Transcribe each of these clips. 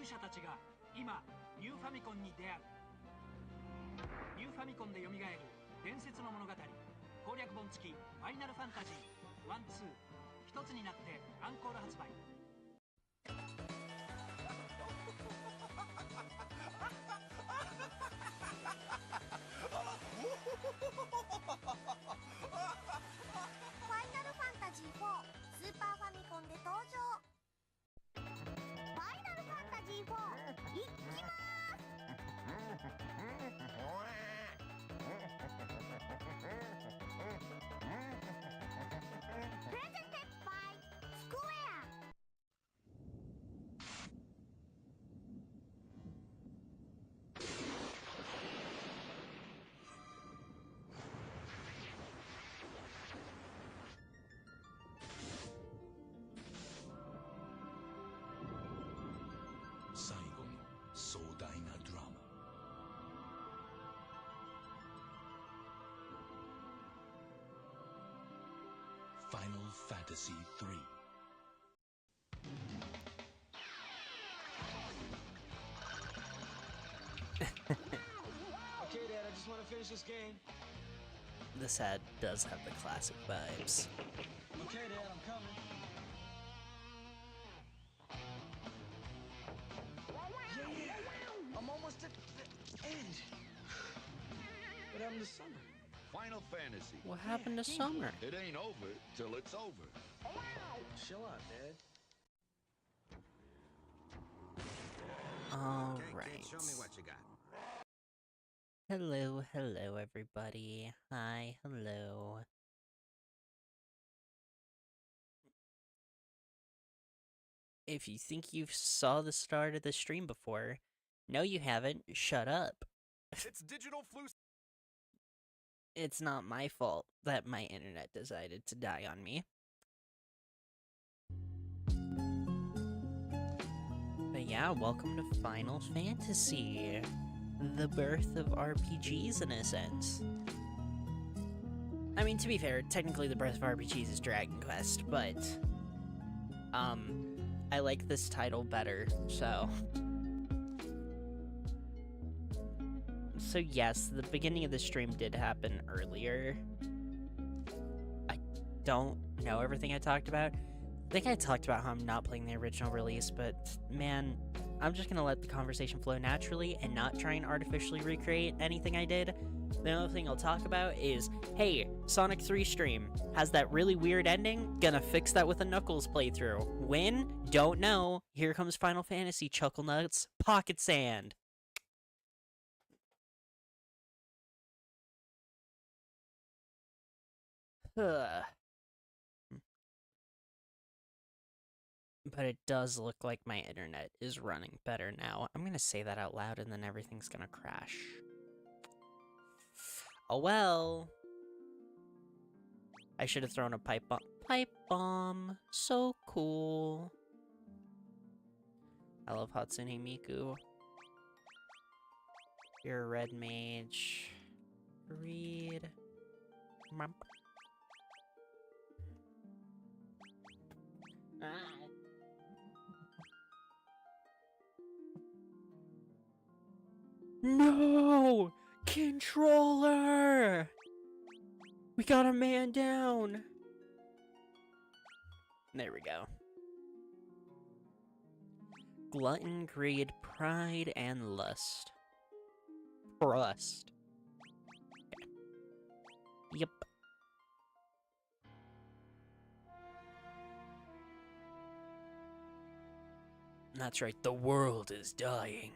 者たちが今ニューファミコンに出会う。ニューファミコンで蘇る伝説の物語、攻略本付きファイナルファンタジー1、2一つになってアンコール発売。ファイナルファンタジー4スーパーファミコンで登場。ファイナルファンタジー4いきまーす。プレゼンテッドバイスクエア。最後の壮大なドラマ。Final Fantasy III. Okay, Dad, I just want to finish this game. This ad does have the classic vibes. Okay, Dad, I'm coming. Yeah, I'm almost at the end. What happened to Summer? Final Fantasy. What happened to Summer? It ain't over till it's over. Chill out, Dad. Alright. Show me what you got. Hello, hello everybody. Hi, hello. If you think you saw the start of the stream before, no you haven't, shut up. It's digital flu. It's not my fault that my internet decided to die on me. But yeah, welcome to Final Fantasy, the birth of RPGs in a sense. I mean, to be fair, technically the birth of RPGs is Dragon Quest, but I like this title better, so. So yes, the beginning of the stream did happen earlier. I don't know everything I talked about. I think I talked about how I'm not playing the original release, but man, I'm just gonna let the conversation flow naturally and not try and artificially recreate anything I did. The only thing I'll talk about is, hey, Sonic 3 stream has that really weird ending, gonna fix that with a Knuckles playthrough. When? Don't know. Here comes Final Fantasy, Chuckle Nuts, Pocket Sand. Ugh. But it does look like my internet is running better now. I'm gonna say that out loud and then everything's gonna crash. Oh well. I should have thrown a pipe bomb. Pipe bomb. So cool. I love Hatsune Miku. You're a red mage. Read. Mump. No! Controller! We got a man down! There we go. Glutton, greed, pride, and lust. Trust. Okay. Yep. That's right, the world is dying.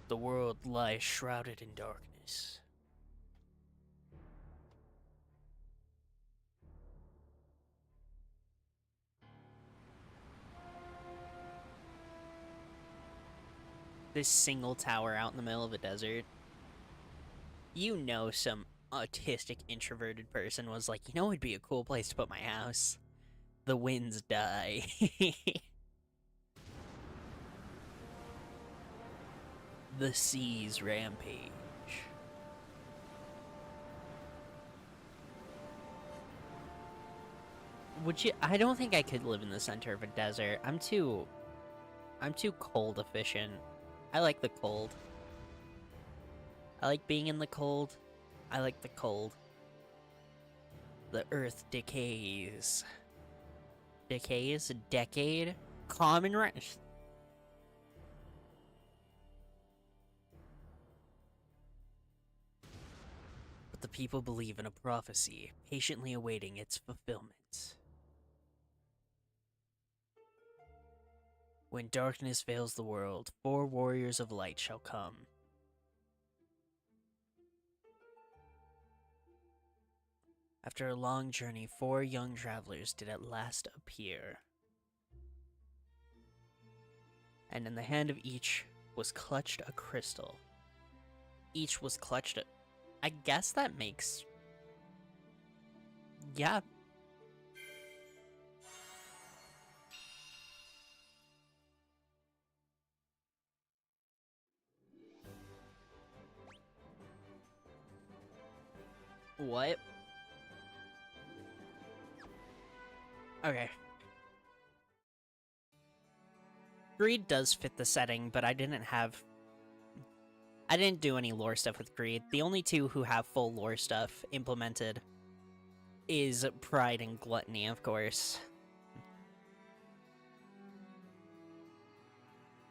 The world lies shrouded in darkness. This single tower out in the middle of a desert. You know some autistic introverted person was like, you know it'd be a cool place to put my house? The winds die. The seas rampage. Would you? I don't think I could live in the center of a desert. I'm too I'm too cold efficient. I like the cold. I like being in the cold. I like the cold. The earth decays. Decays? A decade? Common right. But the people believe in a prophecy, patiently awaiting its fulfillment. When darkness veils the world, 4 warriors of light shall come. After a long journey, 4 young travelers did at last appear. And in the hand of each was clutched a crystal. Each was clutched a... I guess that makes... Yeah. What? Okay. Greed does fit the setting, but I didn't do any lore stuff with Greed. The only 2 who have full lore stuff implemented is Pride and Gluttony, of course.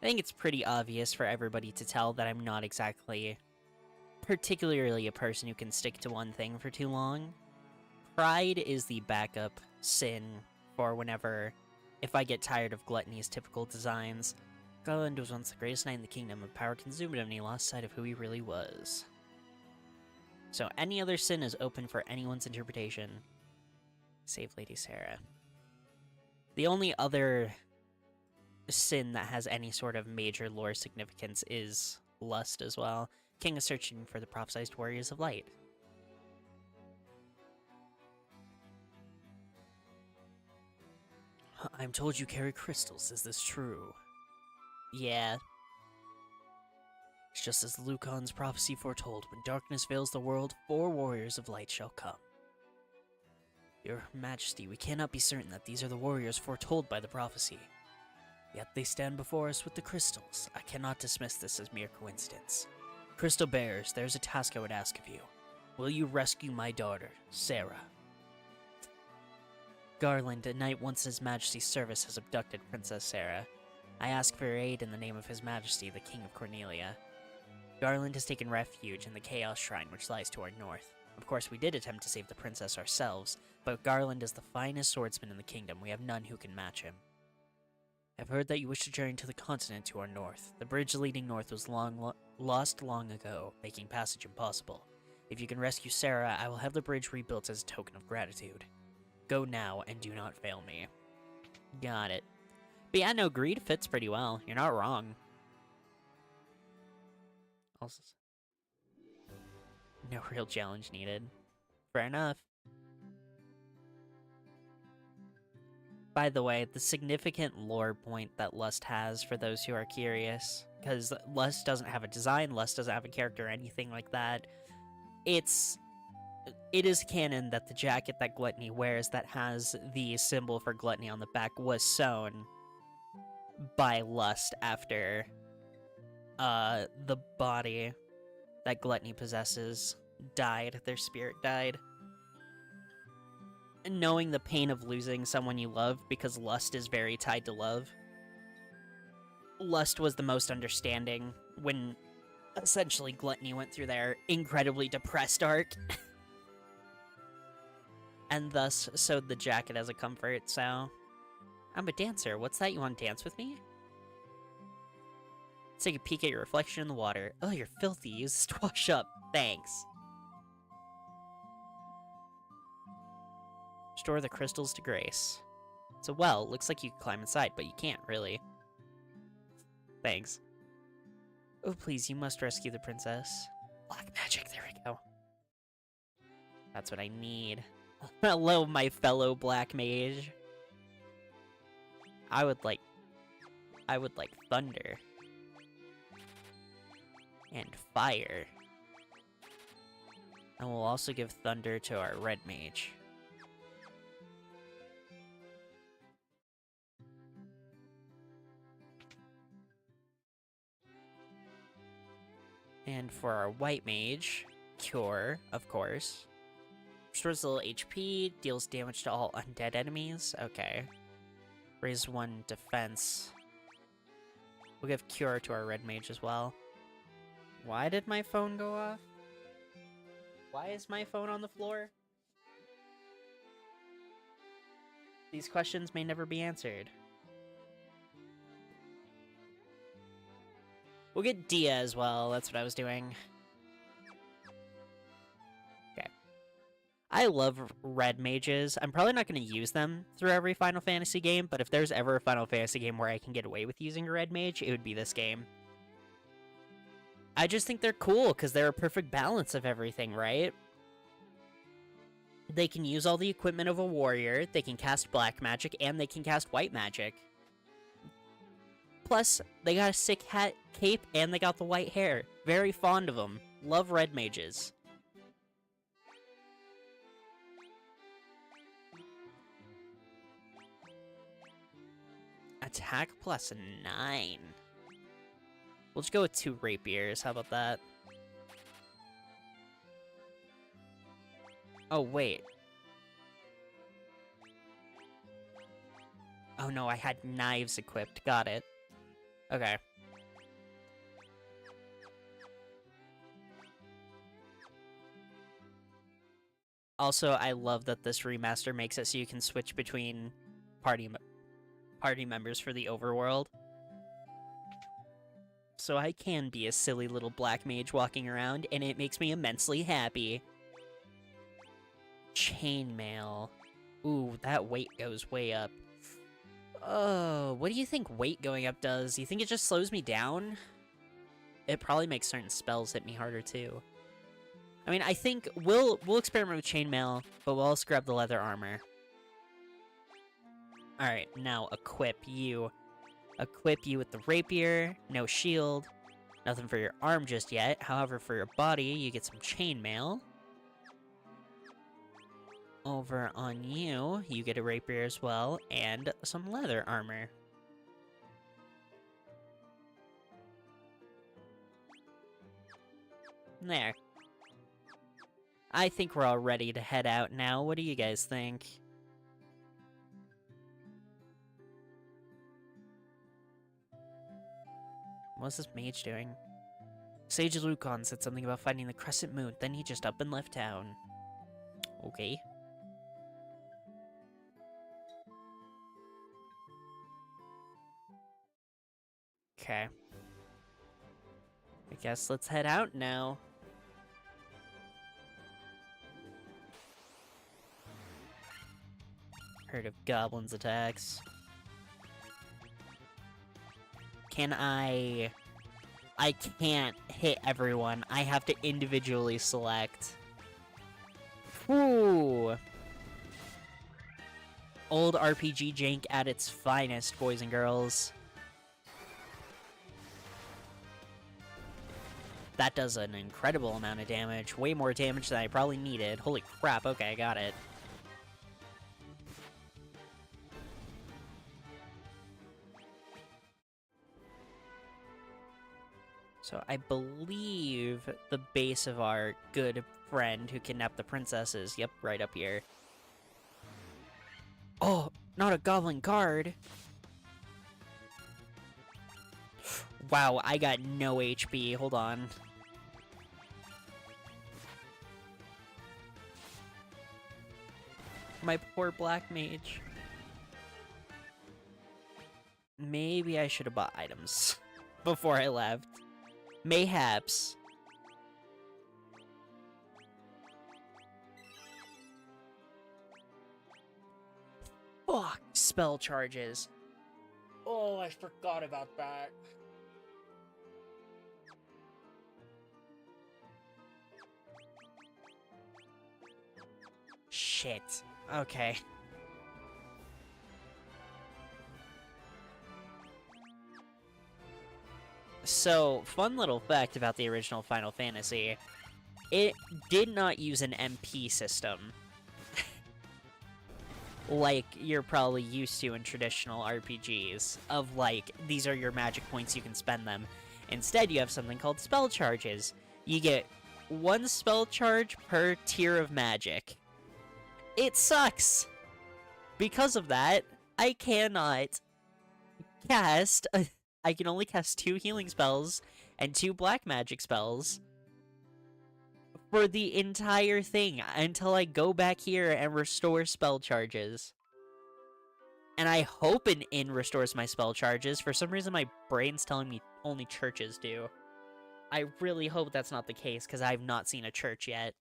I think it's pretty obvious for everybody to tell that I'm not exactly particularly a person who can stick to one thing for too long. Pride is the backup sin for whenever, if I get tired of Gluttony's typical designs. Garland was once the greatest knight in the kingdom, and power consumed him and he lost sight of who he really was. So any other sin is open for anyone's interpretation. Save Lady Sarah. The only other sin that has any sort of major lore significance is lust as well. King is searching for the prophesized warriors of light. I'm told you carry crystals, is this true? Yeah. It's just as Lucan's prophecy foretold, when darkness veils the world, 4 warriors of light shall come. Your Majesty, we cannot be certain that these are the warriors foretold by the prophecy. Yet they stand before us with the crystals. I cannot dismiss this as mere coincidence. Crystal Bearers, there's a task I would ask of you. Will you rescue my daughter, Sarah? Garland, a knight once in His Majesty's service, has abducted Princess Sarah. I ask for your aid in the name of His Majesty, the King of Cornelia. Garland has taken refuge in the Chaos Shrine, which lies to our north. Of course, we did attempt to save the princess ourselves, but Garland is the finest swordsman in the kingdom. We have none who can match him. I've heard that you wish to journey to the continent to our north. The bridge leading north was lost long ago, making passage impossible. If you can rescue Sarah, I will have the bridge rebuilt as a token of gratitude. Go now, and do not fail me. Got it. But yeah, no, greed fits pretty well. You're not wrong. Also, no real challenge needed. Fair enough. By the way, the significant lore point that Lust has, for those who are curious, because Lust doesn't have a design, Lust doesn't have a character or anything like that, it is canon that the jacket that Gluttony wears that has the symbol for Gluttony on the back was sewn by Lust after the body that Gluttony possesses died, their spirit died. Knowing the pain of losing someone you love, because Lust is very tied to love, Lust was the most understanding when essentially Gluttony went through their incredibly depressed arc. And thus sewed the jacket as a comfort, so... I'm a dancer. What's that? You want to dance with me? Let's take a peek at your reflection in the water. Oh, you're filthy. Use this to wash up. Thanks. Restore the crystals to Grace. It's a well. Looks like you can climb inside, but you can't, really. Thanks. Oh, please, you must rescue the princess. Black magic, there we go. That's what I need. Hello, my fellow black mage. I would like thunder. And fire. And we'll also give thunder to our red mage. And for our white mage, Cure, of course. Restores a little HP, deals damage to all undead enemies. Okay. Raise 1 defense. We'll give Cure to our red mage as well. Why did my phone go off? Why is my phone on the floor? These questions may never be answered. We'll get Dia as well, that's what I was doing. Okay. I love red mages. I'm probably not going to use them through every Final Fantasy game, but if there's ever a Final Fantasy game where I can get away with using a red mage, it would be this game. I just think they're cool, because they're a perfect balance of everything, right? They can use all the equipment of a warrior, they can cast black magic, and they can cast white magic. Plus, they got a sick hat, cape, and they got the white hair. Very fond of them. Love red mages. Attack plus 9. We'll just go with 2 rapiers, how about that? Oh, wait. Oh no, I had knives equipped, got it. Okay. Also, I love that this remaster makes it so you can switch between party members for the overworld. So I can be a silly little black mage walking around, and it makes me immensely happy. Chainmail. Ooh, that weight goes way up. Oh, what do you think weight going up does? You think it just slows me down? It probably makes certain spells hit me harder too. I mean, I think we'll experiment with chainmail, but we'll also grab the leather armor. Alright, now equip you. Equip you with the rapier, no shield, nothing for your arm just yet. However, for your body, you get some chainmail. Over on you, you get a rapier as well, and some leather armor. There. I think we're all ready to head out now. What do you guys think? What's this mage doing? Sage Lucan said something about finding the Crescent Moon, then he just up and left town. Okay. Okay. I guess let's head out now. Heard of goblins' attacks. Can I can't hit everyone. I have to individually select. Whew. Old RPG jank at its finest, boys and girls. That does an incredible amount of damage. Way more damage than I probably needed. Holy crap, okay, I got it. So I believe the base of our good friend who kidnapped the princess is, yep, right up here. Oh, not a goblin guard. Wow, I got no HP. Hold on. My poor black mage. Maybe I should have bought items before I left. Mayhaps. Fuck, spell charges. Oh, I forgot about that. Shit. Okay. So, fun little fact about the original Final Fantasy. It did not use an MP system. Like you're probably used to in traditional RPGs. Of like, these are your magic points, you can spend them. Instead, you have something called spell charges. You get 1 spell charge per tier of magic. It sucks! Because of that, I cannot cast... I can only cast 2 healing spells and 2 black magic spells for the entire thing until I go back here and restore spell charges. And I hope an inn restores my spell charges. For some reason, my brain's telling me only churches do. I really hope that's not the case, because I've not seen a church yet.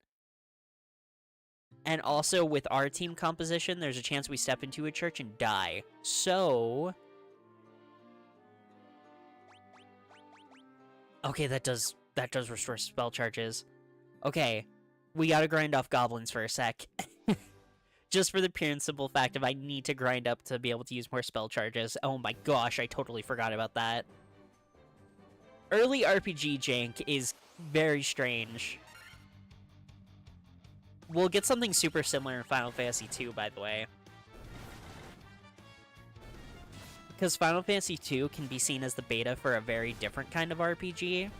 And also, with our team composition, there's a chance we step into a church and die. So... okay, that does restore spell charges. Okay, we gotta grind off goblins for a sec. Just for the pure and simple fact of I need to grind up to be able to use more spell charges. Oh my gosh, I totally forgot about that. Early RPG jank is very strange. We'll get something super similar in Final Fantasy II, by the way. Because Final Fantasy II can be seen as the beta for a very different kind of RPG.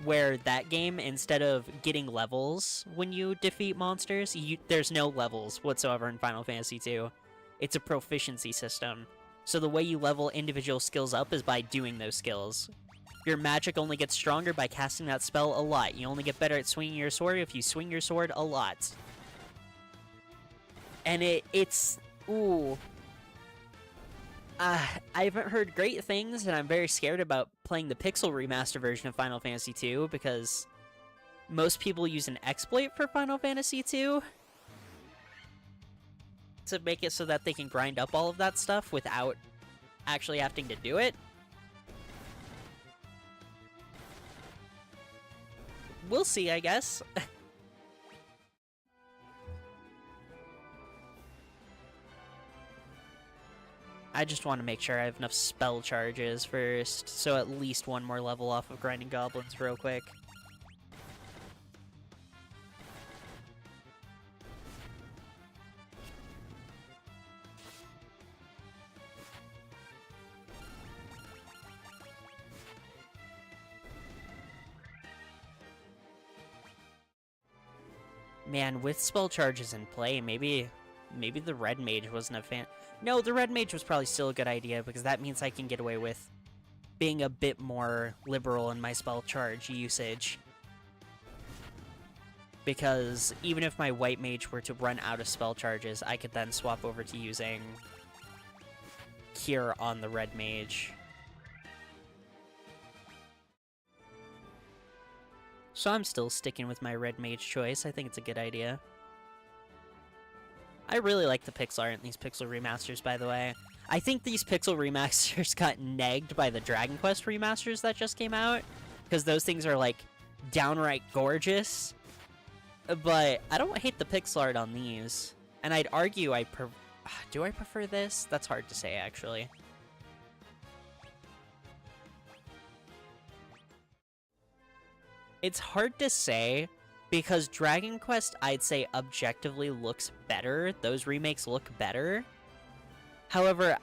Where that game, instead of getting levels when you defeat monsters, there's no levels whatsoever in Final Fantasy II. It's a proficiency system. So the way you level individual skills up is by doing those skills. Your magic only gets stronger by casting that spell a lot. You only get better at swinging your sword if you swing your sword a lot. And it's... ooh... I haven't heard great things, and I'm very scared about playing the Pixel Remaster version of Final Fantasy II, because most people use an exploit for Final Fantasy II to make it so that they can grind up all of that stuff without actually having to do it. We'll see, I guess. I just want to make sure I have enough spell charges first, so at least 1 more level off of grinding goblins real quick. Man, with spell charges in play, maybe the Red Mage wasn't a fan. No, the Red Mage was probably still a good idea, because that means I can get away with being a bit more liberal in my spell charge usage. Because even if my White Mage were to run out of spell charges, I could then swap over to using Cure on the Red Mage. So I'm still sticking with my Red Mage choice. I think it's a good idea. I really like the pixel art in these Pixel remasters, by the way. I think these Pixel remasters got negged by the Dragon Quest remasters that just came out, because those things are, like, downright gorgeous. But I don't hate the pixel art on these. And I'd argue do I prefer this? That's hard to say, actually. It's hard to say, because Dragon Quest, I'd say, objectively looks better. Those remakes look better. However,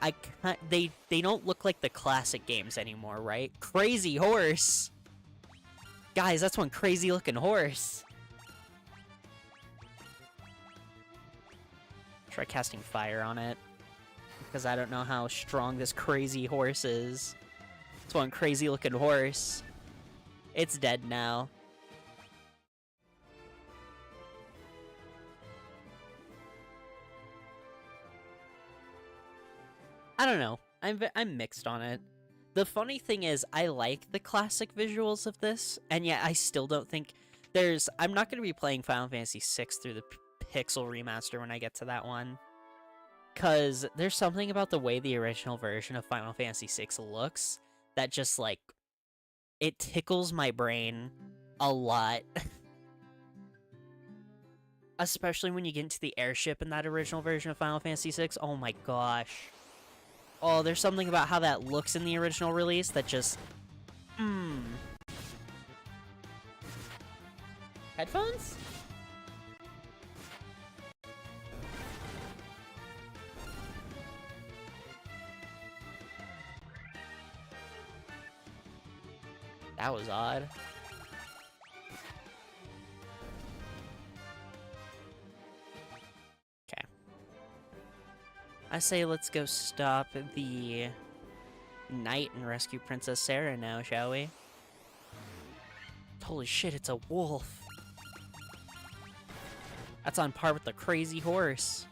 they don't look like the classic games anymore, right? Crazy Horse! Guys, that's one crazy-looking horse! Try casting fire on it, because I don't know how strong this crazy horse is. It's one crazy-looking horse. It's dead now. I don't know. I'm mixed on it. The funny thing is, I like the classic visuals of this, and yet I still don't think there's... I'm not going to be playing Final Fantasy VI through the Pixel Remaster when I get to that one. Because there's something about the way the original version of Final Fantasy VI looks that just, like, it tickles my brain a lot. Especially when you get into the airship in that original version of Final Fantasy VI. Oh my gosh. Oh, there's something about how that looks in the original release that just... Headphones? That was odd. Okay. I say let's go stop the knight and rescue Princess Sarah now, shall we? Holy shit, it's a wolf. That's on par with the crazy horse.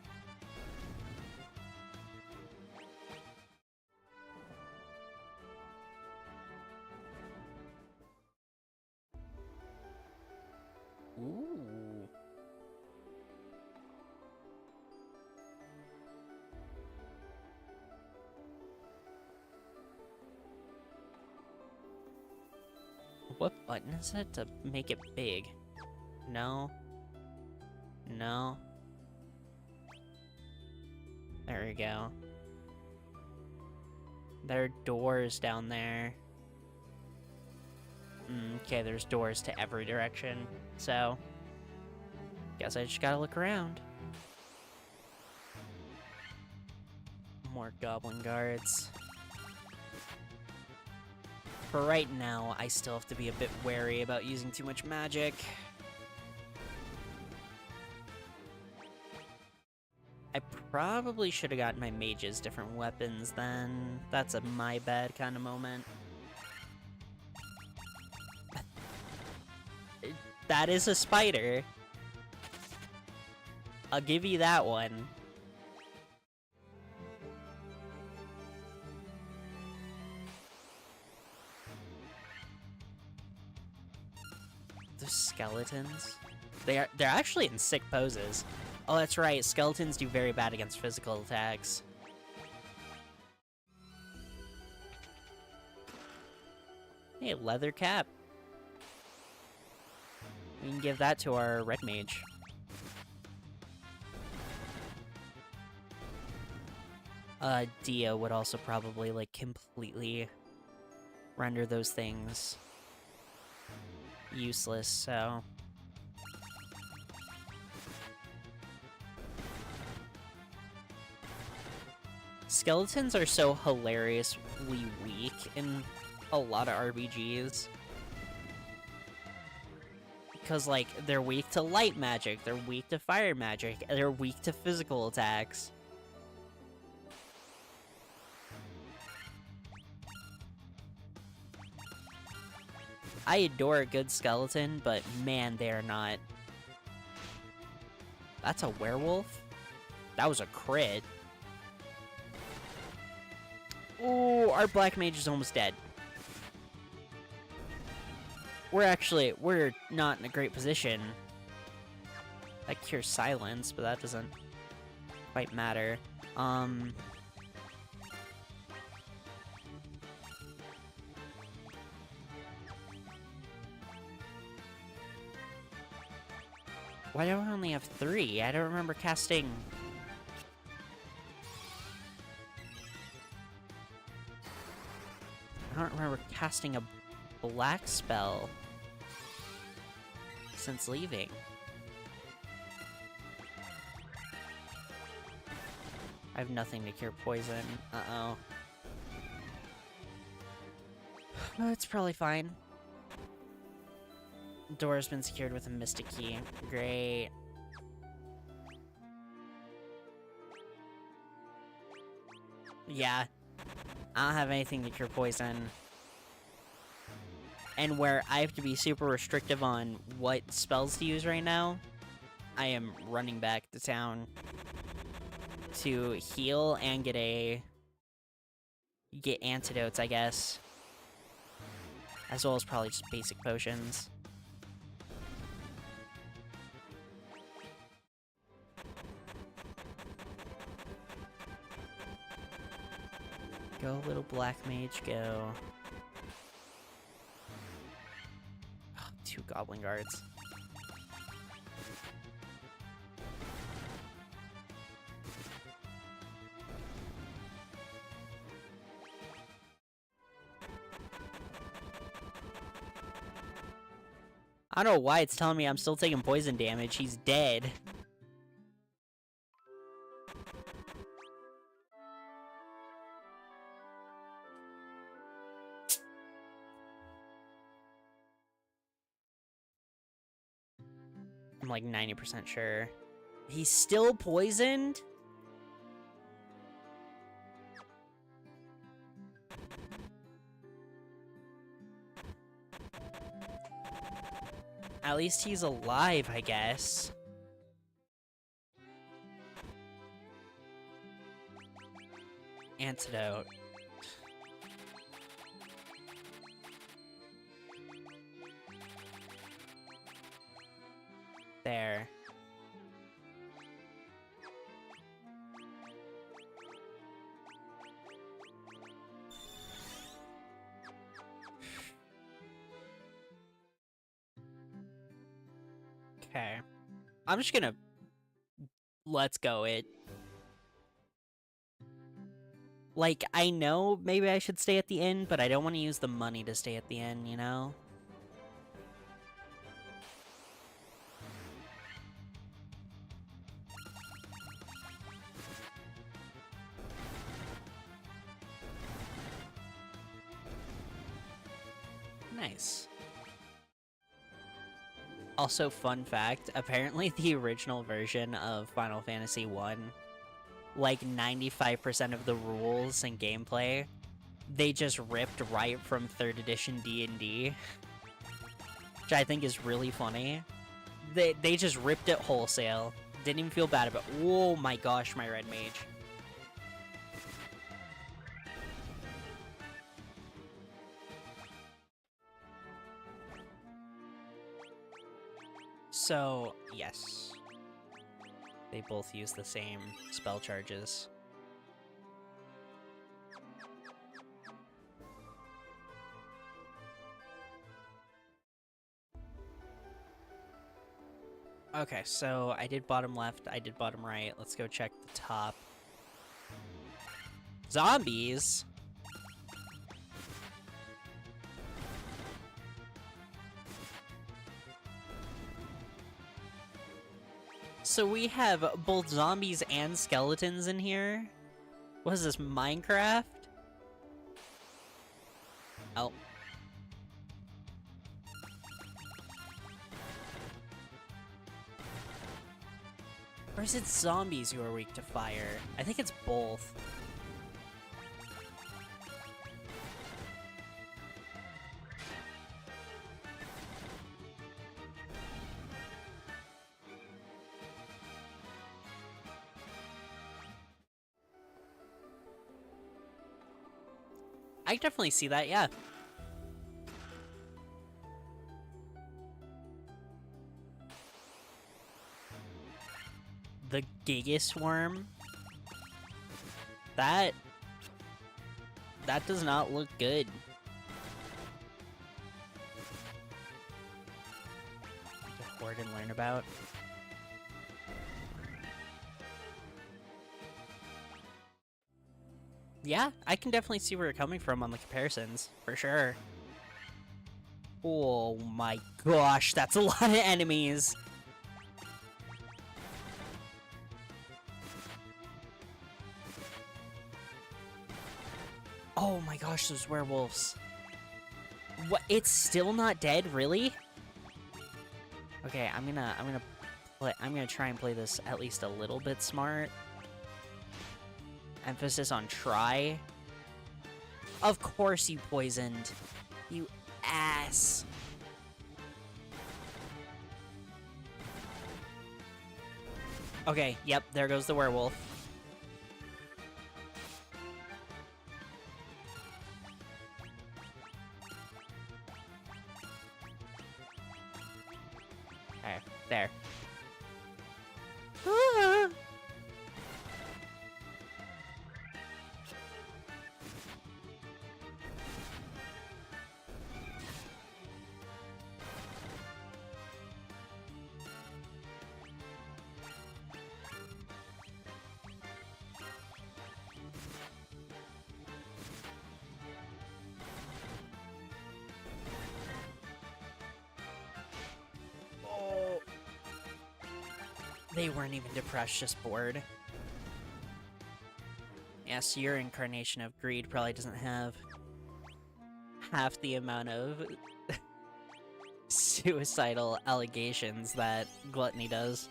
Ooh. What button is it to make it big? No. No. There we go. There are doors down there. Okay, there's doors to every direction, so guess I just gotta look around. More goblin guards. For right now, I still have to be a bit wary about using too much magic. I probably should have gotten my mages different weapons then. That's a my bad kind of moment. That is a spider. I'll give you that one. The skeletons. They're actually in sick poses. Oh, that's right. Skeletons do very bad against physical attacks. Hey, leather cap. We can give that to our red mage. Dia would also probably, like, completely render those things useless, so... Skeletons are so hilariously weak in a lot of RPGs. Because, like, they're weak to light magic, they're weak to fire magic, and they're weak to physical attacks. I adore a good skeleton, but man, they are not. That's a werewolf? That was a crit. Ooh, our black mage is almost dead. We're not in a great position. That cures silence, but that doesn't quite matter. Why do I only have 3? I don't remember casting... I don't remember casting a black spell since leaving. I have nothing to cure poison. Uh-oh. No, it's probably fine. Door has been secured with a mystic key. Great. Yeah. I don't have anything to cure poison. And where I have to be super restrictive on what spells to use right now, I am running back to town to heal and get antidotes, I guess. As well as probably just basic potions. Go, little black mage, go. Oh, 2 goblin guards. I don't know why it's telling me I'm still taking poison damage. He's dead. I'm like 90% sure. He's still poisoned? At least he's alive, I guess. Antidote. There. Okay. I'm just gonna... Let's go it. Like, I know maybe I should stay at the inn, but I don't want to use the money to stay at the inn, you know? Nice. Also, fun fact, apparently the original version of Final Fantasy 1, like 95% of the rules and gameplay, they just ripped right from 3rd edition D&D, which I think is really funny. They just ripped it wholesale. Didn't even feel bad about it. Oh my gosh, my red mage. So, yes. They both use the same spell charges. Okay, so I did bottom left, I did bottom right. Let's go check the top. Zombies? So we have both zombies and skeletons in here? What is this, Minecraft? Oh. Or is it zombies who are weak to fire? I think it's both. I can definitely see that, yeah. The Gigas Worm? That does not look good. To hoard and learn about. Yeah, I can definitely see where you're coming from on the comparisons, for sure. Oh my gosh, that's a lot of enemies! Oh my gosh, those werewolves. What? It's still not dead, really? Okay, I'm gonna try and play this at least a little bit smart. Emphasis on try. Of course you poisoned. You ass. Okay, yep, there goes the werewolf. Okay, there. Ah! They weren't even depressed, just bored. Yes, your incarnation of greed probably doesn't have half the amount of suicidal allegations that Gluttony does.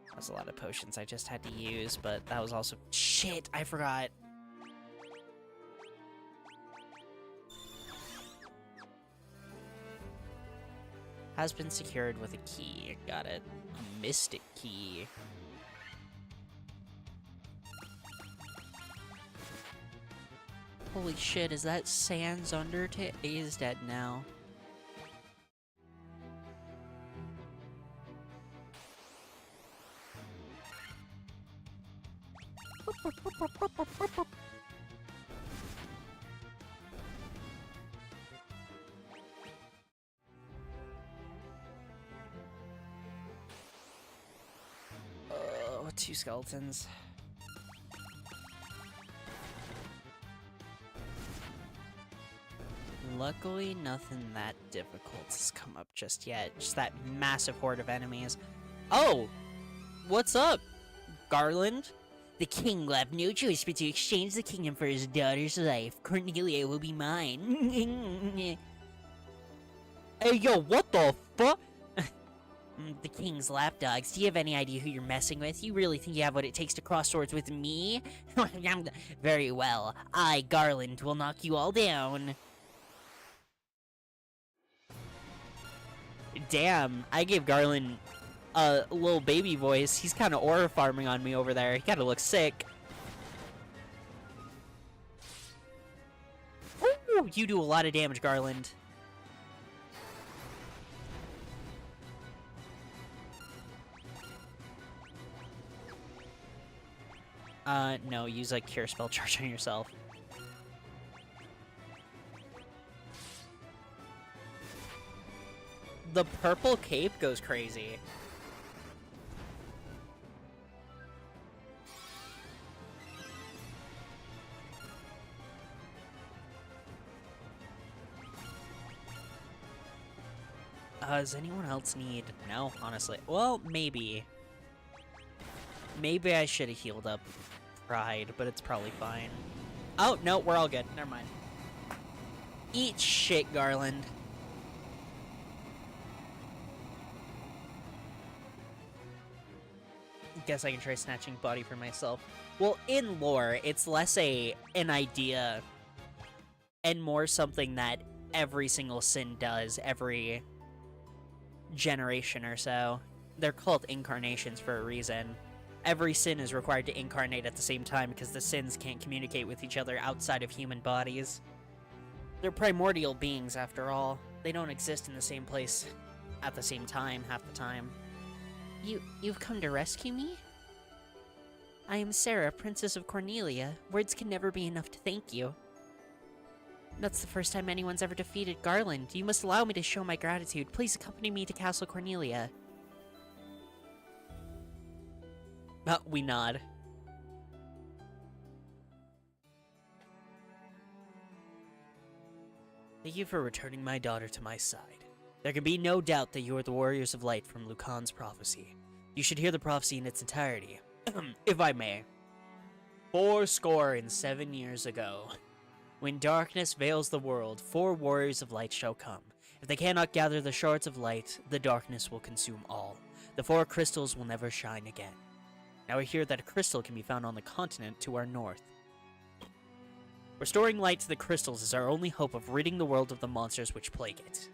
That was a lot of potions I just had to use, but that was also... Shit, I forgot. Has been secured with a key. Got it. A mystic key. Holy shit, is that Sans Undertale? He is dead now. Oh, 2 skeletons. Luckily, nothing that difficult has come up just yet. Just that massive horde of enemies. Oh! What's up, Garland? The king will have no choice but to exchange the kingdom for his daughter's life. Cornelia will be mine. Hey, yo, what the fuck? The king's lapdogs. Do you have any idea who you're messing with? You really think you have what it takes to cross swords with me? Very well. I, Garland, will knock you all down. Damn, I gave Garland a little baby voice. He's kind of aura farming on me over there. He kind of looks sick. Ooh, you do a lot of damage, Garland. No, use like Cure Spell Charge on yourself. The purple cape goes crazy. Does anyone else need... No, honestly. Well, maybe. Maybe I should have healed up Pride, but it's probably fine. Oh, no, we're all good. Never mind. Eat shit, Garland. Guess I can try snatching body for myself. Well, in lore, it's less an idea and more something that every single sin does every generation or so. They're called incarnations for a reason. Every sin is required to incarnate at the same time because the sins can't communicate with each other outside of human bodies. They're primordial beings, after all. They don't exist in the same place at the same time half the time. You've come to rescue me? I am Sarah, Princess of Cornelia. Words can never be enough to thank you. That's the first time anyone's ever defeated Garland. You must allow me to show my gratitude. Please accompany me to Castle Cornelia. We nod. Thank you for returning my daughter to my side. There can be no doubt that you are the Warriors of Light from Lucan's prophecy. You should hear the prophecy in its entirety, if I may. fourscore years ago, when darkness veils the world, 4 Warriors of Light shall come. If they cannot gather the shards of light, the darkness will consume all. The 4 crystals will never shine again. Now I hear that a crystal can be found on the continent to our north. Restoring light to the crystals is our only hope of ridding the world of the monsters which plague it.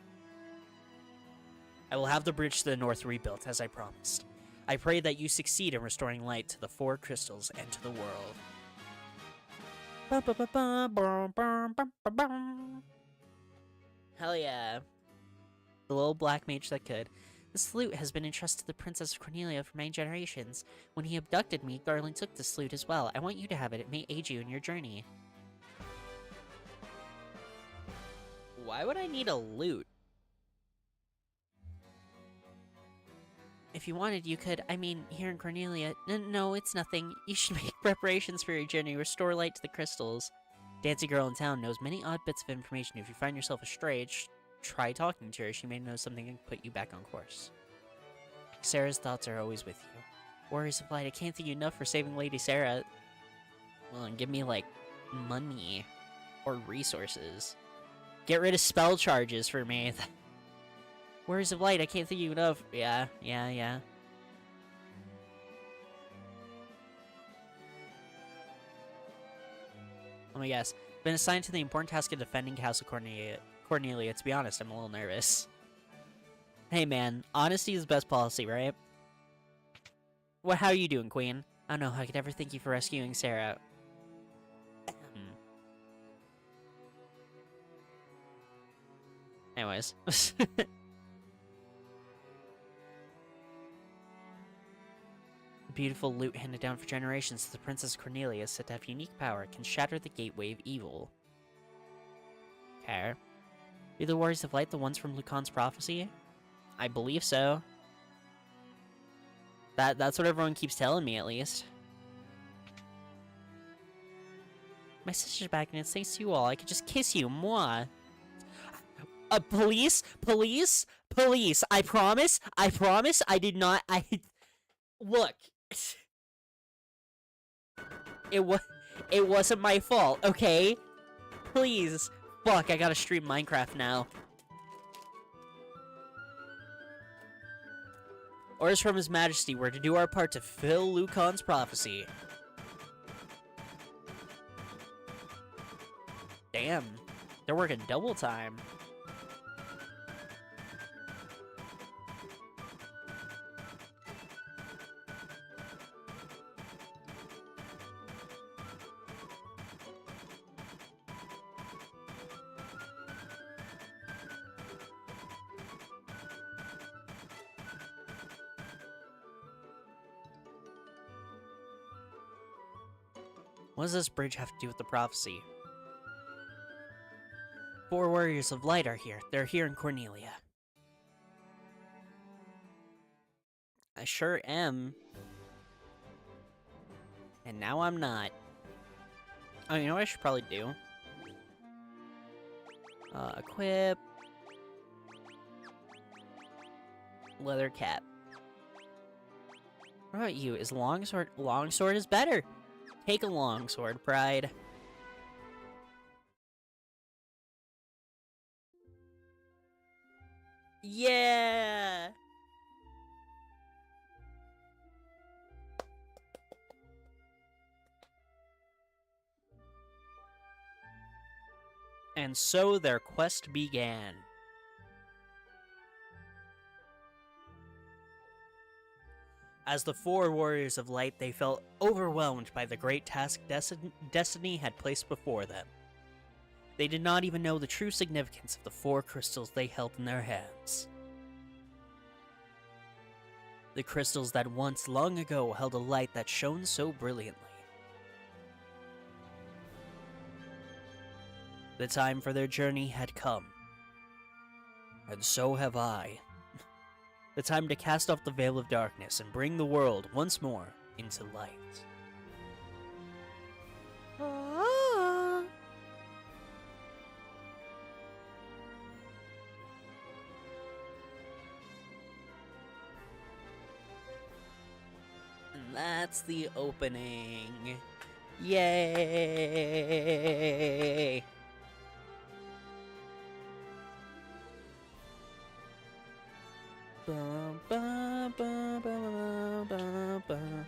I will have the bridge to the north rebuilt, as I promised. I pray that you succeed in restoring light to the 4 crystals and to the world. Hell yeah. The little black mage that could. This flute has been entrusted to the Princess of Cornelia for many generations. When he abducted me, Garland took this flute as well. I want you to have it. It may aid you in your journey. Why would I need a lute? If you wanted, you could. I mean, here in Cornelia... No, it's nothing. You should make preparations for your journey. Restore light to the crystals. Dancy Girl in town knows many odd bits of information. If you find yourself astray, try talking to her. She may know something and put you back on course. Sarah's thoughts are always with you. Warriors of Light, I can't thank you enough for saving Lady Sarah. Well, and give me, like, money. Or resources. Get rid of spell charges for me. Warriors of Light, I can't think even of. Yeah. Let me guess. Been assigned to the important task of defending Castle Cornelia. To be honest, I'm a little nervous. Hey man, honesty is the best policy, right? How are you doing, Queen? I don't know, I could never thank you for rescuing Sarah. Anyways. Beautiful loot handed down for generations, the Princess Cornelia is said to have unique power, can shatter the gateway of evil. Okay. Are the Warriors of Light the ones from Lucan's prophecy? I believe so. That's what everyone keeps telling me, at least. My sister's back and it's thanks to you all. I could just kiss you, moi. Police? I promise, I did not, look. It wasn't my fault, okay? Please. Fuck, I gotta stream Minecraft now. Orders from His Majesty were to do our part to fill Lucan's prophecy. Damn. They're working double time. What does this bridge have to do with the prophecy? 4 Warriors of Light are here. They're here in Cornelia. I sure am. And now I'm not. Oh, you know what I should probably do? Equip. Leather cap. What about you? Is longsword? Longsword is better. Take a longsword, Pride. Yeah! And so their quest began. As the 4 Warriors of Light, they felt overwhelmed by the great task Destiny had placed before them. They did not even know the true significance of the 4 crystals they held in their hands. The crystals that once long ago held a light that shone so brilliantly. The time for their journey had come. And so have I. The time to cast off the veil of darkness and bring the world once more into light. And that's the opening. Yay! Bum, bum, bum, bum, bum, bum.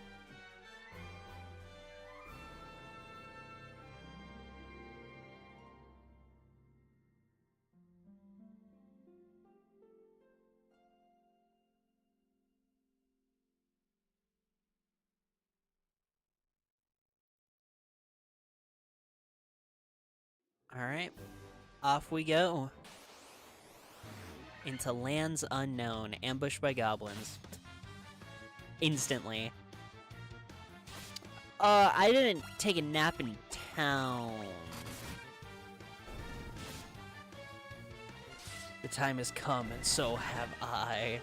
All right, off we go. Into lands unknown, ambushed by goblins. Instantly. I didn't take a nap in town. The time has come, and so have I.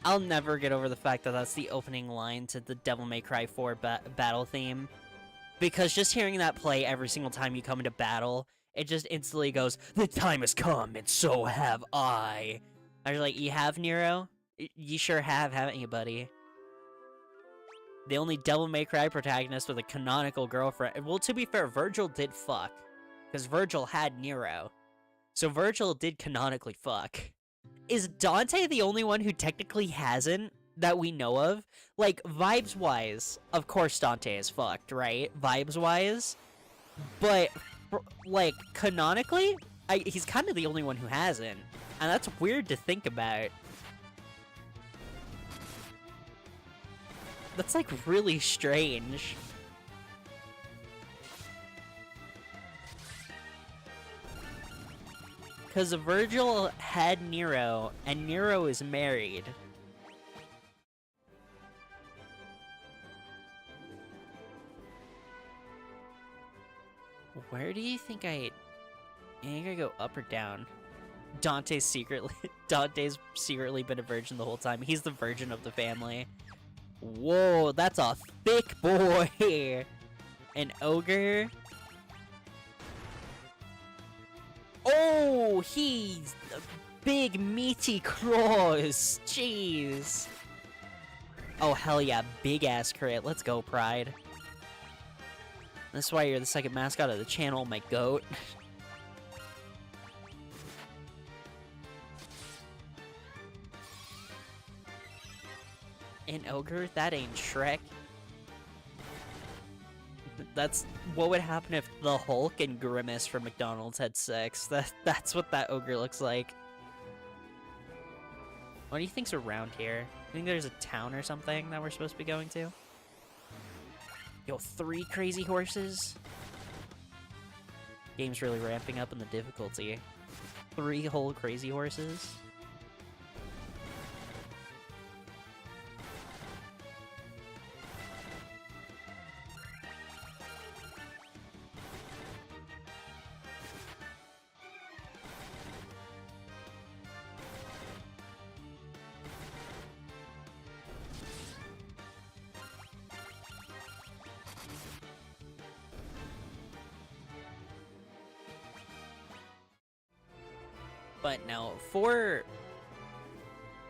I'll never get over the fact that that's the opening line to the Devil May Cry 4 battle theme. Because just hearing that play every single time you come into battle, it just instantly goes, the time has come, and so have I. I was like, you have, Nero? You sure have, haven't you, buddy? The only Devil May Cry protagonist with a canonical girlfriend. Well, to be fair, Virgil did fuck. Because Virgil had Nero. So Virgil did canonically fuck. Is Dante the only one who technically hasn't that we know of? Like, vibes-wise, of course Dante is fucked, right? Vibes-wise. But, like, canonically, he's kind of the only one who hasn't. And that's weird to think about. That's, like, really strange. Because Virgil had Nero, and Nero is married. Where do you think I gotta go up or down? Dante's secretly been a virgin the whole time. He's the virgin of the family. Whoa, that's a thick boy. An ogre. Oh, he's a big meaty claws. Jeez. Oh, hell yeah. Big ass crit. Let's go, Pride. That's why you're the second mascot of the channel, my goat. An ogre? That ain't Shrek. That's what would happen if the Hulk and Grimace from McDonald's had sex. That's what that ogre looks like. What do you think's around here? You think there's a town or something that we're supposed to be going to? Yo, 3 crazy horses? Game's really ramping up in the difficulty. 3 whole crazy horses? But no, for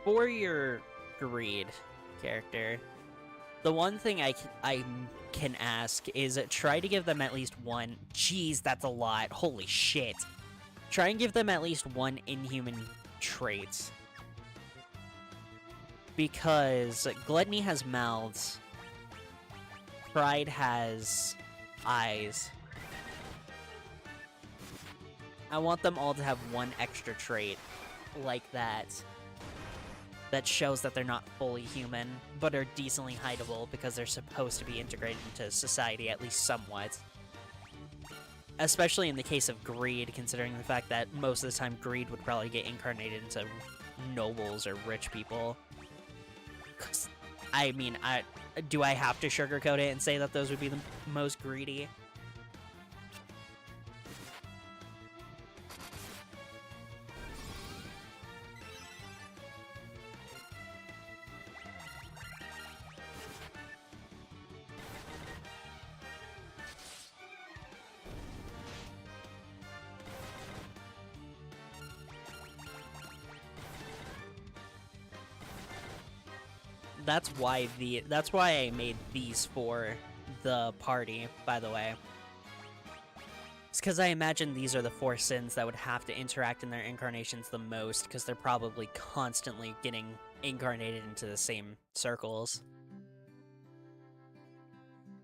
your greed character, the one thing I can ask is try to give them at least one. Jeez, that's a lot. Holy shit. Try and give them at least one inhuman trait. Because Gluttony has mouths. Pride has eyes. I want them all to have one extra trait like that. That shows that they're not fully human, but are decently hideable because they're supposed to be integrated into society at least somewhat. Especially in the case of Greed, considering the fact that most of the time Greed would probably get incarnated into nobles or rich people. 'Cause, I mean, do I have to sugarcoat it and say that those would be the most greedy? That's why I made these for the party, by the way. It's because I imagine these are the 4 sins that would have to interact in their incarnations the most, because they're probably constantly getting incarnated into the same circles.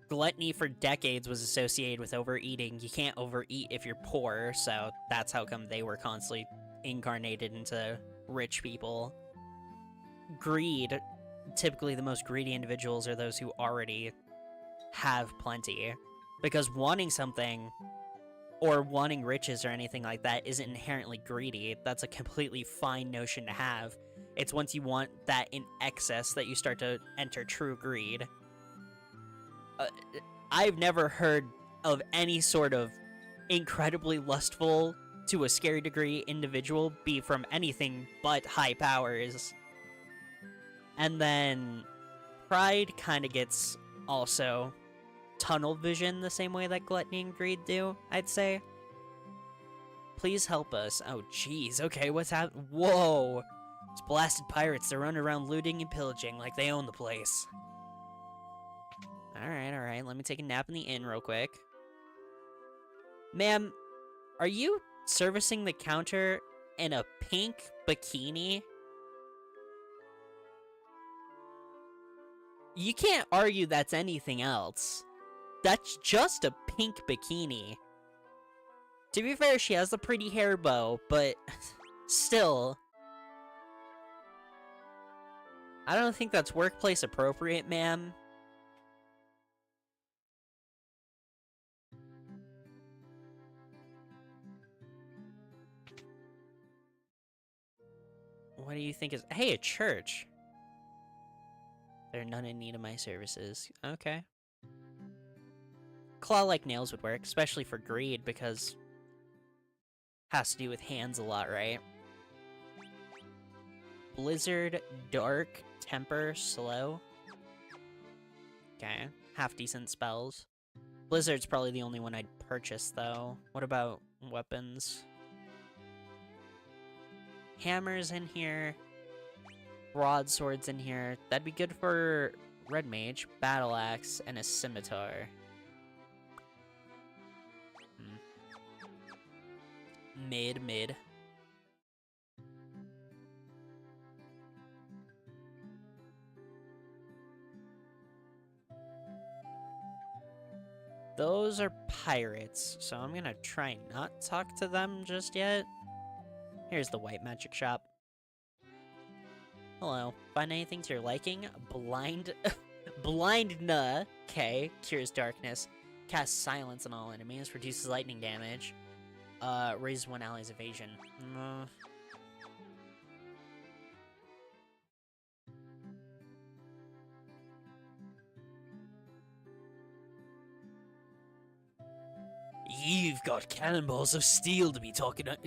Gluttony for decades was associated with overeating. You can't overeat if you're poor, so that's how come they were constantly incarnated into rich people. Greed, typically the most greedy individuals are those who already have plenty. Because wanting something, or wanting riches or anything like that, isn't inherently greedy. That's a completely fine notion to have. It's once you want that in excess that you start to enter true greed. I've never heard of any sort of incredibly lustful, to a scary degree, individual be from anything but high powers. And then Pride kind of gets also tunnel vision the same way that Gluttony and Greed do, I'd say. Please help us. Oh, jeez. Okay, what's happening? Whoa! It's blasted pirates. They're running around looting and pillaging like they own the place. Alright. Let me take a nap in the inn real quick. Ma'am, are you servicing the counter in a pink bikini. You can't argue that's anything else. That's just a pink bikini. To be fair, she has a pretty hair bow, but still. I don't think that's workplace appropriate, ma'am. What do you think is... Hey, a church. There are none in need of my services. Okay. Claw-like nails would work, especially for greed, because... has to do with hands a lot, right? Blizzard, dark, temper, slow. Okay. Half-decent spells. Blizzard's probably the only one I'd purchase, though. What about weapons? Hammers in here. Broadswords in here. That'd be good for Red Mage, Battle Axe, and a Scimitar. Mid. Those are pirates, so I'm gonna try not talk to them just yet. Here's the white magic shop. Hello. Find anything to your liking? Blind... Blind-na. Okay. Cures darkness. Casts silence on all enemies. Reduces lightning damage. Raises one ally's evasion. You've got cannonballs of steel to be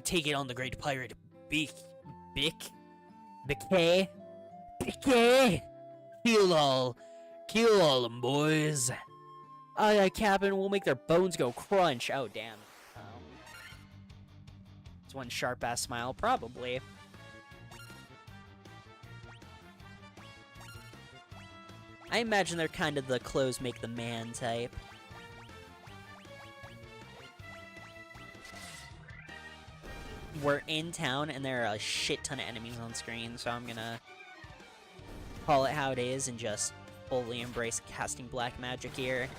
taking on the great pirate Bickay. Kill all them boys. Aye, aye, Captain, we'll make their bones go crunch. Oh, damn. It's one sharp-ass smile, probably. I imagine they're kind of the clothes make the man type. We're in town, and there are a shit ton of enemies on screen, so I'm gonna call it how it is and just fully embrace casting black magic here.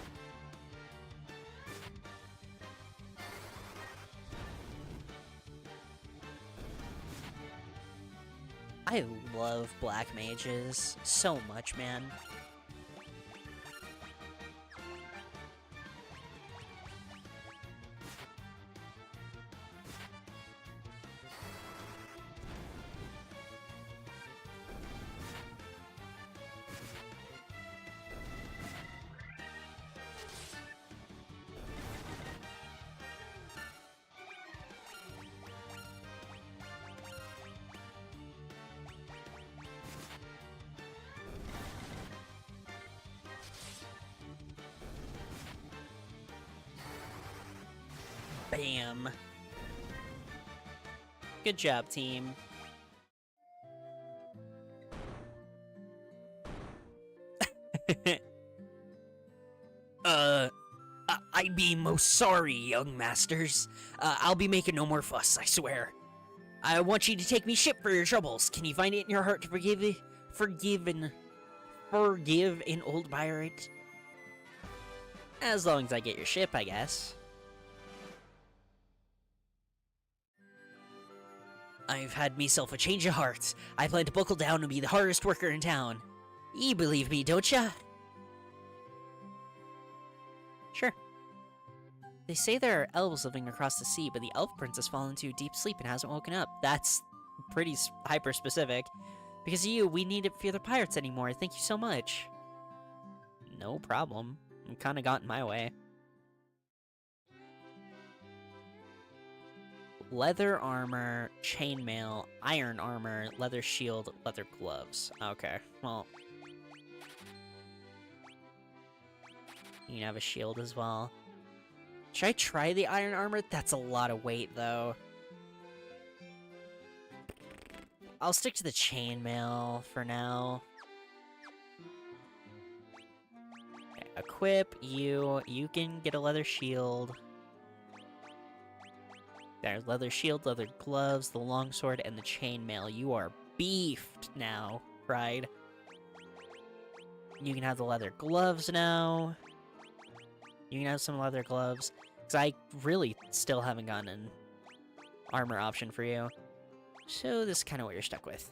I love black mages so much, man. Bam. Good job, team. I'd be most sorry, young masters. I'll be making no more fuss, I swear. I want you to take me ship for your troubles. Can you find it in your heart to forgive an old pirate? As long as I get your ship, I guess. I've had myself a change of heart. I plan to buckle down and be the hardest worker in town. You believe me, don't ya? Sure. They say there are elves living across the sea, but the elf prince has fallen into a deep sleep and hasn't woken up. That's pretty hyper-specific. Because of you, we need to fear the pirates anymore. Thank you so much. No problem. You kinda got in my way. Leather armor, chainmail, iron armor, leather shield, leather gloves. Okay, well. You can have a shield as well. Should I try the iron armor? That's a lot of weight, though. I'll stick to the chainmail for now. Okay, equip you. You can get a leather shield. There's leather shield, leather gloves, the longsword, and the chainmail. You are beefed now, Pride. You can have the leather gloves now. You can have some leather gloves. Because I really still haven't gotten an armor option for you. So this is kind of what you're stuck with.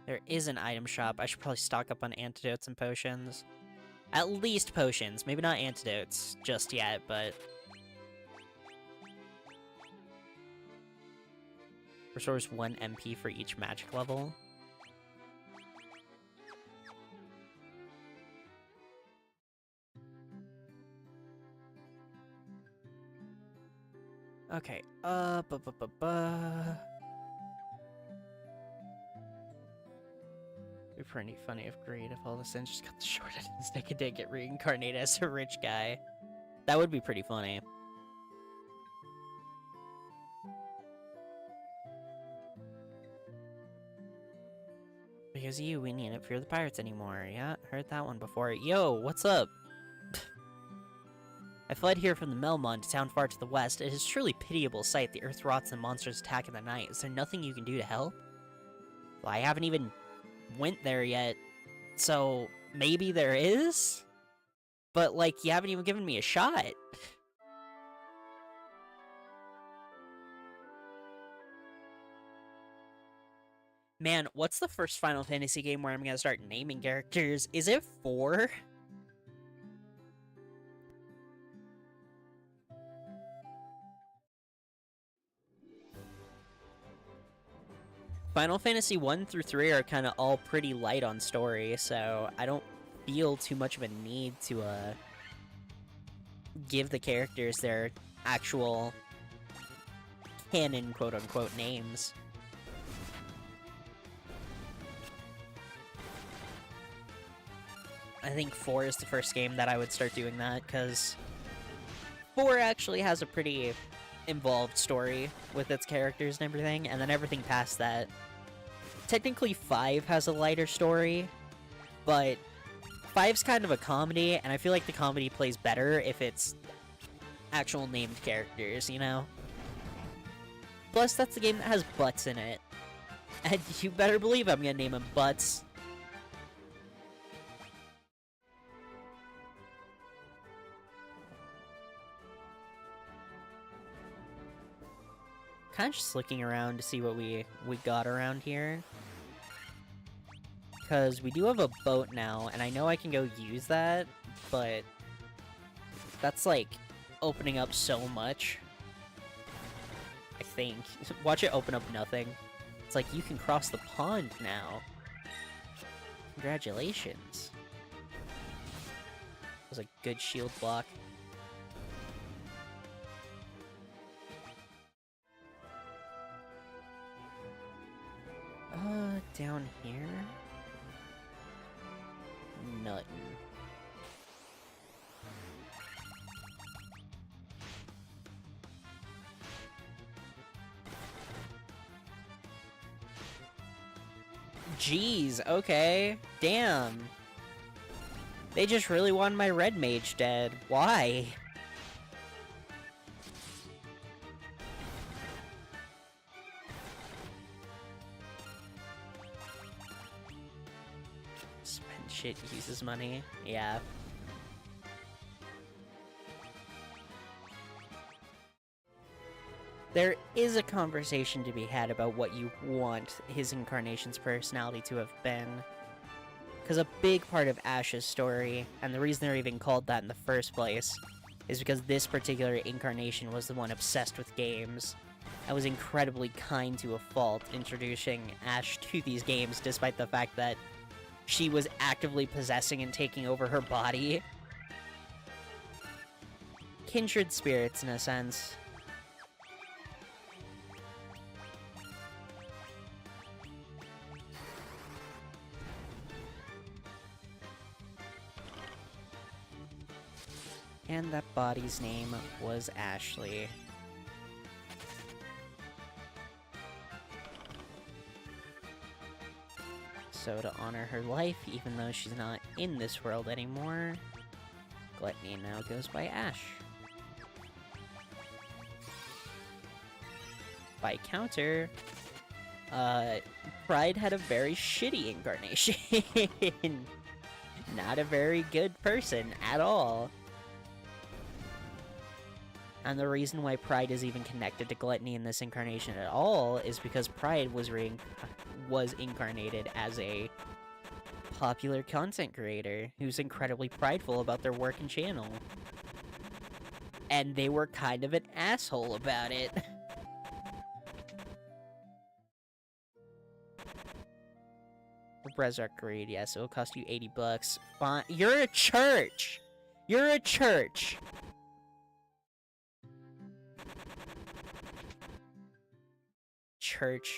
There is an item shop. I should probably stock up on antidotes and potions. At least potions. Maybe not antidotes just yet, but... Restores 1 MP for each magic level. Okay, It'd be pretty funny if Greed, if all the Sins just got the short end and stick and did get reincarnated as a rich guy. That would be pretty funny. Because of you, we needn't fear the pirates anymore. Yeah, heard that one before. Yo, what's up? I fled here from the Melmond, town far to the west. It is truly pitiable sight. The earth rots and monsters attack in the night. Is there nothing you can do to help? Well, I haven't even went there yet, so maybe there is? But, like, you haven't even given me a shot. Man, what's the first Final Fantasy game where I'm gonna start naming characters? Is it 4? Final Fantasy 1 through 3 are kind of all pretty light on story, so I don't feel too much of a need to give the characters their actual canon quote-unquote names. I think 4 is the first game that I would start doing that, because 4 actually has a pretty involved story with its characters and everything, and then everything past that. Technically 5 has a lighter story, but 5's kind of a comedy, and I feel like the comedy plays better if it's actual named characters, you know? Plus, that's the game that has butts in it. And you better believe I'm gonna name them Butts. Kind of just looking around to see what we got around here. Because we do have a boat now, and I know I can go use that, but that's like opening up so much. I think. Watch it open up nothing. It's like you can cross the pond now. Congratulations. That was a good shield block. Down here? Nothing. Jeez, okay. Damn. They just really want my red mage dead. Why? Shit uses money. Yeah. There is a conversation to be had about what you want his incarnation's personality to have been. Because a big part of Ash's story, and the reason they're even called that in the first place, is because this particular incarnation was the one obsessed with games, and was incredibly kind to a fault, introducing Ash to these games despite the fact that she was actively possessing and taking over her body. Kindred spirits, in a sense. And that body's name was Ashley. So to honor her life, even though she's not in this world anymore, Gluttony now goes by Ash. By counter, Pride had a very shitty incarnation. Not a very good person at all. And the reason why Pride is even connected to Gluttony in this incarnation at all is because Pride was incarnated as a popular content creator who's incredibly prideful about their work and channel. And they were kind of an asshole about it. Resurrect Greed, yes, it'll cost you $80. Fine. You're a church! You're a church! Church.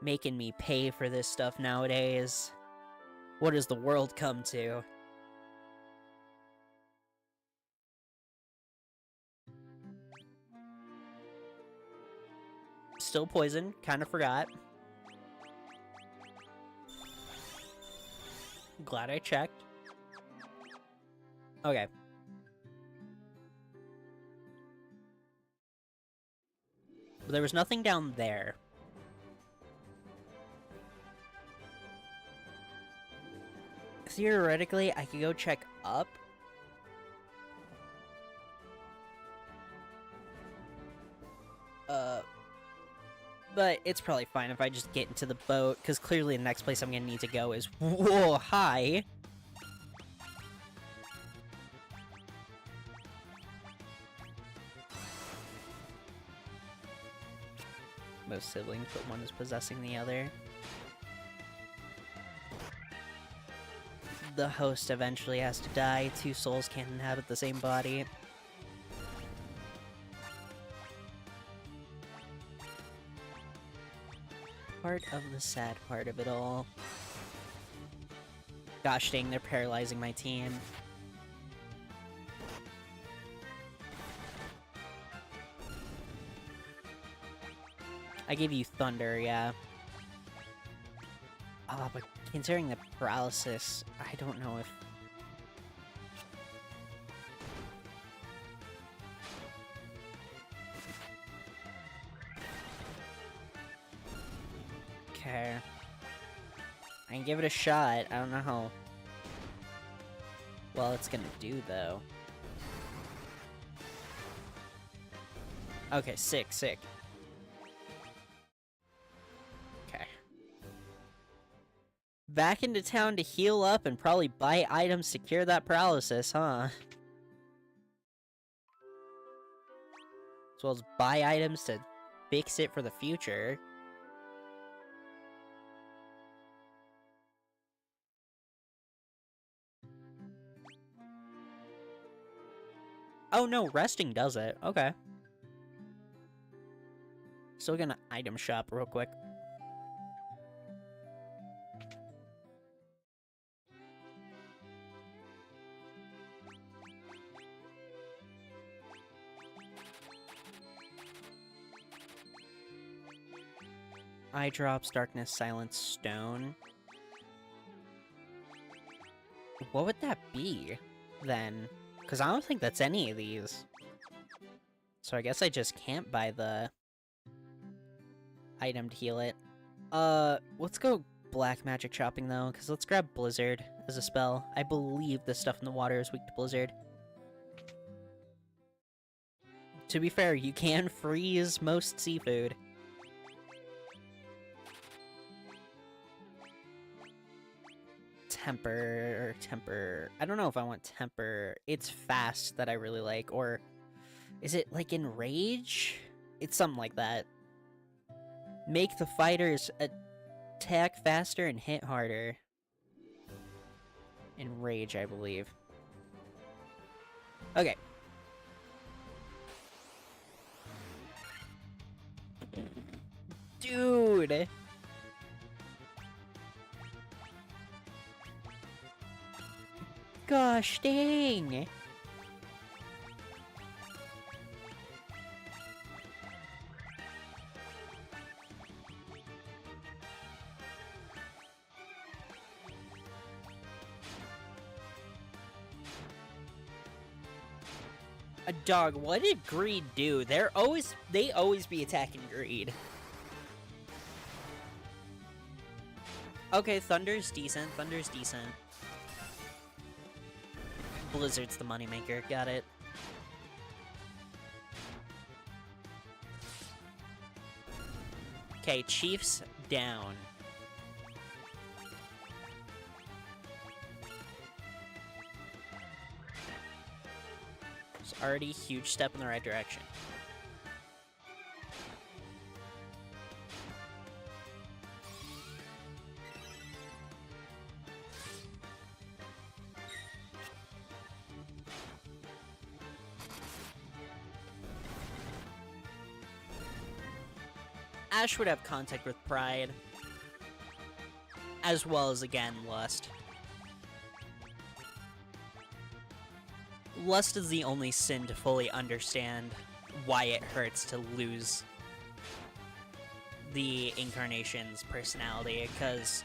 Making me pay for this stuff nowadays. What does the world come to? Still poison, kinda forgot. Glad I checked. Okay. There was nothing down there. Theoretically, I could go check up. But it's probably fine if I just get into the boat, because clearly the next place I'm gonna need to go is... Whoa, hi! Most siblings, but one is possessing the other. The host eventually has to die. Two souls can't inhabit the same body. Part of the sad part of it all. Gosh dang, they're paralyzing my team. I gave you Thunder, yeah. But considering the paralysis, I don't know if... Okay. I can give it a shot. I don't know how well it's gonna do, though. Okay, sick. Okay. Back into town to heal up and probably buy items to cure that paralysis, huh? As well as buy items to fix it for the future. Oh no, resting does it. Okay. Still gonna item shop real quick. Eye drops, darkness, silence, stone. What would that be, then? Because I don't think that's any of these. So I guess I just can't buy the item to heal it. Let's go black magic shopping, though, because let's grab Blizzard as a spell. I believe the stuff in the water is weak to Blizzard. To be fair, you can freeze most seafood. Temper. I don't know if I want Temper. It's fast that I really like, or is it like Enrage? It's something like that. Make the fighters attack faster and hit harder. Enrage, I believe. Okay. Dude! Gosh dang! A dog, what did Greed do? They always be attacking Greed. Okay, Thunder's decent. Blizzard's the moneymaker, got it. Okay, Chief's down. It's already a huge step in the right direction. Ash would have contact with Pride, as well as, again, Lust. Lust is the only sin to fully understand why it hurts to lose the Incarnation's personality, because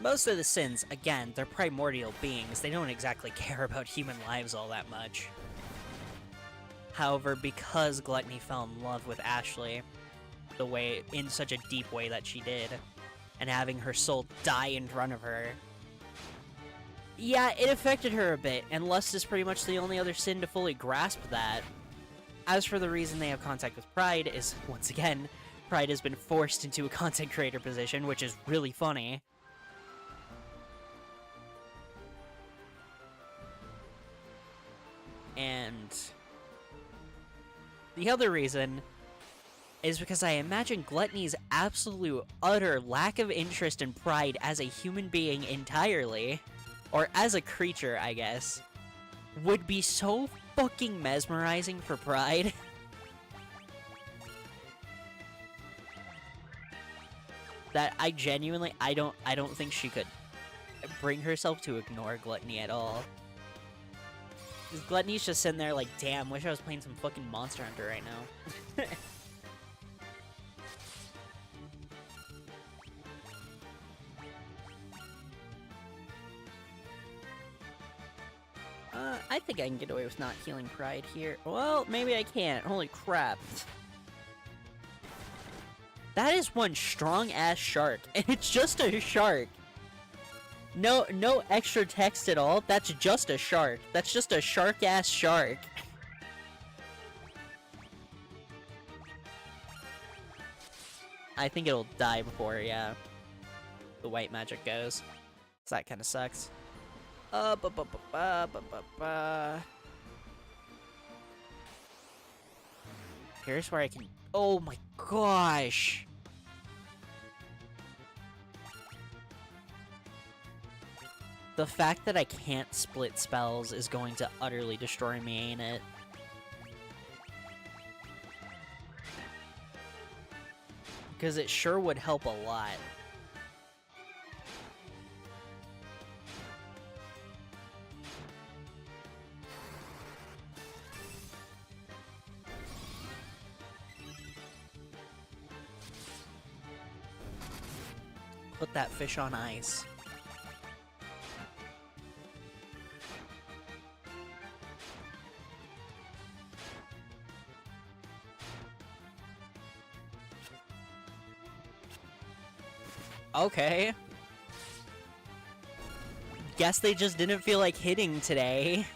most of the sins, again, they're primordial beings. They don't exactly care about human lives all that much. However, because Gluttony fell in love with Ashley, in such a deep way that she did, and having her soul die in front of her, yeah, it affected her a bit, and Lust is pretty much the only other sin to fully grasp that. As for the reason they have contact with Pride is, once again, Pride has been forced into a content creator position, which is really funny. And the other reason is because I imagine Gluttony's absolute, utter lack of interest in Pride as a human being entirely, or as a creature, I guess, would be so fucking mesmerizing for Pride. That I genuinely, I don't think she could bring herself to ignore Gluttony at all. Because Gluttony's just sitting there like, damn, wish I was playing some fucking Monster Hunter right now. I think I can get away with not healing Pride here. Well, maybe I can't. Holy crap. That is one strong-ass shark, and it's just a shark. No extra text at all. That's just a shark. That's just a shark-ass shark. I think it'll die before, yeah, the white magic goes. So that kind of sucks. Here's where I can... Oh my gosh! The fact that I can't split spells is going to utterly destroy me, ain't it? Because it sure would help a lot. Put that fish on ice. Okay. Guess they just didn't feel like hitting today.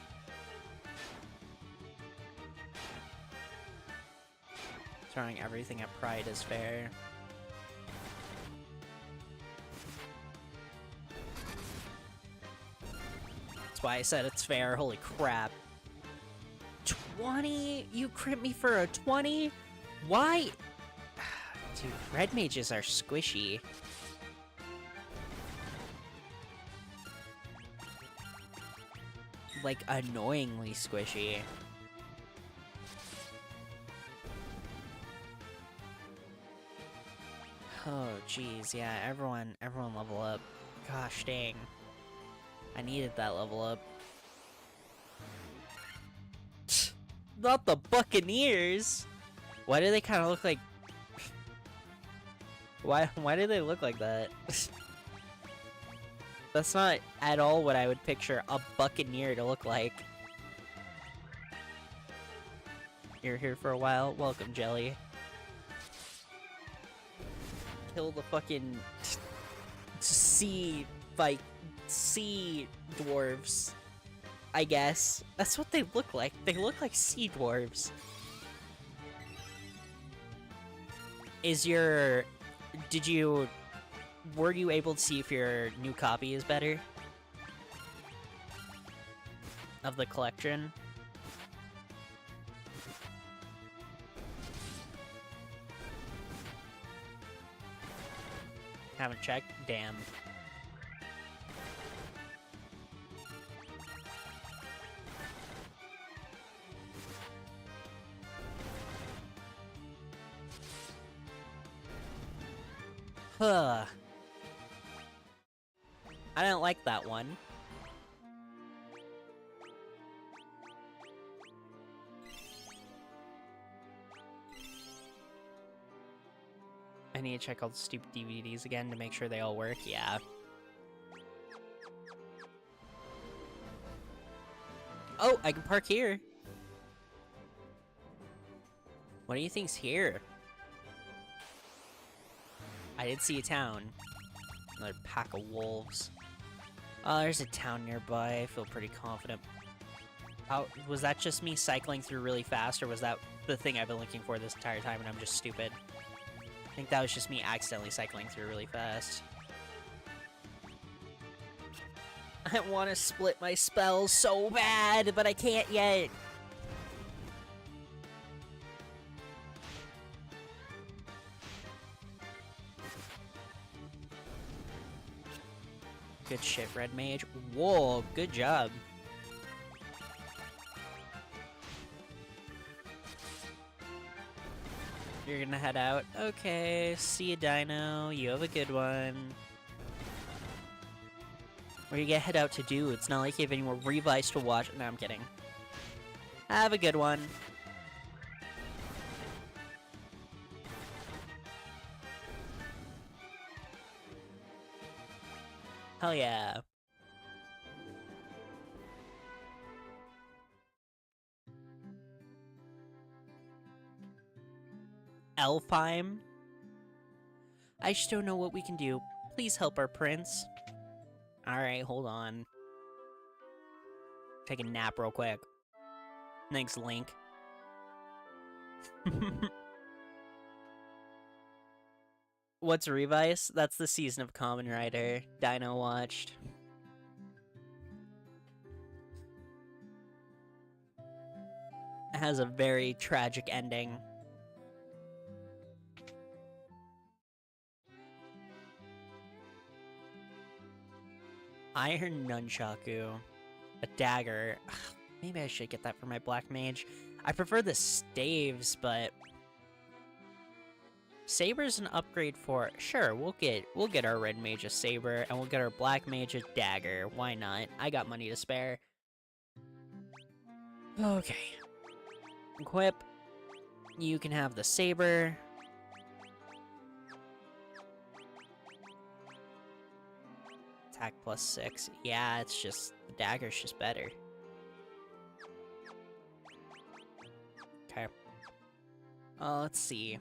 Throwing everything at Pride is fair. That's why I said it's fair. Holy crap. 20? You crit me for a 20? Why? Dude, red mages are squishy. Like, annoyingly squishy. Oh, jeez, yeah, everyone level up. Gosh dang. I needed that level up. Not the Buccaneers! Why do they kind of look like... Why do they look like that? That's not at all what I would picture a Buccaneer to look like. You're here for a while. Welcome, Jelly. Kill the fucking sea dwarves. I guess that's what they look like. They look like sea dwarves. Were you able to see if your new copy is better of the collection? Haven't checked? Damn. Huh. I didn't like that one. I need to check all the stupid DVDs again to make sure they all work. Yeah. Oh, I can park here. What do you think's here? I did see a town. Another pack of wolves. Oh, there's a town nearby. I feel pretty confident. Oh, was that just me cycling through really fast, or was that the thing I've been looking for this entire time and I'm just stupid? I think that was just me accidentally cycling through really fast. I want to split my spells so bad, but I can't yet. Good shit, Red Mage. Whoa, good job. You're gonna head out? Okay, see you, Dino. You have a good one. What are you gonna head out to do? It's not like you have any more Revice to watch. No, I'm kidding. Have a good one. Hell yeah. Elfheim? I just don't know what we can do. Please help our prince. Alright, hold on. Take a nap real quick. Thanks, Link. What's Revice? That's the season of Kamen Rider Dino watched. It has a very tragic ending. Iron Nunchaku. A dagger. Ugh, maybe I should get that for my Black Mage. I prefer the staves, but Saber's an upgrade for... Sure, we'll get our Red Mage a Saber, and we'll get our Black Mage a dagger. Why not? I got money to spare. Okay. Equip. You can have the Saber. Attack +6. Yeah, it's just... The dagger's just better. Okay. Let's see.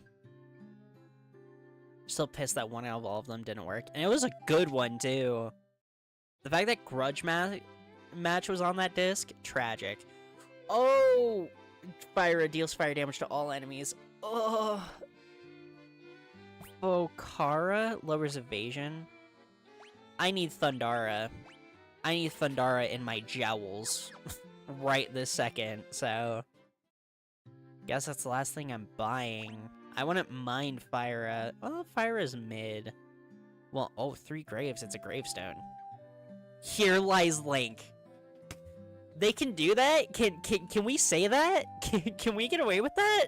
Still pissed that one out of all of them didn't work. And it was a good one, too. The fact that Grudge Match was on that disc, tragic. Oh! Fire deals fire damage to all enemies. Oh! Okara lowers evasion. I need Thundara. I need Thundara in my jowls. Right this second, so... Guess that's the last thing I'm buying. I wouldn't mind Fyra. Well, Fyra's mid. Well, oh, 3 graves. It's a gravestone. Here lies Link. They can do that? Can we say that? Can we get away with that?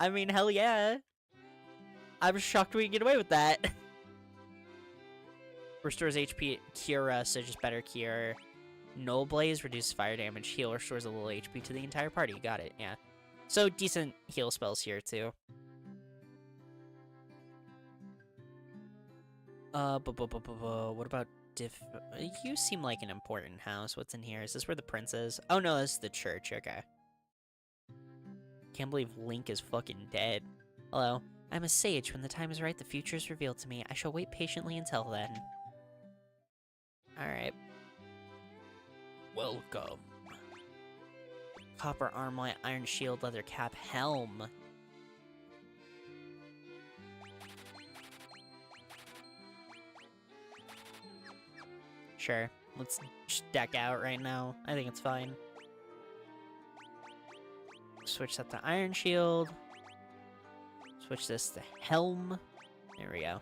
I mean, hell yeah. I'm shocked we can get away with that. Restores HP Cura, so just better cure. Null Blaze reduces fire damage. Heal restores a little HP to the entire party. Got it, yeah. So, decent heal spells here, too. What about You seem like an important house. What's in here? Is this where the prince is? Oh no, this is the church. Okay. Can't believe Link is fucking dead. Hello. I'm a sage. When the time is right, the future is revealed to me. I shall wait patiently until then. Alright. Welcome. Copper armlet, iron shield, leather cap, helm. Sure. Let's just deck out right now. I think it's fine. Switch that to iron shield. Switch this to helm. There we go.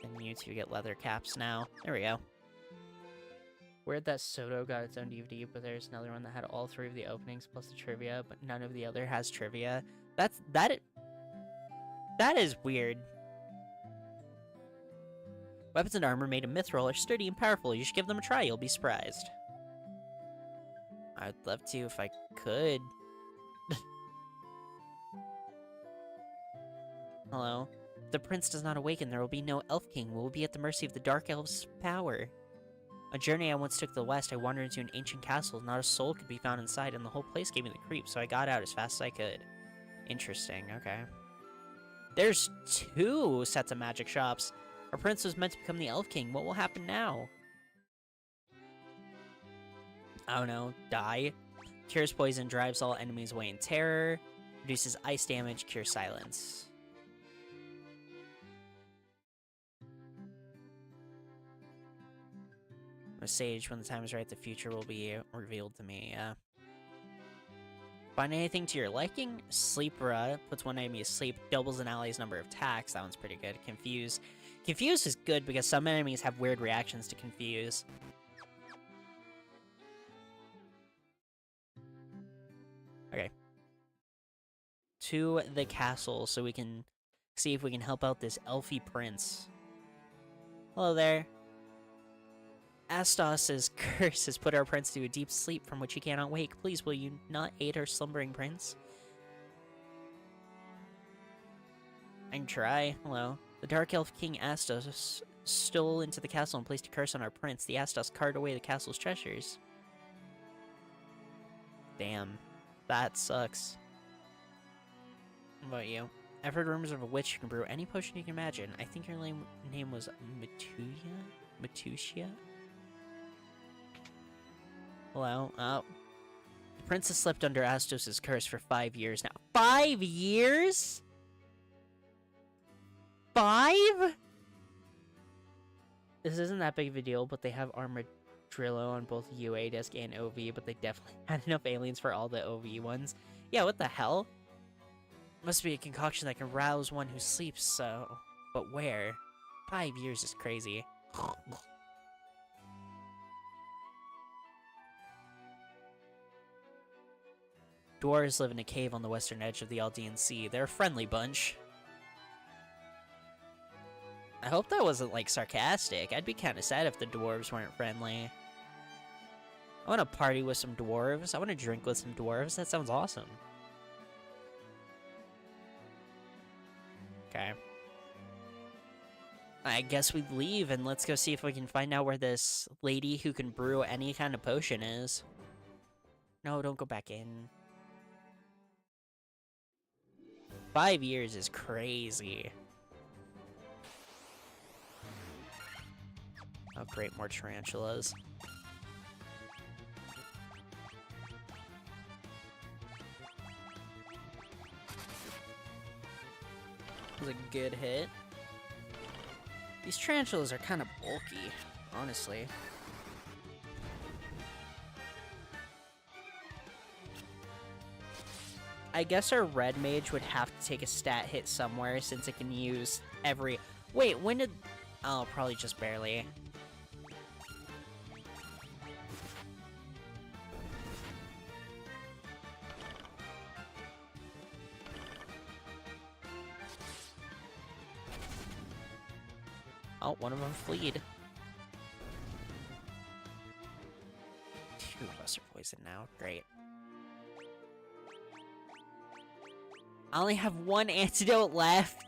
And you two get leather caps now. There we go. Weird that Soto got its own DVD, but there's another one that had all 3 of the openings plus the trivia, but none of the other has trivia. That is weird. Weapons and armor made of mithril are sturdy and powerful. You should give them a try. You'll be surprised. I'd love to if I could. Hello. If the prince does not awaken, there will be no Elf King. We will be at the mercy of the Dark Elf's power. A journey I once took to the west, I wandered into an ancient castle. Not a soul could be found inside, and the whole place gave me the creeps, so I got out as fast as I could. Interesting, okay. There's 2 sets of magic shops. Our prince was meant to become the Elf King. What will happen now? I don't know. Die. Cures poison, drives all enemies away in terror. Reduces ice damage, cure silence. I'm a sage. When the time is right, the future will be revealed to me. Find anything to your liking? Sleepra puts one enemy to sleep, doubles an ally's number of attacks. That one's pretty good. Confuse. Confuse is good because some enemies have weird reactions to confuse. Okay. To the castle so we can see if we can help out this elfy prince. Hello there. Astos' curse has put our prince to a deep sleep from which he cannot wake. Please, will you not aid our slumbering prince? I can try. Hello. The Dark Elf King Astos stole into the castle and placed a curse on our prince. The Astos carried away the castle's treasures. Damn. That sucks. What about you? I've heard rumors of a witch who can brew any potion you can imagine. I think your name was Matusia? Hello? Oh. The prince has slept under Astos' curse for 5 years now. 5 years?! 5?! This isn't that big of a deal, but they have Armadillo on both UA disc and OV, but they definitely had enough aliens for all the OV ones. Yeah, what the hell? Must be a concoction that can rouse one who sleeps, so... But where? 5 years is crazy. Dwarves live in a cave on the western edge of the Aldean Sea. They're a friendly bunch. I hope that wasn't, like, sarcastic. I'd be kinda sad if the dwarves weren't friendly. I wanna party with some dwarves. I wanna drink with some dwarves. That sounds awesome. Okay. I guess we leave and let's go see if we can find out where this lady who can brew any kind of potion is. No, don't go back in. 5 years is crazy. Oh great, more tarantulas. That was a good hit. These tarantulas are kind of bulky, honestly. I guess our red mage would have to take a stat hit somewhere since it can use every... Wait, when did... Oh, probably just barely. Oh, one of them fleed. 2 of us are poisoned now. Great. I only have one antidote left.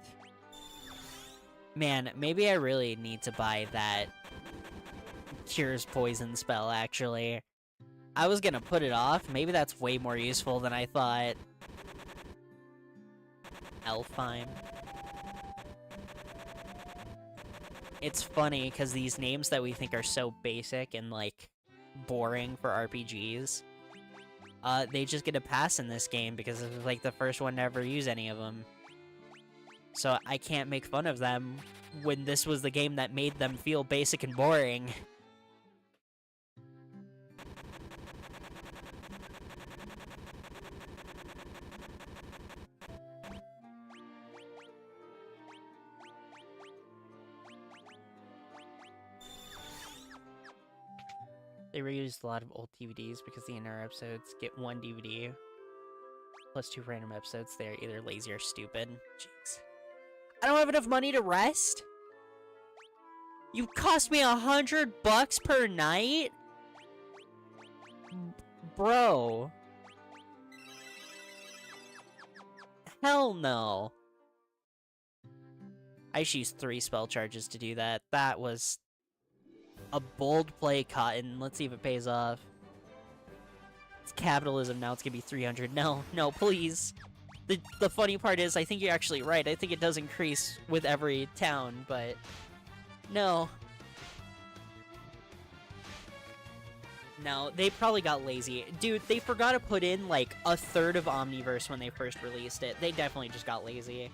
Man, maybe I really need to buy that cures poison spell, actually. I was gonna put it off. Maybe that's way more useful than I thought. Elfheim. It's funny, because these names that we think are so basic and, like, boring for RPGs, they just get a pass in this game because it was, like, the first one to ever use any of them. So I can't make fun of them when this was the game that made them feel basic and boring. They reused a lot of old DVDs because the inner episodes get one DVD plus 2 random episodes. They're either lazy or stupid. Jeez. I don't have enough money to rest? You cost me $100 per night? Bro. Hell no. I just used 3 spell charges to do that. That was a bold play, Cotton. Let's see if it pays off. It's capitalism now. It's gonna be 300. No, no, please. The funny part is, I think you're actually right. I think it does increase with every town, but no. No, they probably got lazy. Dude, they forgot to put in, like, a third of Omniverse when they first released it. They definitely just got lazy.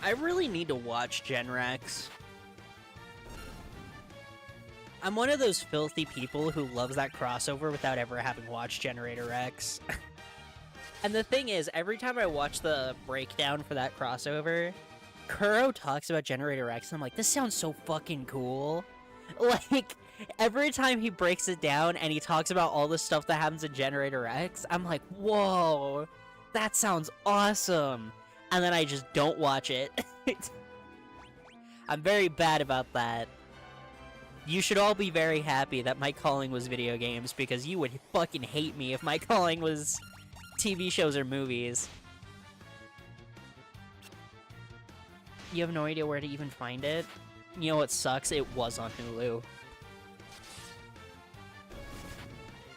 I really need to watch Genrex. I'm one of those filthy people who loves that crossover without ever having watched Generator X. And the thing is, every time I watch the breakdown for that crossover, Kuro talks about Generator X, and I'm like, this sounds so fucking cool. Like, every time he breaks it down and he talks about all the stuff that happens in Generator X, I'm like, whoa, that sounds awesome. And then I just don't watch it. I'm very bad about that. You should all be very happy that my calling was video games, because you would fucking hate me if my calling was TV shows or movies. You have no idea where to even find it? You know what sucks? It was on Hulu.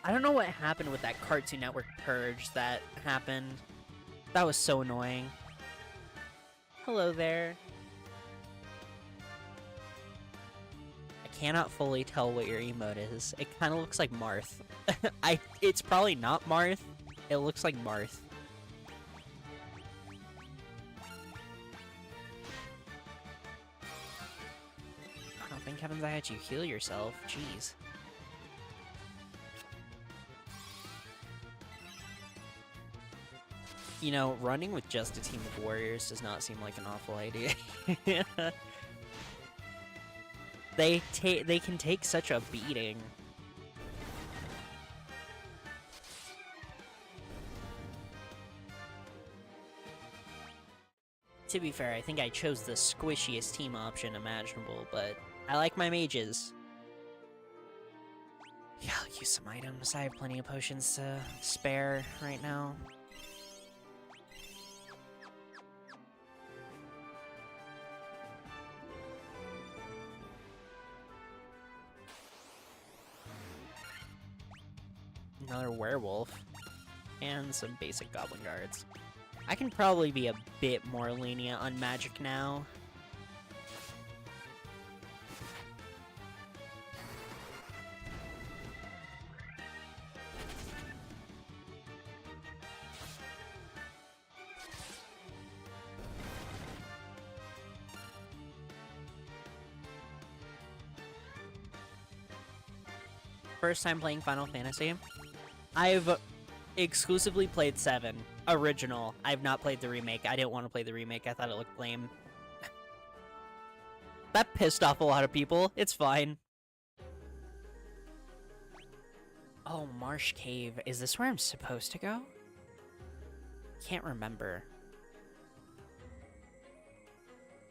I don't know what happened with that Cartoon Network purge that happened. That was so annoying. Hello there. I cannot fully tell what your emote is. It kind of looks like Marth. It's probably not Marth. It looks like Marth. Oh, thank heavens I had you heal yourself. Jeez. You know, running with just a team of warriors does not seem like an awful idea. They can take such a beating. To be fair, I think I chose the squishiest team option imaginable, but I like my mages. Yeah, I'll use some items. I have plenty of potions to spare right now. Another werewolf, and some basic goblin guards. I can probably be a bit more lenient on magic now. First time playing Final Fantasy. I've exclusively played 7. original. I've not played the remake. I didn't want to play the remake. I thought it looked lame. That pissed off a lot of people. It's fine. Oh, Marsh Cave. Is this where I'm supposed to go? Can't remember.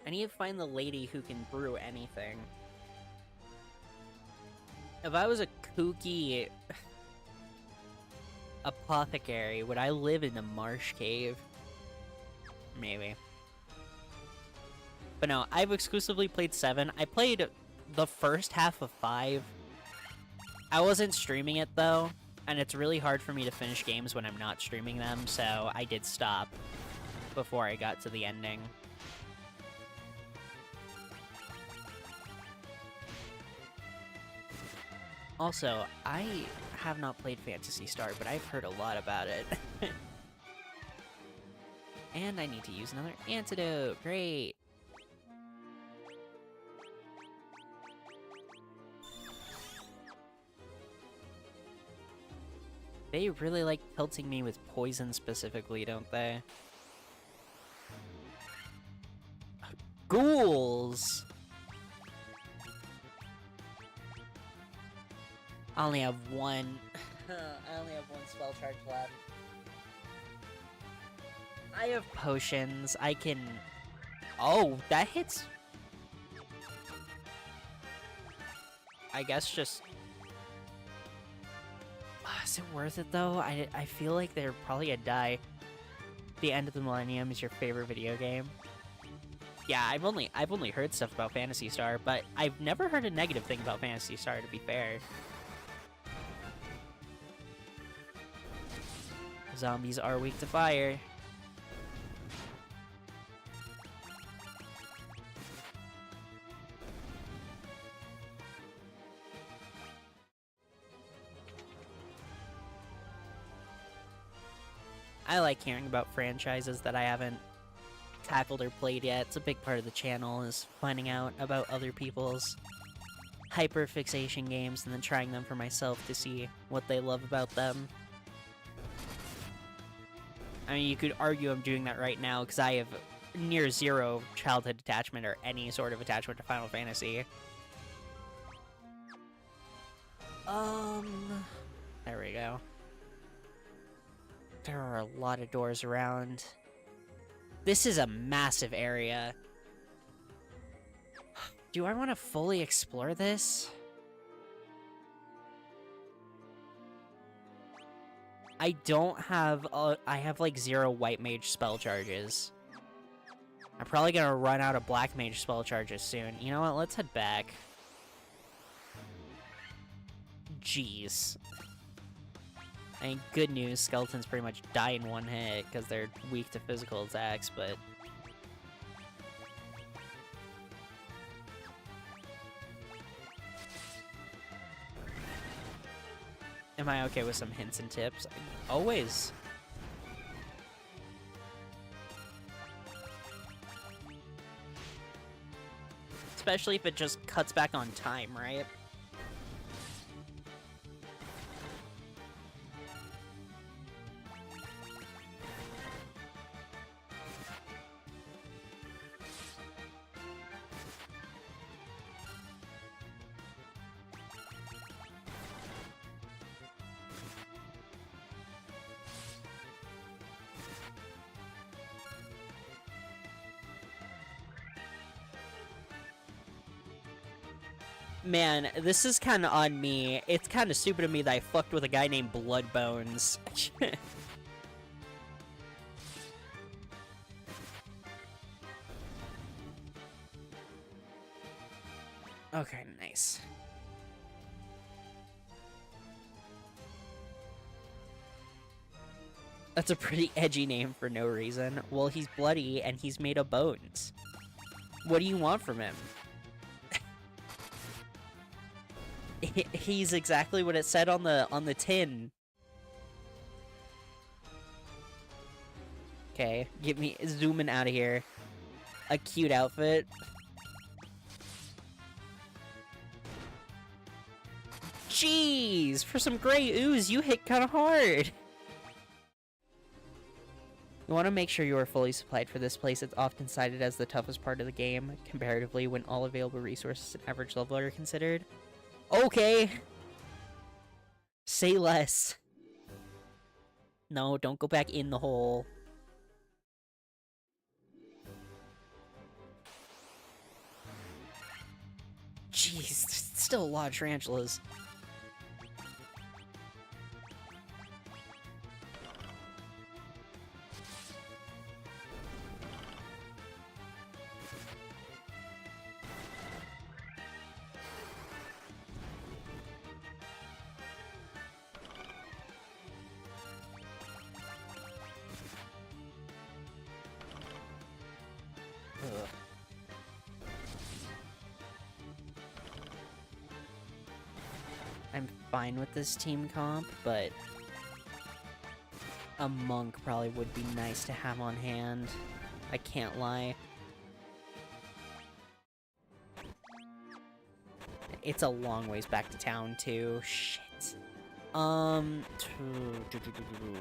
I need to find the lady who can brew anything. If I was a kooky apothecary, would I live in the Marsh Cave? Maybe. But no, I've exclusively played 7. I played the first half of 5. I wasn't streaming it though, and it's really hard for me to finish games when I'm not streaming them, so I did stop before I got to the ending. Also, I have not played Phantasy Star, but I've heard a lot about it. And I need to use another antidote. Great. They really like pelting me with poison specifically, don't they? Ghouls! I only have one. I only have one spell charge left. I have potions. I can... Oh, that hits... I guess just... Is it worth it though? I feel like they're probably gonna die. The End of the Millennium is your favorite video game. Yeah, I've only heard stuff about Phantasy Star, but I've never heard a negative thing about Phantasy Star, to be fair. Zombies are weak to fire. I like hearing about franchises that I haven't tackled or played yet. It's a big part of the channel, is finding out about other people's hyperfixation games and then trying them for myself to see what they love about them. I mean, you could argue I'm doing that right now because I have near zero childhood attachment or any sort of attachment to Final Fantasy. There we go. There are a lot of doors around. This is a massive area. Do I want to fully explore this? I don't have... I have, like, 0 white mage spell charges. I'm probably gonna run out of black mage spell charges soon. You know what? Let's head back. Jeez. I mean, good news, skeletons pretty much die in one hit because they're weak to physical attacks, but... Am I okay with some hints and tips? Always. Especially if it just cuts back on time, right? Man, this is kind of on me. It's kind of stupid of me that I fucked with a guy named Bloodbones. Okay, nice. That's a pretty edgy name for no reason. Well, he's bloody and he's made of bones. What do you want from him? He's exactly what it said on the tin. Okay, get me zooming out of here. A cute outfit. Jeez, for some gray ooze, you hit kind of hard. You want to make sure you are fully supplied for this place. It's often cited as the toughest part of the game, comparatively, when all available resources and average level are considered. Okay! Say less. No, don't go back in the hole. Jeez, there's still a lot of tarantulas. Ugh. I'm fine with this team comp, but a monk probably would be nice to have on hand. I can't lie. It's a long ways back to town, too. Shit.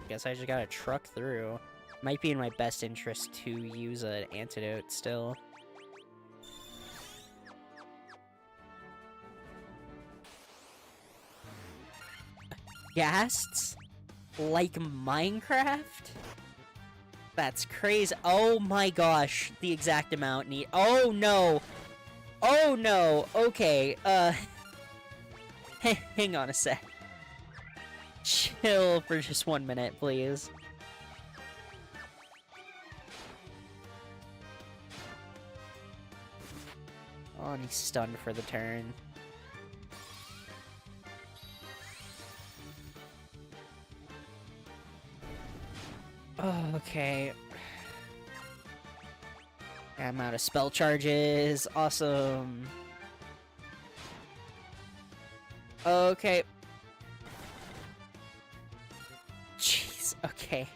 Guess I just gotta truck through. Might be in my best interest to use an antidote still. Ghasts? Like Minecraft? That's crazy. Oh my gosh, the exact amount need— Oh no! Oh no! Okay, hang on a sec. Chill for just 1 minute, please. Oh, and he's stunned for the turn. Oh, okay. I'm out of spell charges. Awesome. Okay. Jeez, okay.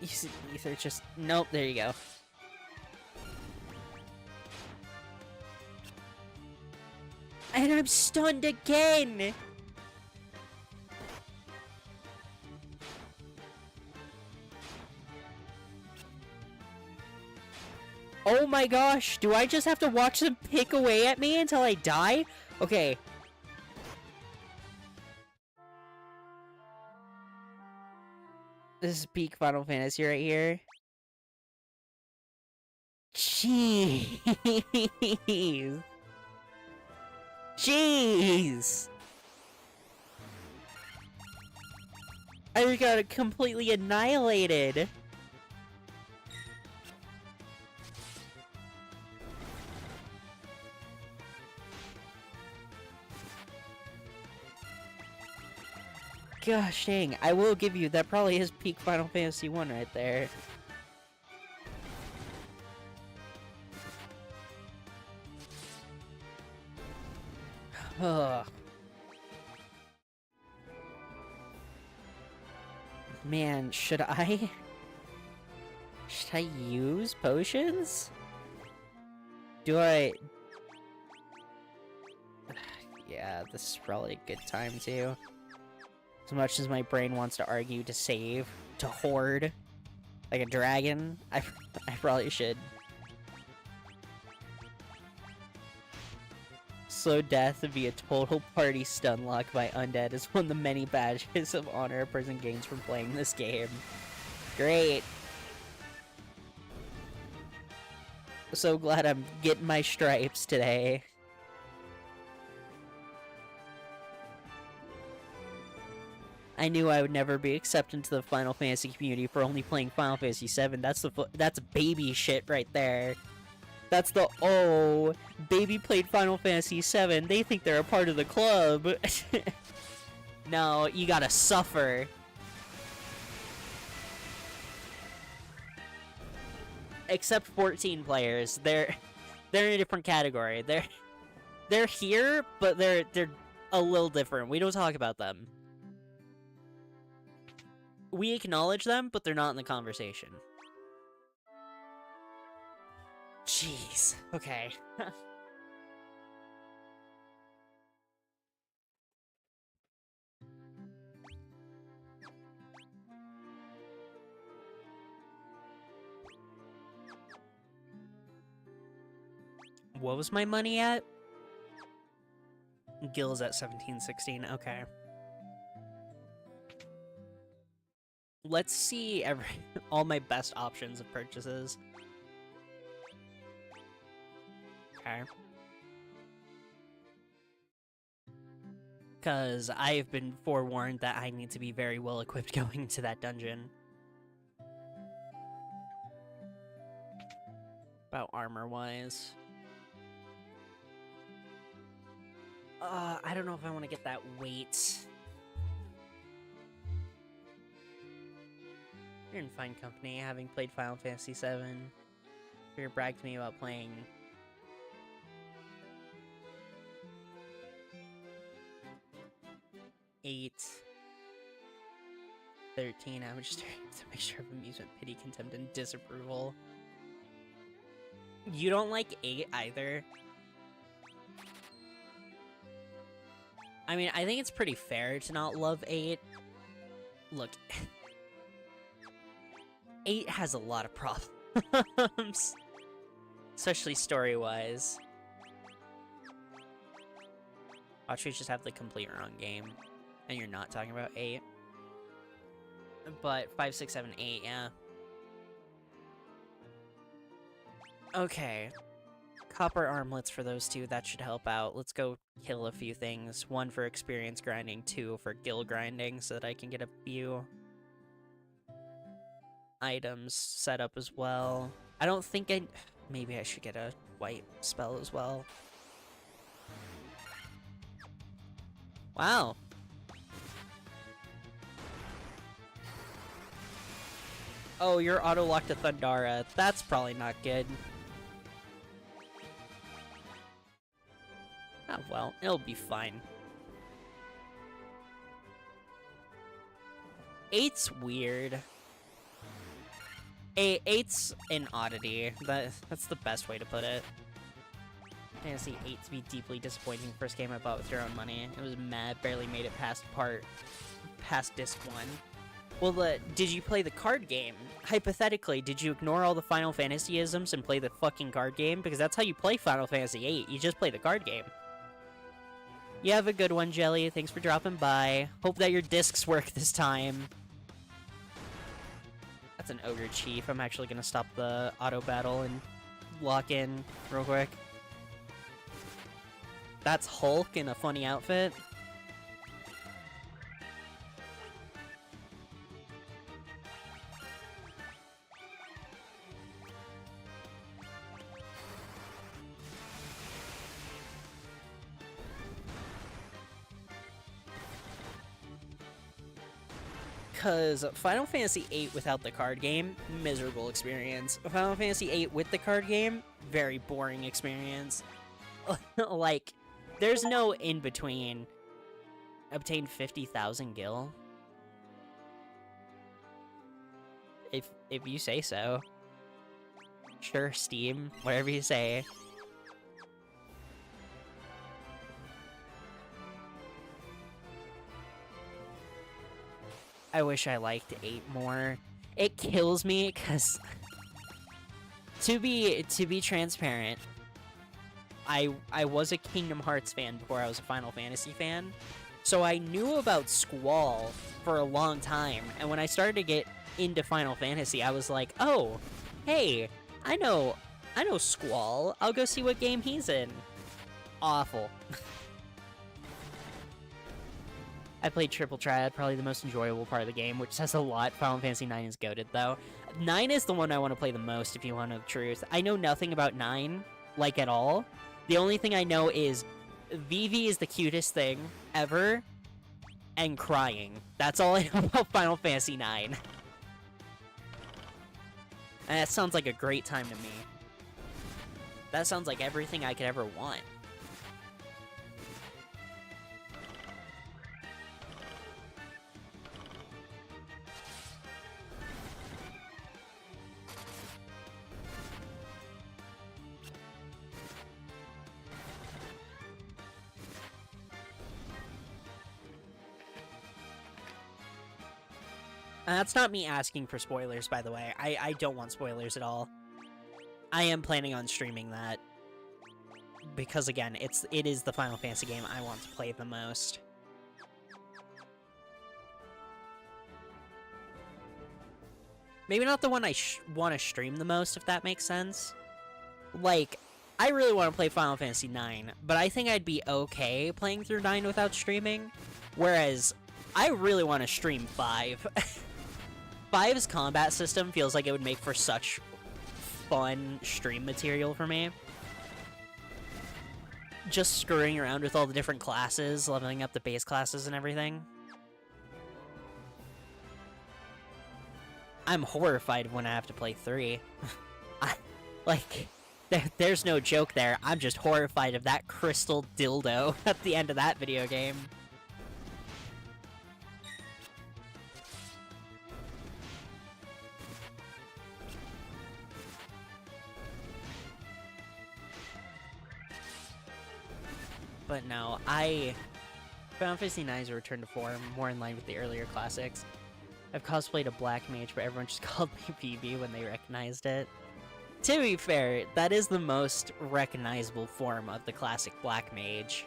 Use ether, just— Nope, there you go. And I'm stunned again! Oh my gosh, do I just have to watch them pick away at me until I die? Okay. This is peak Final Fantasy right here. Jeez. Jeez. I just got completely annihilated. Gosh dang, I will give you, that probably is peak Final Fantasy 1 right there. Ugh. Man, should I use potions? Do I... Yeah, this is probably a good time too. As much as my brain wants to argue to save, to hoard, like a dragon, I probably should. Slow death via total party stun lock by undead is one of the many badges of honor a person gains from playing this game. Great. So glad I'm getting my stripes today. I knew I would never be accepted into the Final Fantasy community for only playing Final Fantasy VII. That's baby shit right there. That's the, oh, baby played Final Fantasy VII, they think they're a part of the club. No, you gotta suffer. Except 14 players, they're in a different category. They're here, but they're a little different. We don't talk about them. We acknowledge them, but they're not in the conversation. Jeez. Okay. What was my money at? Gil's at 1716. Okay. Let's see all my best options of purchases. Okay. Because I've been forewarned that I need to be very well equipped going into that dungeon. About armor-wise. I don't know if I want to get that weight. You're in fine company, having played Final Fantasy VII. You bragged to me about playing... Eight, 13. I'm just staring at the mixture of amusement, pity, contempt, and disapproval. You don't like 8 either? I mean, I think it's pretty fair to not love 8. Look, 8 has a lot of problems, especially story-wise. Watch me just have the complete wrong game. And you're not talking about 8. But 5, 6, 7, 8, yeah. Okay. Copper armlets for those two, that should help out. Let's go kill a few things. 1 for experience grinding, 2 for gil grinding, so that I can get a few items set up as well. I don't think maybe I should get a white spell as well. Wow. Oh, you're auto-locked to Thundara. That's probably not good. Oh, well, it'll be fine. 8's weird. 8's an oddity. That's the best way to put it. Fantasy 8 to be deeply disappointing. First game I bought with your own money. It was mad, barely made it past disc 1. Well, did you play the card game? Hypothetically, did you ignore all the Final Fantasy-isms and play the fucking card game? Because that's how you play Final Fantasy VIII. You just play the card game. You have a good one, Jelly. Thanks for dropping by. Hope that your discs work this time. That's an Ogre Chief. I'm actually going to stop the auto battle and lock in real quick. That's Hulk in a funny outfit. Because Final Fantasy VIII without the card game, miserable experience. Final Fantasy VIII with the card game, very boring experience. Like, there's no in-between. Obtain 50,000 gil. If you say so. Sure, Steam. Whatever you say. I wish I liked 8 more. It kills me because to be transparent, I was a Kingdom Hearts fan before I was a Final Fantasy fan. So I knew about Squall for a long time, and when I started to get into Final Fantasy, I was like, "Oh, hey, I know Squall. I'll go see what game he's in." Awful. I played Triple Triad, probably the most enjoyable part of the game, which says a lot. Final Fantasy IX is goated, though. 9 is the one I want to play the most, if you want the truth. I know nothing about 9, like, at all. The only thing I know is Vivi is the cutest thing ever, and crying. That's all I know about Final Fantasy IX. And that sounds like a great time to me. That sounds like everything I could ever want. That's not me asking for spoilers, by the way. I don't want spoilers at all. I am planning on streaming that. because again, it is the Final Fantasy game I want to play the most. Maybe not the one I want to stream the most, if that makes sense. Like, I really want to play Final Fantasy IX, but I think I'd be okay playing through 9 without streaming. Whereas, I really want to stream 5. 5's combat system feels like it would make for such fun stream material for me. Just screwing around with all the different classes, leveling up the base classes and everything. I'm horrified when I have to play 3. There's no joke there. I'm just horrified of that crystal dildo at the end of that video game. But no, Final Fantasy IX's return to form, more in line with the earlier classics. I've cosplayed a black mage, but everyone just called me Vivi when they recognized it. To be fair, that is the most recognizable form of the classic black mage.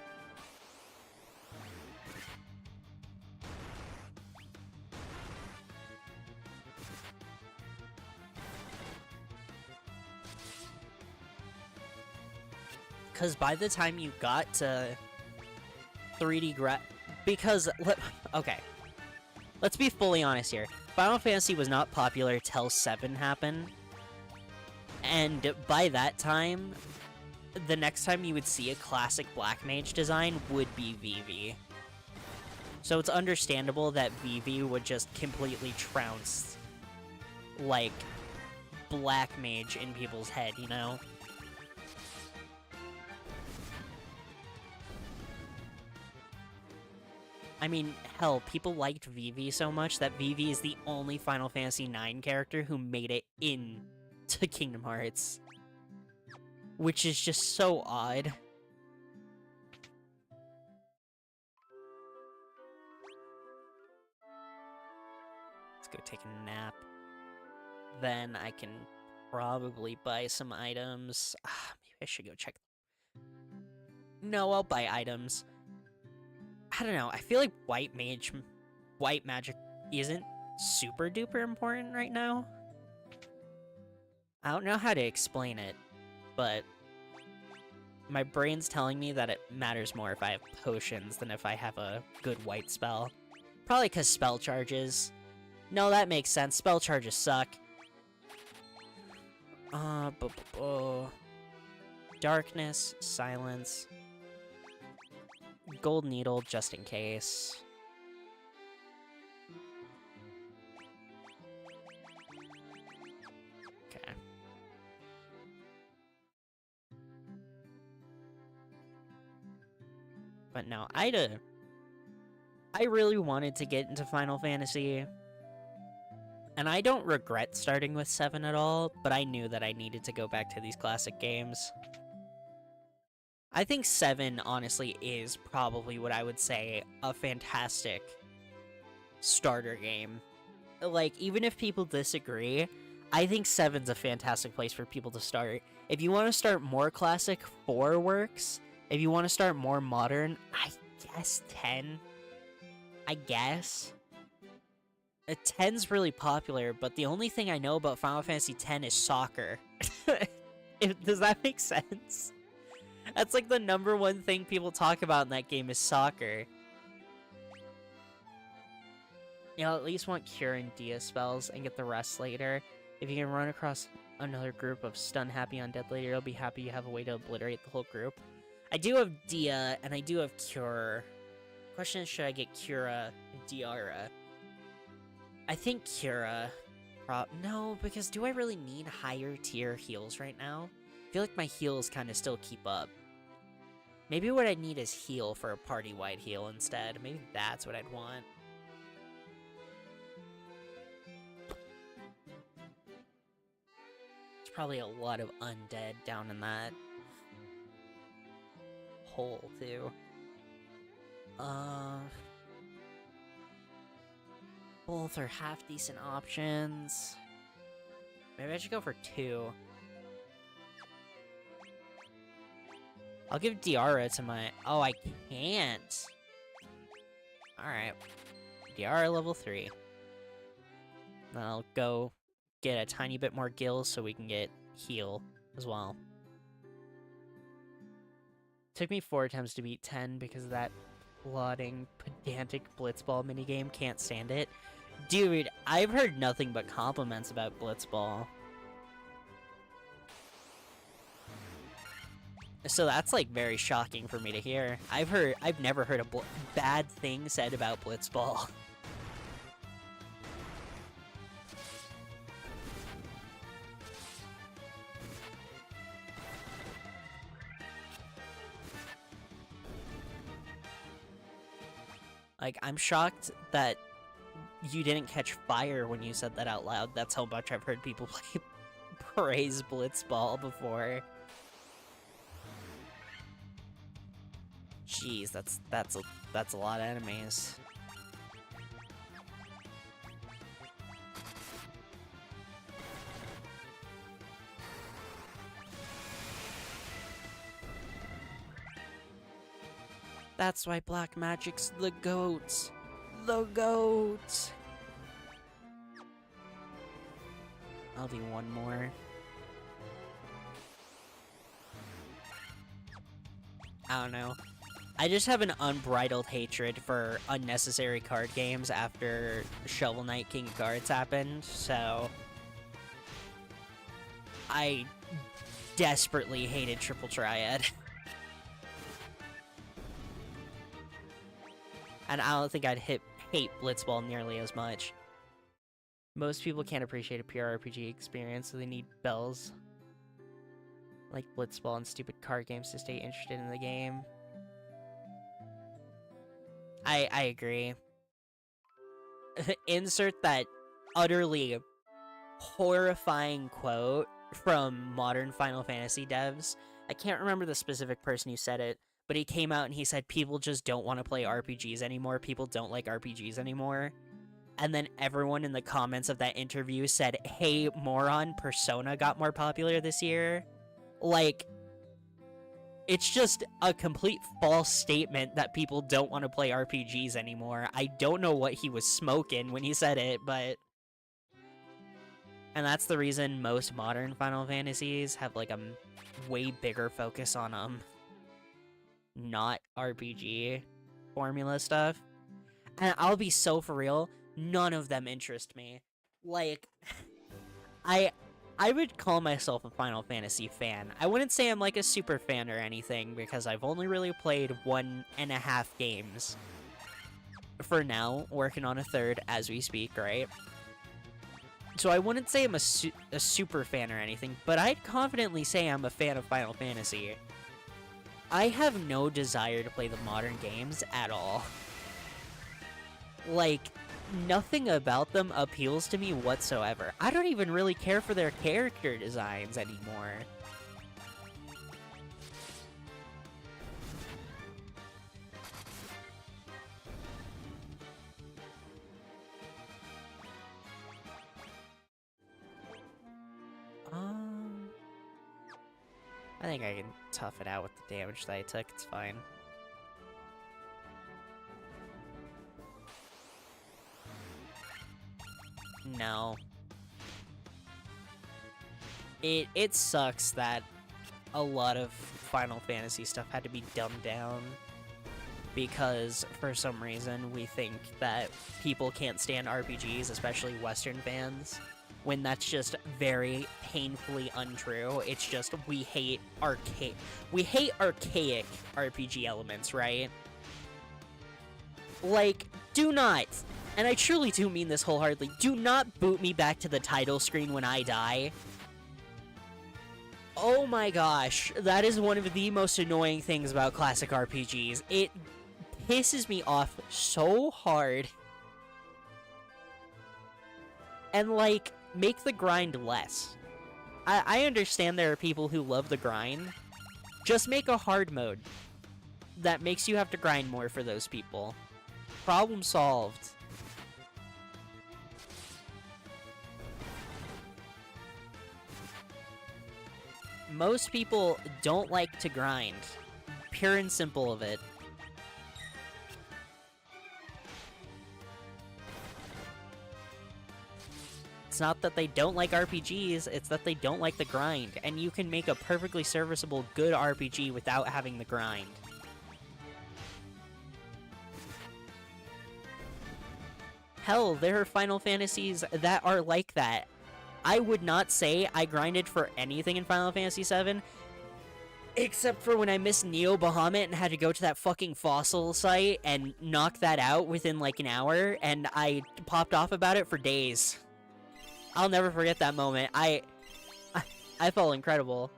Because by the time you got to 3D because, okay, let's be fully honest here. Final Fantasy was not popular till 7 happened. And by that time, the next time you would see a classic Black Mage design would be Vivi. So it's understandable that Vivi would just completely trounce, like, Black Mage in people's head, you know? I mean, hell, people liked Vivi so much that Vivi is the only Final Fantasy IX character who made it into Kingdom Hearts. Which is just so odd. Let's go take a nap. Then I can probably buy some items. Maybe I should go check. No, I'll buy items. I don't know, I feel like white magic isn't super duper important right now. I don't know how to explain it, but my brain's telling me that it matters more if I have potions than if I have a good white spell. Probably because spell charges. No, that makes sense. Spell charges suck. Darkness, silence. Gold needle, just in case. Okay. But no, I really wanted to get into Final Fantasy. And I don't regret starting with 7 at all, but I knew that I needed to go back to these classic games. I think 7, honestly, is probably what I would say a fantastic starter game. Like, even if people disagree, I think 7's a fantastic place for people to start. If you want to start more classic, 4 works. If you want to start more modern, I guess 10. I guess. 10's really popular, but the only thing I know about Final Fantasy X is soccer. Does that make sense? That's like the #1 thing people talk about in that game is soccer. You'll at least want Cure and Dia spells and get the rest later. If you can run across another group of stun happy undead later, you'll be happy you have a way to obliterate the whole group. I do have Dia and I do have Cure. Question is, should I get Cura and Diara? I think Cura. No, because do I really need higher tier heals right now? I feel like my heals kind of still keep up. Maybe what I need is heal for a party-wide heal instead. Maybe that's what I'd want. There's probably a lot of undead down in that hole, too. Both are half-decent options. Maybe I should go for 2. I'll give Diara to my... Oh, I can't. Alright. Diara level 3. Then I'll go get a tiny bit more gills so we can get heal as well. Took me 4 attempts to beat 10 because of that plodding, pedantic Blitzball minigame. Can't stand it. Dude, I've heard nothing but compliments about Blitzball. So that's, like, very shocking for me to hear. I've never heard a bad thing said about Blitzball. Like, I'm shocked that you didn't catch fire when you said that out loud. That's how much I've heard people praise Blitzball before. Jeez, that's a lot of enemies. That's why Black Magic's the GOAT. The GOAT. I'll do one more. I don't know. I just have an unbridled hatred for unnecessary card games after Shovel Knight King of Cards happened, so... I desperately hated Triple Triad. And I don't think I'd hate Blitzball nearly as much. Most people can't appreciate a pure RPG experience, so they need bells like Blitzball and stupid card games to stay interested in the game. I agree. Insert that utterly horrifying quote from modern Final Fantasy devs. I can't remember the specific person who said it, but he came out and he said people just don't want to play RPGs anymore. People don't like RPGs anymore. And then everyone in the comments of that interview said, "Hey, moron, Persona got more popular this year." Like, it's just a complete false statement that people don't want to play RPGs anymore. I don't know what he was smoking when he said it, but... And that's the reason most modern Final Fantasies have, like, a way bigger focus on, not RPG formula stuff. And I'll be so for real, none of them interest me. Like, I would call myself a Final Fantasy fan. I wouldn't say I'm like a super fan or anything, because I've only really played 1.5 games. For now, working on a third as we speak, right? So I wouldn't say I'm a super fan or anything, but I'd confidently say I'm a fan of Final Fantasy. I have no desire to play the modern games at all. Like, nothing about them appeals to me whatsoever. I don't even really care for their character designs anymore. I think I can tough it out with the damage that I took. It's fine. No. It sucks that a lot of Final Fantasy stuff had to be dumbed down because for some reason we think that people can't stand RPGs, especially Western fans, when that's just very painfully untrue. It's just we hate archaic RPG elements, right? Like, do not, and I truly do mean this wholeheartedly, do not boot me back to the title screen when I die. Oh my gosh, that is one of the most annoying things about classic RPGs. It pisses me off so hard. And, like, make the grind less. I understand there are people who love the grind. Just make a hard mode that makes you have to grind more for those people. Problem solved. Most people don't like to grind. pure and simple of it. It's not that they don't like RPGs, it's that they don't like the grind, and you can make a perfectly serviceable, good RPG without having the grind. Hell, there are Final Fantasies that are like that. I would not say I grinded for anything in Final Fantasy VII, except for when I missed Neo Bahamut and had to go to that fucking fossil site and knock that out within like an hour, and I popped off about it for days. I'll never forget that moment. I felt incredible.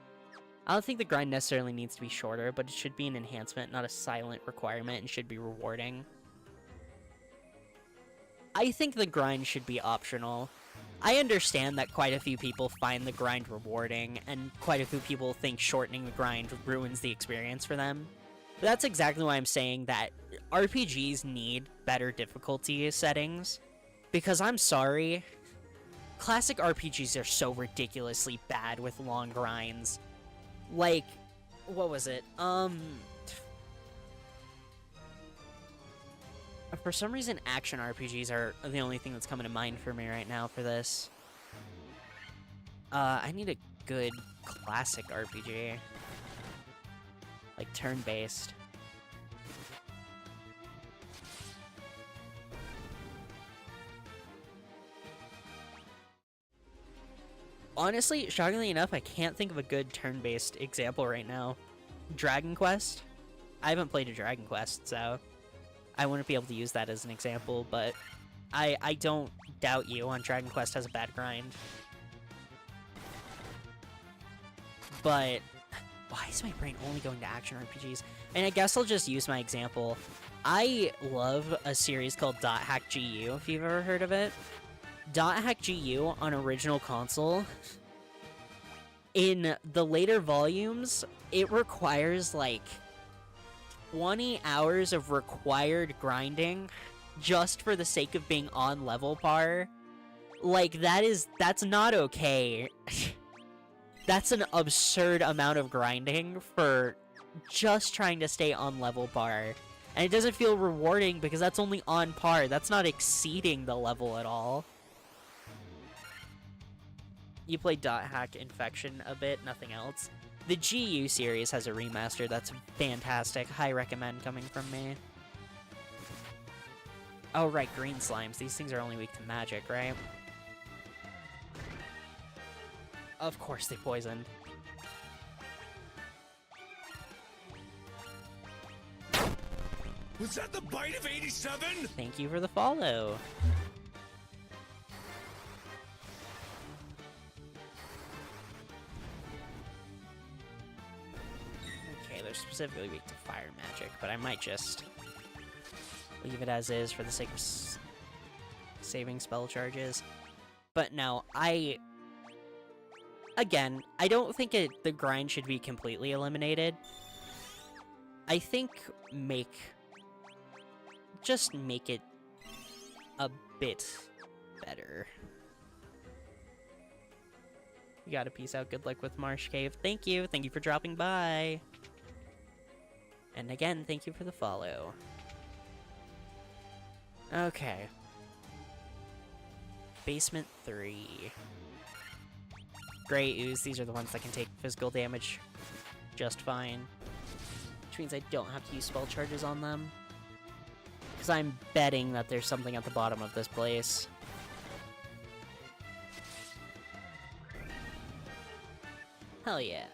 I don't think the grind necessarily needs to be shorter, but it should be an enhancement, not a silent requirement, and should be rewarding. I think the grind should be optional. I understand that quite a few people find the grind rewarding, and quite a few people think shortening the grind ruins the experience for them. But that's exactly why I'm saying that RPGs need better difficulty settings. Because I'm sorry, classic RPGs are so ridiculously bad with long grinds. Like, what was it? For some reason, action RPGs are the only thing that's coming to mind for me right now for this. I need a good classic RPG. Like, turn-based. Honestly, shockingly enough, I can't think of a good turn-based example right now. Dragon Quest? I haven't played a Dragon Quest, so I wouldn't be able to use that as an example, but I don't doubt you on Dragon Quest has a bad grind. But why is my brain only going to action RPGs? And I guess I'll just use my example. I love a series called Dot Hack GU, if you've ever heard of it. Dot Hack GU on original console, in the later volumes, it requires like 20 hours of required grinding just for the sake of being on level par. Like, that's not okay. That's an absurd amount of grinding for just trying to stay on level par. And it doesn't feel rewarding because that's only on par. That's not exceeding the level at all. You played Dot Hack Infection a bit, nothing else. The GU series has a remaster that's fantastic. High recommend coming from me. Oh, right, green slimes. These things are only weak to magic, right? Of course they poisoned. Was that the bite of 87? Thank you for the follow. Okay, they're specifically weak to fire magic, but I might just leave it as is for the sake of saving spell charges. But no, again, I don't think the grind should be completely eliminated. I think just make it a bit better. You gotta peace out. Good luck with Marsh Cave. Thank you. Thank you for dropping by. And again, thank you for the follow. Okay. Basement 3. Gray Ooze, these are the ones that can take physical damage just fine. Which means I don't have to use spell charges on them. Because I'm betting that there's something at the bottom of this place. Hell yeah.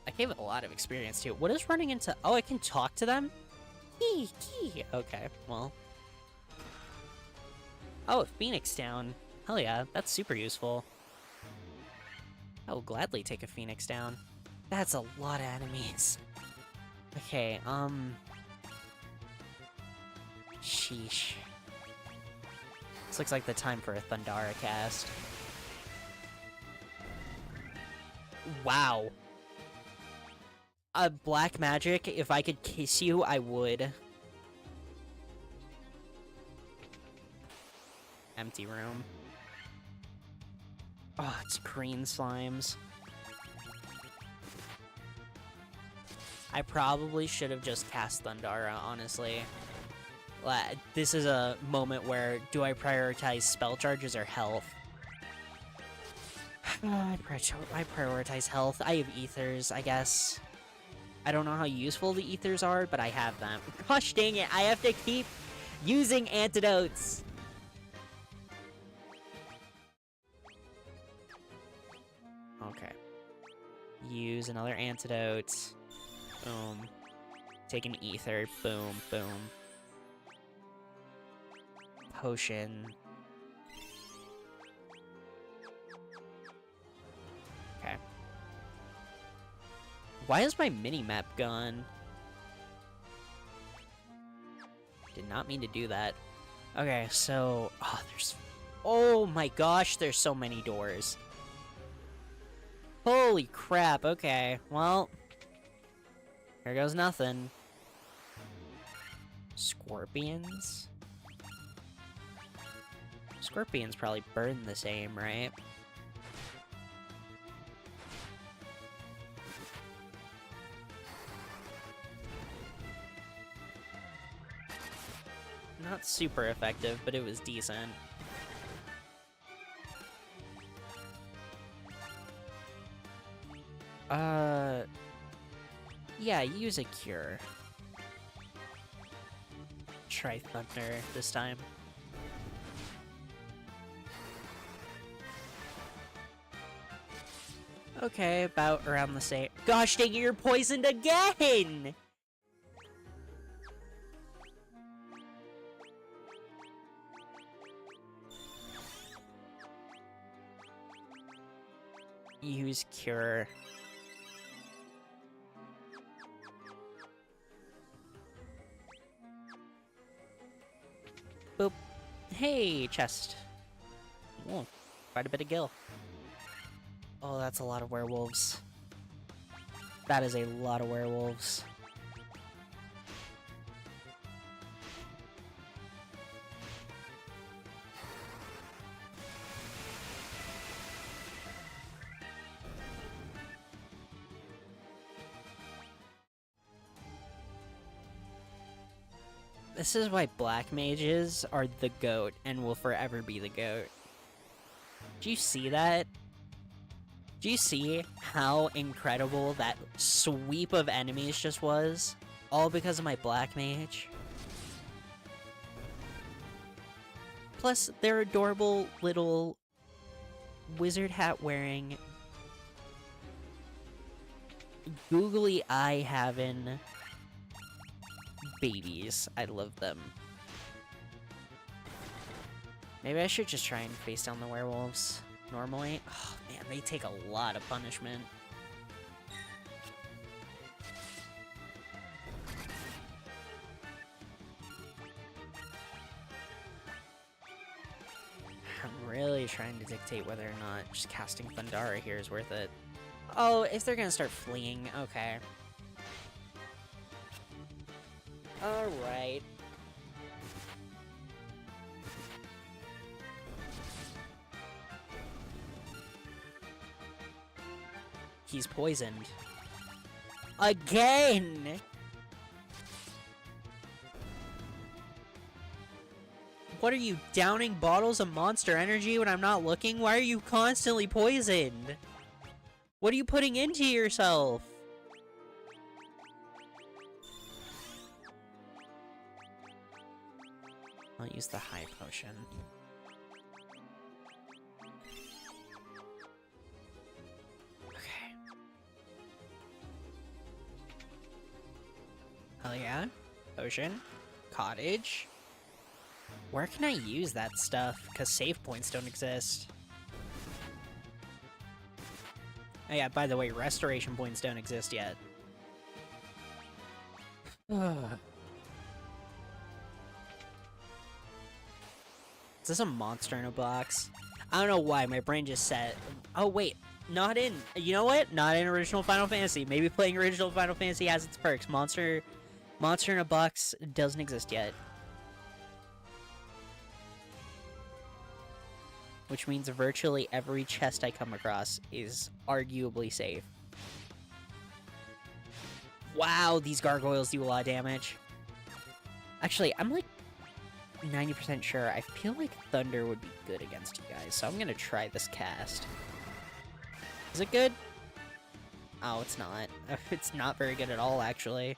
I gave it a lot of experience too. What is running into... Oh, I can talk to them? Okay, well. Oh, Phoenix down. Hell yeah, that's super useful. I will gladly take a Phoenix down. That's a lot of enemies. Okay, sheesh. This looks like the time for a Thundara cast. Wow. Black magic, if I could kiss you, I would. Empty room. Oh, it's green slimes. I probably should have just cast Thundara, honestly. This is a moment where, do I prioritize spell charges or health? I prioritize health. I have ethers, I guess. I don't know how useful the ethers are, but I have them. Gosh dang it, I have to keep using antidotes! Okay. Use another antidote. Boom. Take an ether. Boom, boom. Potion. Okay. Why is my mini-map gone? Did not mean to do that. Okay, so... Oh, there's... Oh my gosh, there's so many doors. Holy crap, okay. Well... Here goes nothing. Scorpions? Scorpions probably burn the same, right? Not super effective, but it was decent. Yeah, use a cure. Try Thunder this time. Okay, about around the same. Gosh dang it, you're poisoned again! Use cure. Boop. Hey, chest. Oh, quite a bit of gil. Oh, that's a lot of werewolves. That is a lot of werewolves. This is why black mages are the GOAT and will forever be the GOAT. Do you see that? Do you see how incredible that sweep of enemies just was? All because of my black mage. Plus, they're adorable little wizard hat wearing, googly eye having babies. I love them. Maybe I should just try and face down the werewolves normally. Oh man, they take a lot of punishment. I'm really trying to dictate whether or not just casting Thundara here is worth it. Oh, if they're gonna start fleeing, okay. Alright. He's poisoned. Again! What are you, downing bottles of Monster Energy when I'm not looking? Why are you constantly poisoned? What are you putting into yourself? I'll use the high potion. Okay. Hell yeah. Potion. Cottage. Where can I use that stuff? Because save points don't exist. Oh yeah, by the way, restoration points don't exist yet. Is this a monster in a box? I don't know why, my brain just said... Oh wait, not in... You know what? Not in original Final Fantasy. Maybe playing original Final Fantasy has its perks. Monster in a box doesn't exist yet. Which means virtually every chest I come across is arguably safe. Wow, these gargoyles do a lot of damage. Actually, I'm like 90% sure. I feel like Thunder would be good against you guys, so I'm gonna try this cast. Is it good? Oh, it's not. It's not very good at all, actually.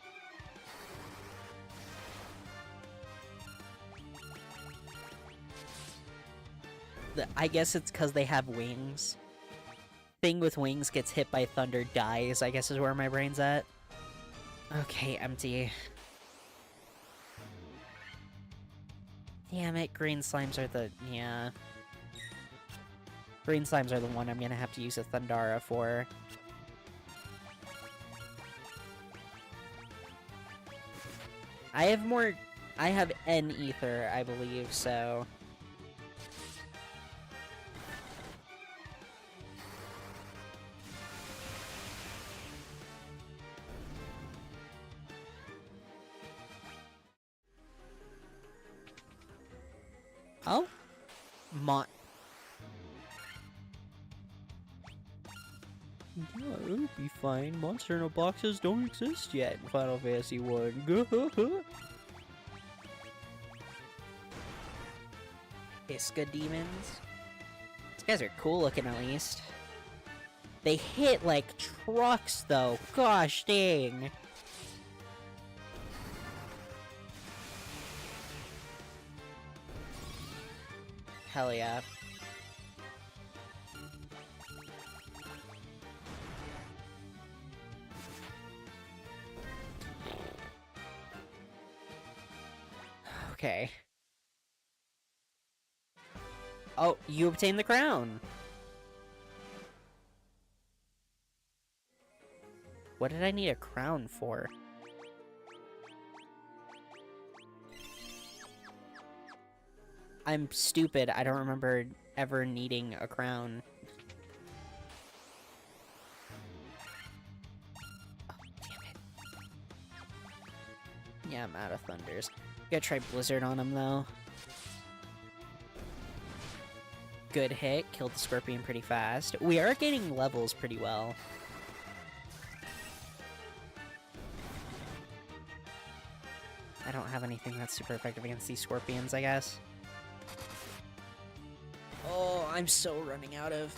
I guess it's because they have wings. Thing with wings gets hit by thunder dies, I guess is where my brain's at. Okay, empty. Damn it, green slimes are the... yeah. Green slimes are the one I'm gonna have to use a Thundara for. I have N ether, I believe, so... Oh? Yeah, it'll be fine. Monster in a boxes don't exist yet in Final Fantasy 1. Iska demons. These guys are cool looking at least. They hit like trucks though. Gosh dang. Hell yeah. Okay. Oh, you obtained the crown! What did I need a crown for? I'm stupid. I don't remember ever needing a crown. Oh, damn it. Yeah, I'm out of thunders. Gotta try Blizzard on him, though. Good hit. Killed the Scorpion pretty fast. We are gaining levels pretty well. I don't have anything that's super effective against these Scorpions, I guess. Oh, I'm so running out of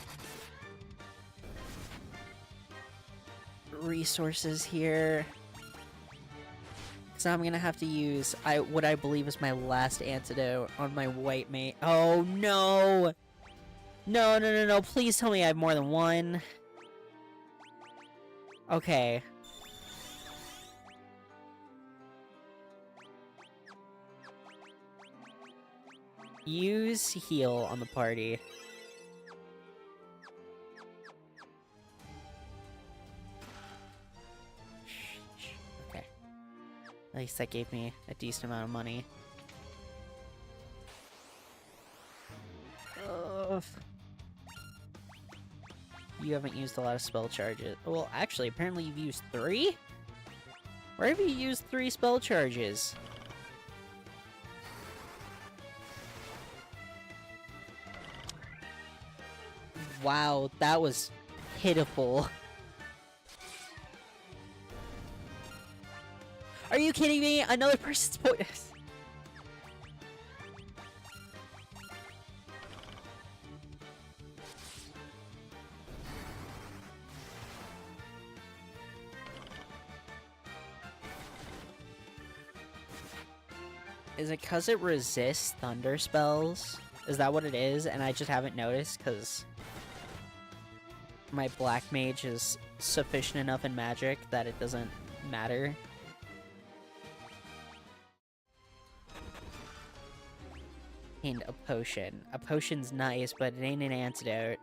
resources here. So I'm gonna have to use what I believe is my last antidote on my white mate. Oh no! No, no, no, no, please tell me I have more than one. Okay. Use heal on the party. Okay. At least that gave me a decent amount of money. You haven't used a lot of spell charges. Well, actually, apparently you've used 3? Where have you used 3 spell charges? Wow, that was pitiful. Are you kidding me? Another person's point. Is it because it resists thunder spells? Is that what it is? And I just haven't noticed because my black mage is sufficient enough in magic that it doesn't matter. And a potion. A potion's nice, but it ain't an antidote.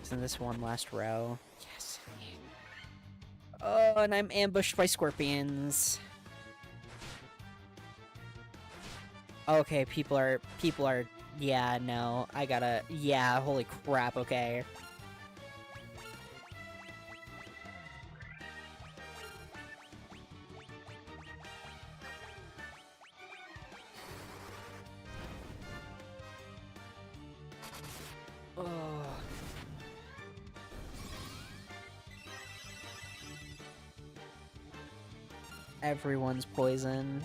Isn't this one last row? Yes. Oh, and I'm ambushed by scorpions. Okay, people are, yeah, no, I gotta, yeah, holy crap, okay. Ugh. Everyone's poisoned.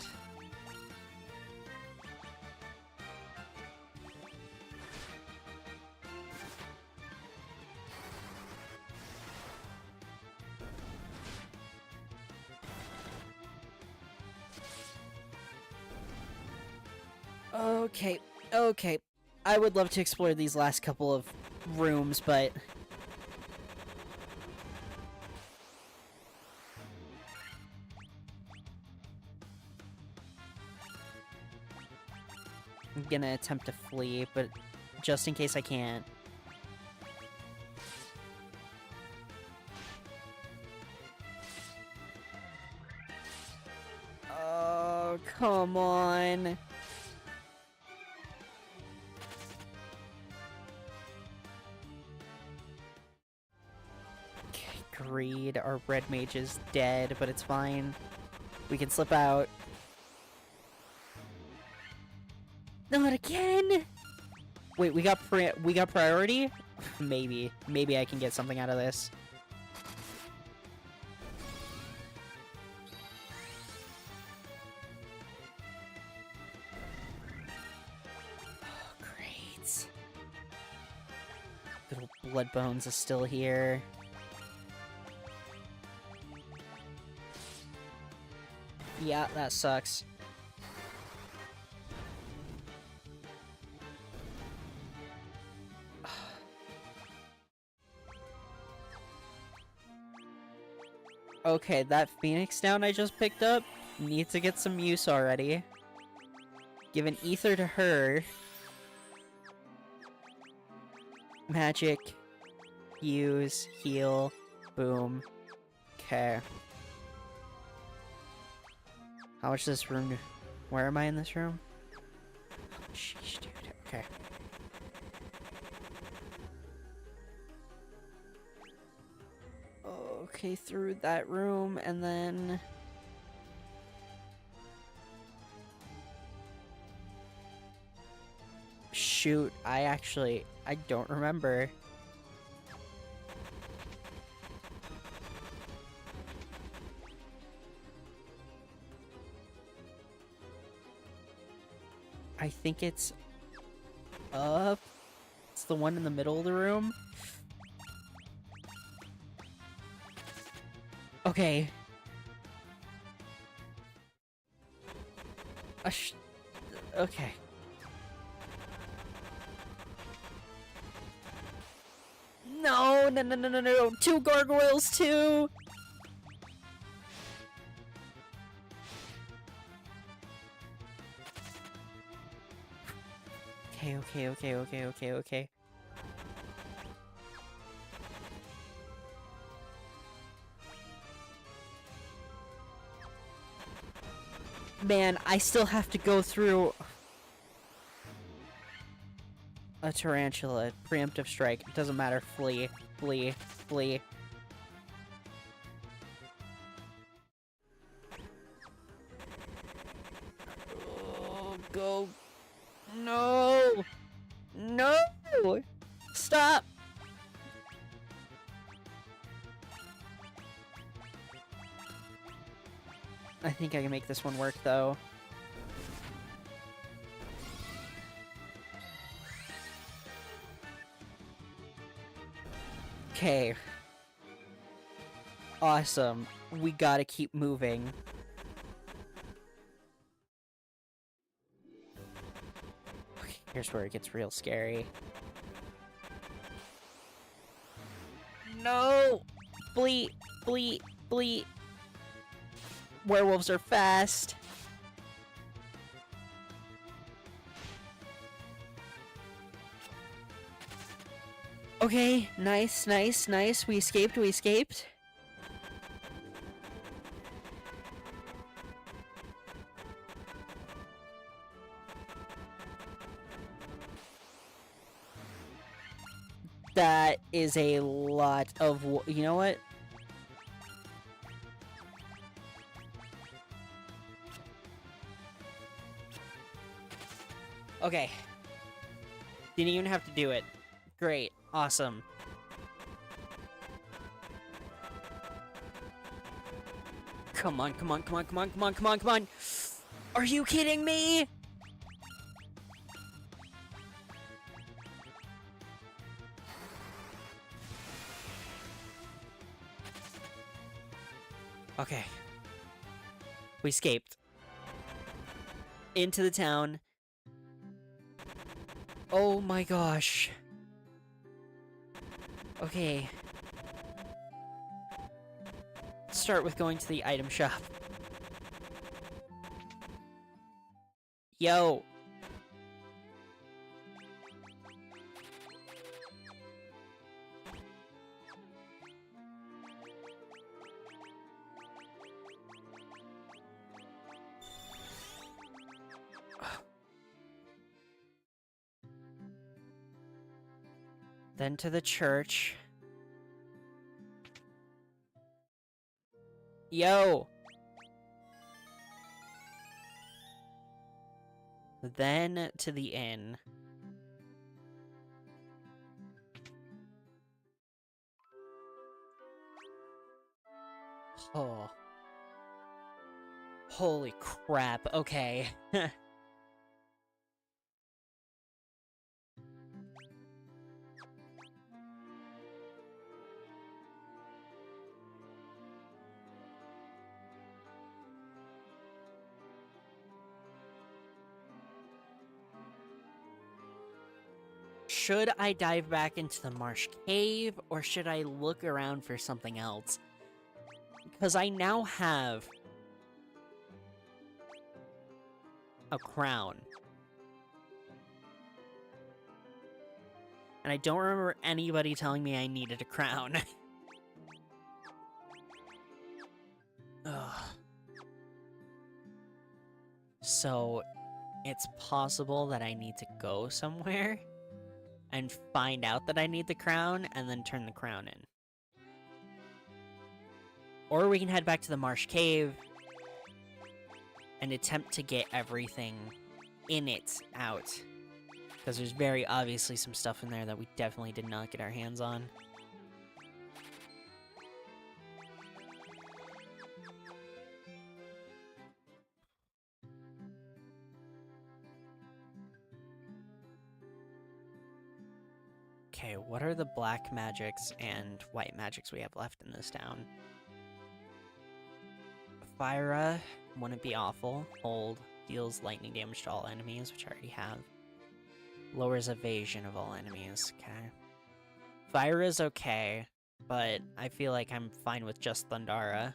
Okay, okay. I would love to explore these last couple of rooms, but... I'm gonna attempt to flee, but just in case I can't. Oh, come on. Okay, Greed, our red mage is dead, but it's fine. We can slip out. Not again! Wait, we got priority? Maybe. Maybe I can get something out of this. Oh, great. Little Bloodbones is still here. Yeah, that sucks. Okay, that Phoenix down I just picked up needs to get some use already. Give an ether to her. Magic. Use. Heal. Boom. Okay. How much does this room do? Where am I in this room? Sheesh, dude. Okay. Okay, through that room, and then... Shoot, I don't remember. I think it's up. It's the one in the middle of the room. Okay. Okay. No, no, no, no, no, no. 2 gargoyles, too. Okay. Man, I still have to go through a tarantula. Preemptive strike. It doesn't matter. Flee. Flee. Flee. Oh, go. No! No! Stop! I think I can make this one work, though. Okay. Awesome. We gotta keep moving. Okay, here's where it gets real scary. No! Bleat! Bleat! Bleat! Werewolves are fast. Okay, nice. We escaped. That is a lot of... You know what? Okay. Didn't even have to do it. Great. Awesome. Come on, come on, come on, come on, come on, come on, come on! Are you kidding me? Okay. We escaped. Into the town. Oh my gosh. Okay. Let's start with going to the item shop. Yo. Then to the church. Yo! Then to the inn. Oh. Holy crap, okay. Should I dive back into the marsh cave, or should I look around for something else? Because I now have a crown. And I don't remember anybody telling me I needed a crown. Ugh. So, it's possible that I need to go somewhere and find out that I need the crown, and then turn the crown in. Or we can head back to the Marsh Cave and attempt to get everything in it out. Because there's very obviously some stuff in there that we definitely did not get our hands on. Okay, what are the black magics and white magics we have left in this town? Fyra, wouldn't be awful. Hold, deals lightning damage to all enemies, which I already have. Lowers evasion of all enemies, okay. Fyra's okay, but I feel like I'm fine with just Thundara.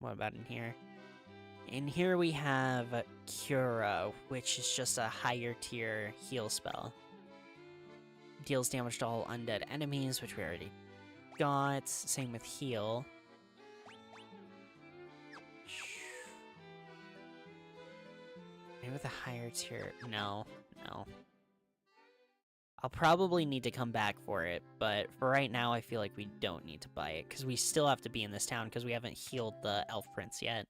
What about in here? In here we have Cura, which is just a higher tier heal spell. Deals damage to all undead enemies, which we already got. Same with heal. Maybe with a higher tier. No. I'll probably need to come back for it, but for right now I feel like we don't need to buy it, because we still have to be in this town, because we haven't healed the Elf Prince yet.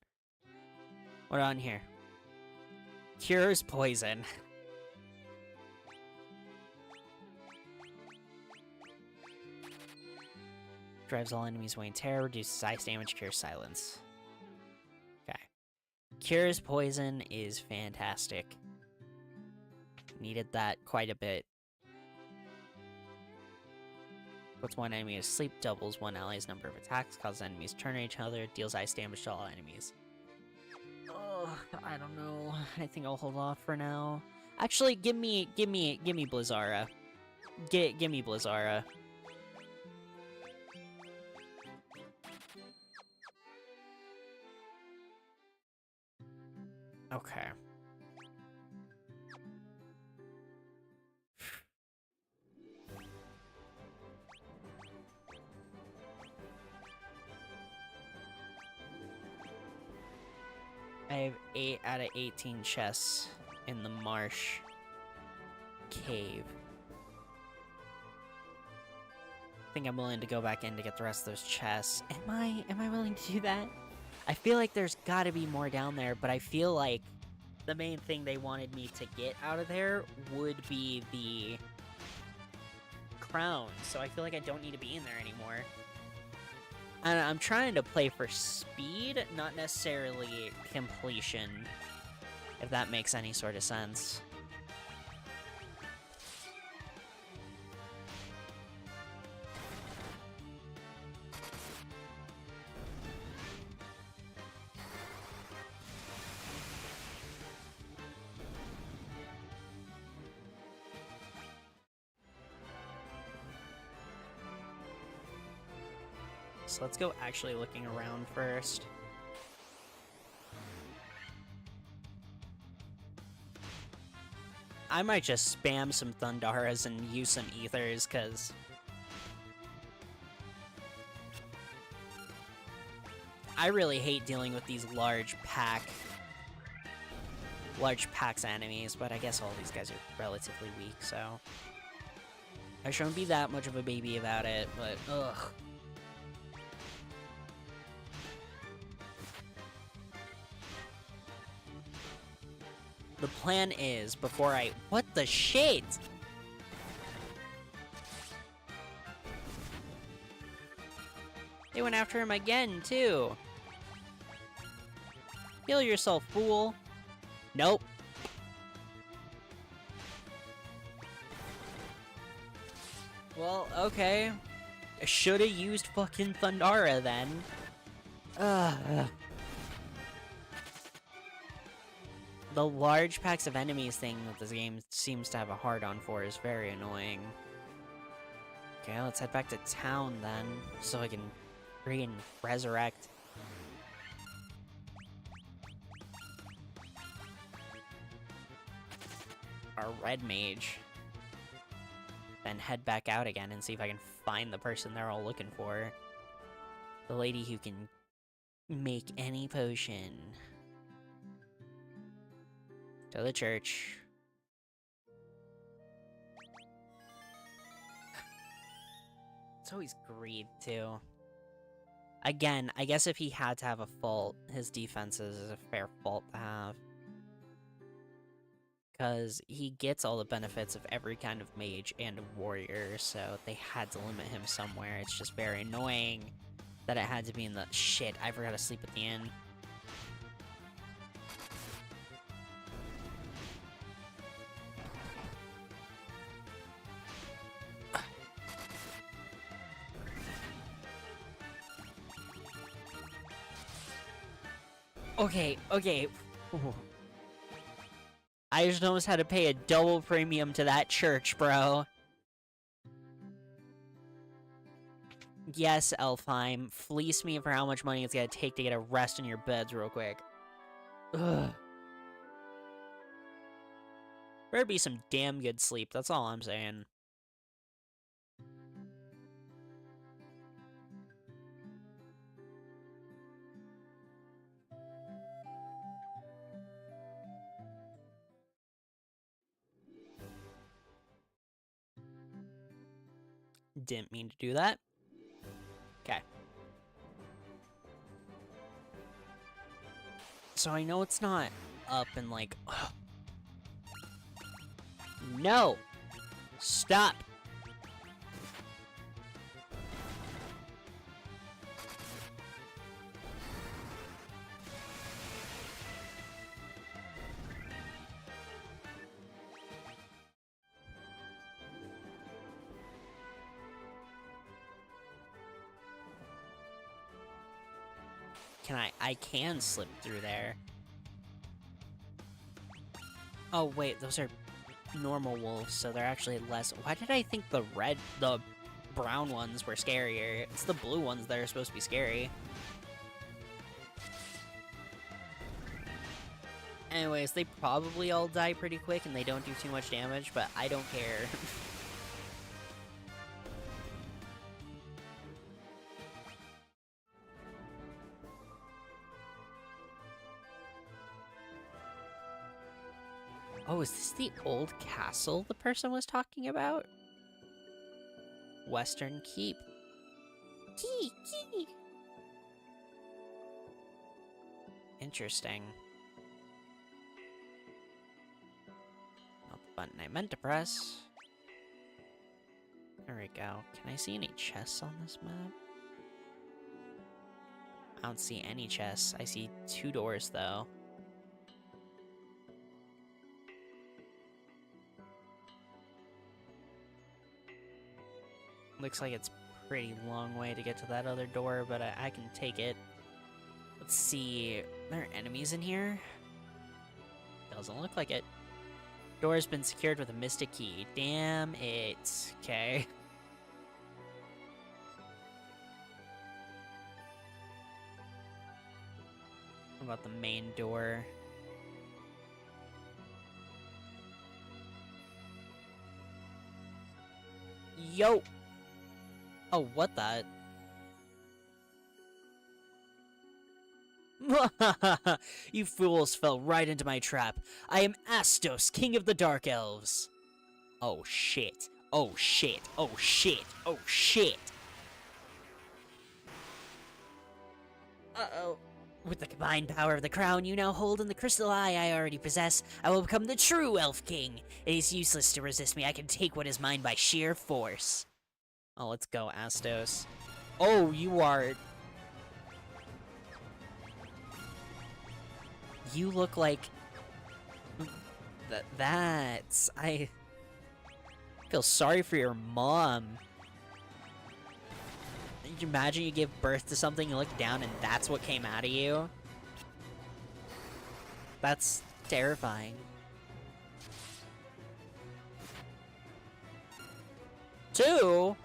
What on here? Cures poison. Drives all enemies away in terror, reduces ice damage, cures silence. Okay. Cures poison is fantastic. Needed that quite a bit. Puts one enemy to sleep, doubles one ally's number of attacks, causes enemies to turn on each other, deals ice damage to all enemies. I don't know. I think I'll hold off for now. Actually, give me Blizzara. Give me Blizzara. Okay. I have 8 out of 18 chests in the marsh cave. I think I'm willing to go back in to get the rest of those chests. Am I willing to do that? I feel like there's gotta be more down there, but I feel like the main thing they wanted me to get out of there would be the crown, so I feel like I don't need to be in there anymore. And I'm trying to play for speed, not necessarily completion, if that makes any sort of sense. So let's go actually looking around first. I might just spam some Thundaras and use some Ethers, because I really hate dealing with these large packs enemies, but I guess all these guys are relatively weak, so I shouldn't be that much of a baby about it, but ugh. The plan is, before I... What the shit?! They went after him again, too! Heal yourself, fool! Nope. Well, okay. I should've used fucking Thundara, then. Ugh. The large packs of enemies thing that this game seems to have a hard-on for is very annoying. Okay, let's head back to town then, so I can freaking resurrect. Our red mage. Then head back out again and see if I can find the person they're all looking for. The lady who can make any potion. To the church. It's always greed, too. Again, I guess if he had to have a fault, his defenses is a fair fault to have. Because he gets all the benefits of every kind of mage and warrior, so they had to limit him somewhere. It's just very annoying that it had to be in the... Shit, I forgot to sleep at the inn. Okay. Ooh. I just almost had to pay a double premium to that church, bro. Yes, Elfheim, fleece me for how much money it's gonna take to get a rest in your beds real quick. Ugh. Better be some damn good sleep, that's all I'm saying. Didn't mean to do that. Okay. So I know it's not up and like... Ugh. No! Stop! I can slip through there. Oh wait, those are normal wolves, so they're actually less... Why did I think the brown ones were scarier? It's the blue ones that are supposed to be scary. Anyways, they probably all die pretty quick and they don't do too much damage, but I don't care. Oh, is this the old castle the person was talking about? Western Keep. Key! Interesting. Not the button I meant to press. There we go. Can I see any chests on this map? I don't see any chests. I see 2 doors, though. Looks like it's a pretty long way to get to that other door, but I can take it. Let's see. Are there enemies in here? Doesn't look like it. Door has been secured with a mystic key. Damn it. Okay. What about the main door? Yo! Oh, what the? You fools fell right into my trap. I am Astos, king of the Dark Elves. Oh shit. Oh shit. Oh shit. Oh shit. Uh-oh. With the combined power of the crown you now hold and the crystal eye I already possess, I will become the true Elf King. It is useless to resist me. I can take what is mine by sheer force. Oh, let's go, Astos. Oh, you are... You look like... That's... I feel sorry for your mom. Can you imagine you give birth to something, you look down, and that's what came out of you? That's terrifying. Two?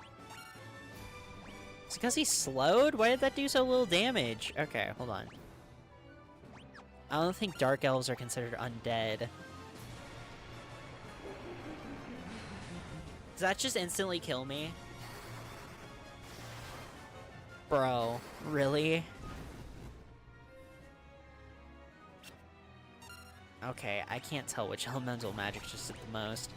Is it because he slowed? Why did that do so little damage? Okay, hold on. I don't think Dark Elves are considered undead. Does that just instantly kill me? Bro, really? Okay, I can't tell which elemental magic just did the most.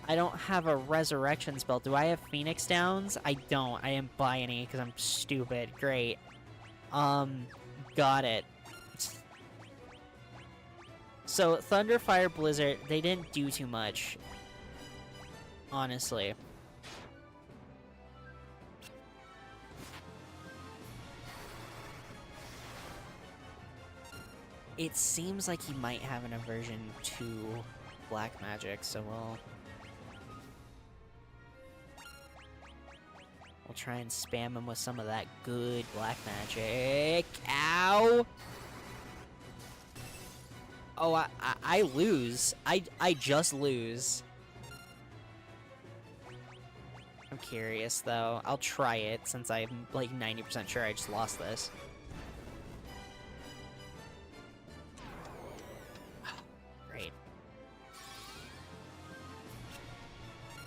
I don't have a resurrection spell. Do I have Phoenix Downs? I don't. I didn't buy any because I'm stupid. Great. Got it. So, Thunder, Fire, Blizzard, they didn't do too much. Honestly. It seems like he might have an aversion to black magic, so we'll try and spam him with some of that good black magic. Ow! Oh, I lose. I just lose. I'm curious, though. I'll try it, since I'm, like, 90% sure I just lost this. Great.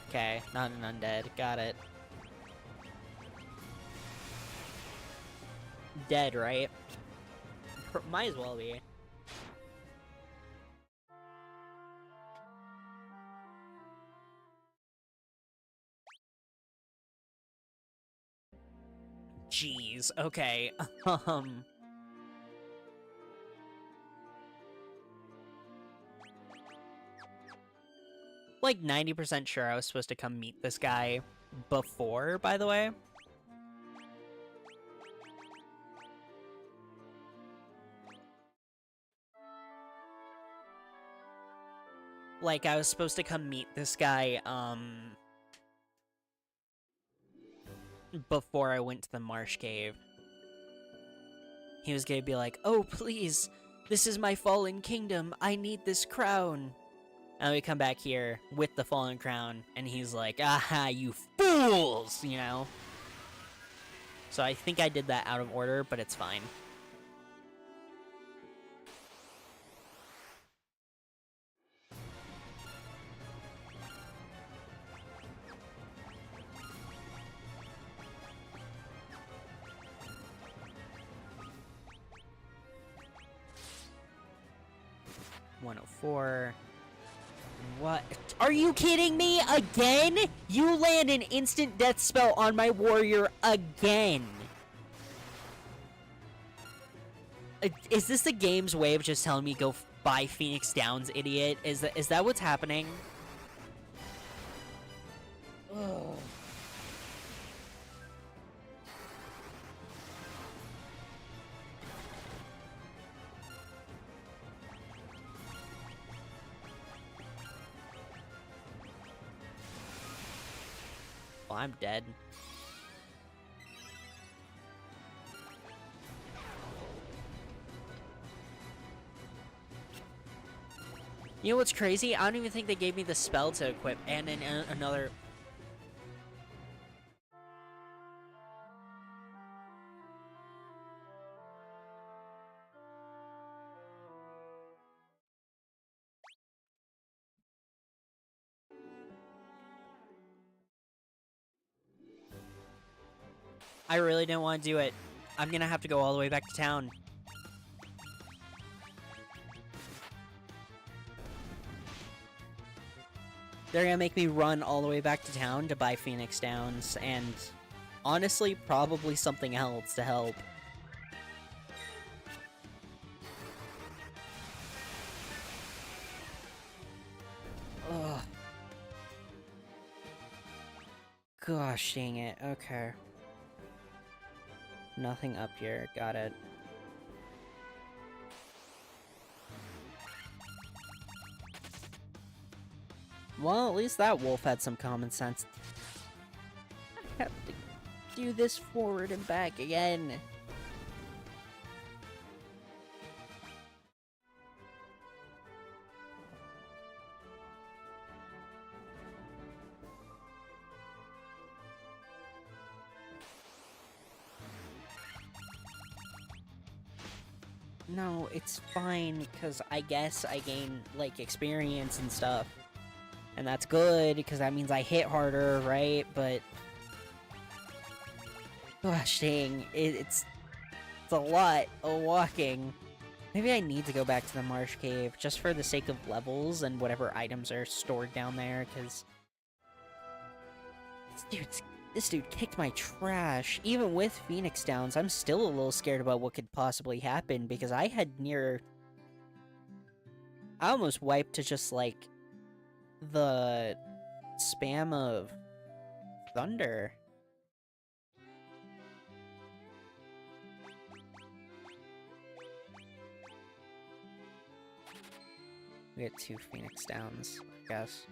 Okay, not an undead. Got it. Dead, right? Might as well be. Jeez, okay. Like 90% sure I was supposed to come meet this guy before, by the way. Like, I was supposed to come meet this guy, before I went to the Marsh Cave. He was gonna be like, oh, please, this is my fallen kingdom, I need this crown. And we come back here with the fallen crown, and he's like, aha, you fools, you know? So I think I did that out of order, but it's fine. .104. What? Are you kidding me? Again? You land an instant death spell on my warrior again. Is this the game's way of just telling me go buy Phoenix Downs, idiot? Is that what's happening? Ugh. Well, I'm dead. You know what's crazy? I don't even think they gave me the spell to equip, and then another... I really didn't want to do it. I'm gonna have to go all the way back to town. They're gonna make me run all the way back to town to buy Phoenix Downs, and honestly, probably something else to help. Ugh. Gosh dang it, okay. Nothing up here, got it. Well, at least that wolf had some common sense. I have to do this forward and back again. No, it's fine, because I guess I gain, like, experience and stuff. And that's good, because that means I hit harder, right? But... gosh dang, it's a lot of walking. Maybe I need to go back to the Marsh Cave, just for the sake of levels and whatever items are stored down there, because... This dude kicked my trash. Even with Phoenix Downs, I'm still a little scared about what could possibly happen, because I had near... I almost wiped to just, like, the spam of thunder. We get 2 Phoenix Downs, I guess.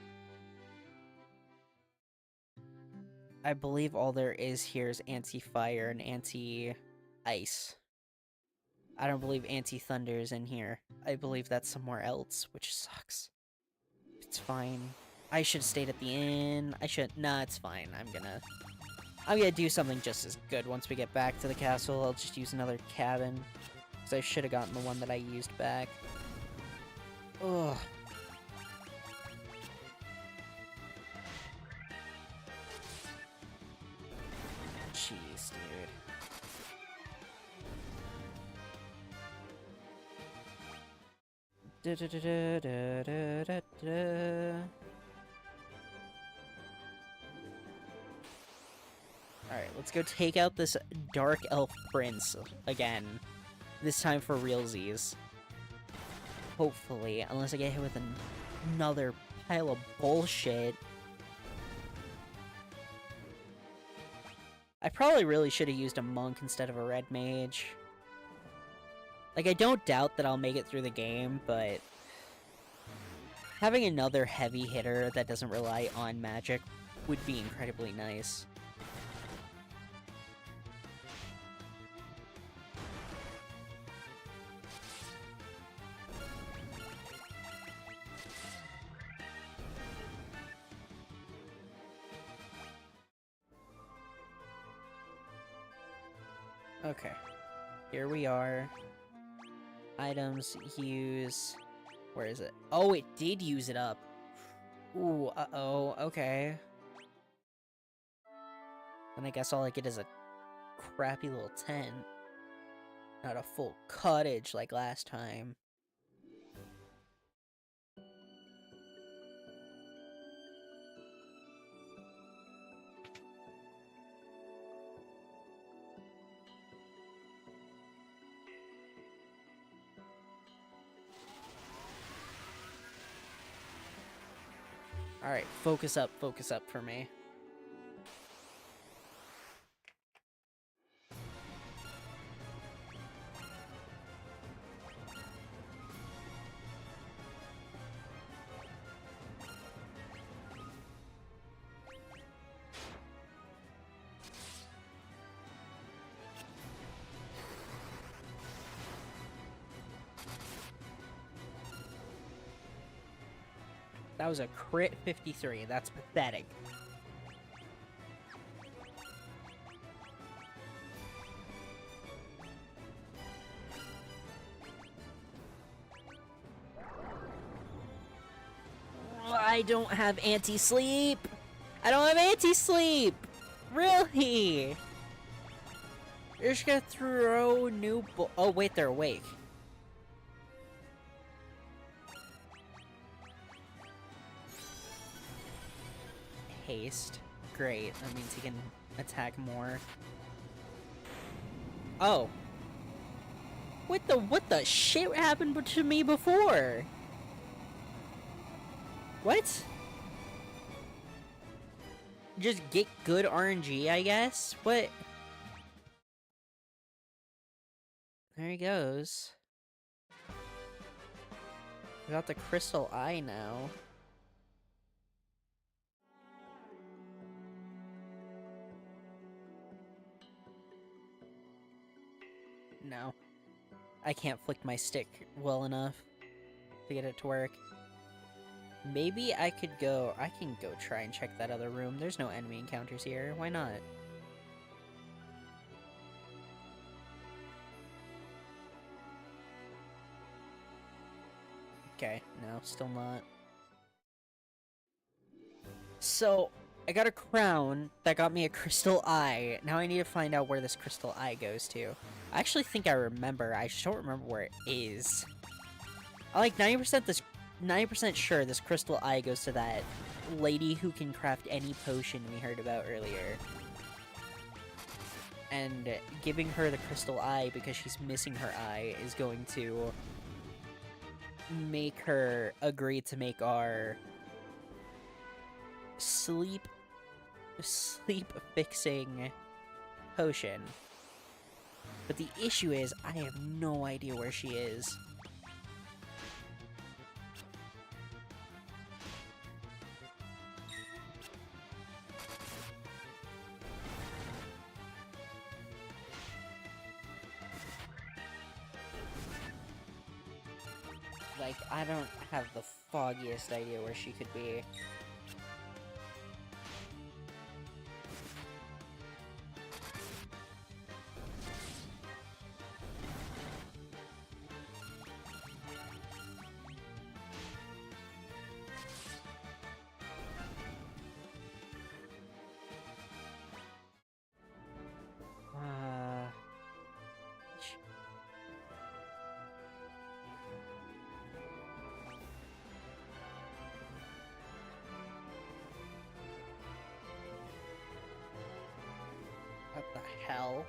I believe all there is here is anti-fire and anti-ice. I don't believe anti-thunder is in here. I believe that's somewhere else, which sucks. It's fine. I should have stayed at the inn. Nah, it's fine. I'm gonna do something just as good once we get back to the castle. I'll just use another cabin. Because I should have gotten the one that I used back. Ugh. Jeez, dude. Alright, let's go take out this Dark Elf Prince again. This time for realsies. Hopefully, unless I get hit with another pile of bullshit. I probably really should have used a monk instead of a red mage. Like, I don't doubt that I'll make it through the game, but... having another heavy hitter that doesn't rely on magic would be incredibly nice. Okay, here we are. Items, use... where is it? Oh, it did use it up. Ooh, uh-oh, okay. And I guess all I get is a crappy little tent. Not a full cottage like last time. Alright, focus up for me. That was a crit 53. That's pathetic. I don't have anti-sleep. I don't have anti-sleep. Really? You're just gonna throw new oh wait, they're awake. Haste. Great. That means he can attack more. Oh. What the shit happened to me before? What? Just get good RNG, I guess? What? There he goes. We got the crystal eye now. No. I can't flick my stick well enough to get it to work. Maybe I can go try and check that other room. There's no enemy encounters here. Why not? Okay, no, still not. So, I got a crown that got me a crystal eye. Now I need to find out where this crystal eye goes to. I actually think I remember. I just don't remember where it is. I like 90% sure this crystal eye goes to that lady who can craft any potion we heard about earlier. And giving her the crystal eye because she's missing her eye is going to make her agree to make our sleep fixing potion. But the issue is, I have no idea where she is. Like, I don't have the foggiest idea where she could be. What the hell?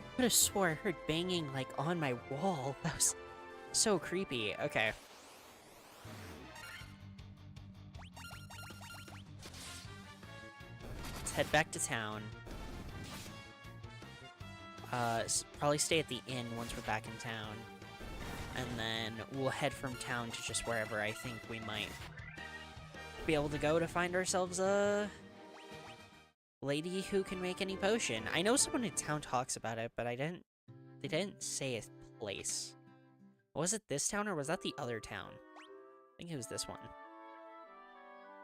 I could have swore I heard banging, like, on my wall. That was so creepy. Okay. Let's head back to town. Probably stay at the inn once we're back in town. And then we'll head from town to just wherever I think we might be able to go to find ourselves a lady who can make any potion. I know someone in town talks about it, but they didn't say a place. Was it this town or was that the other town? I think it was this one.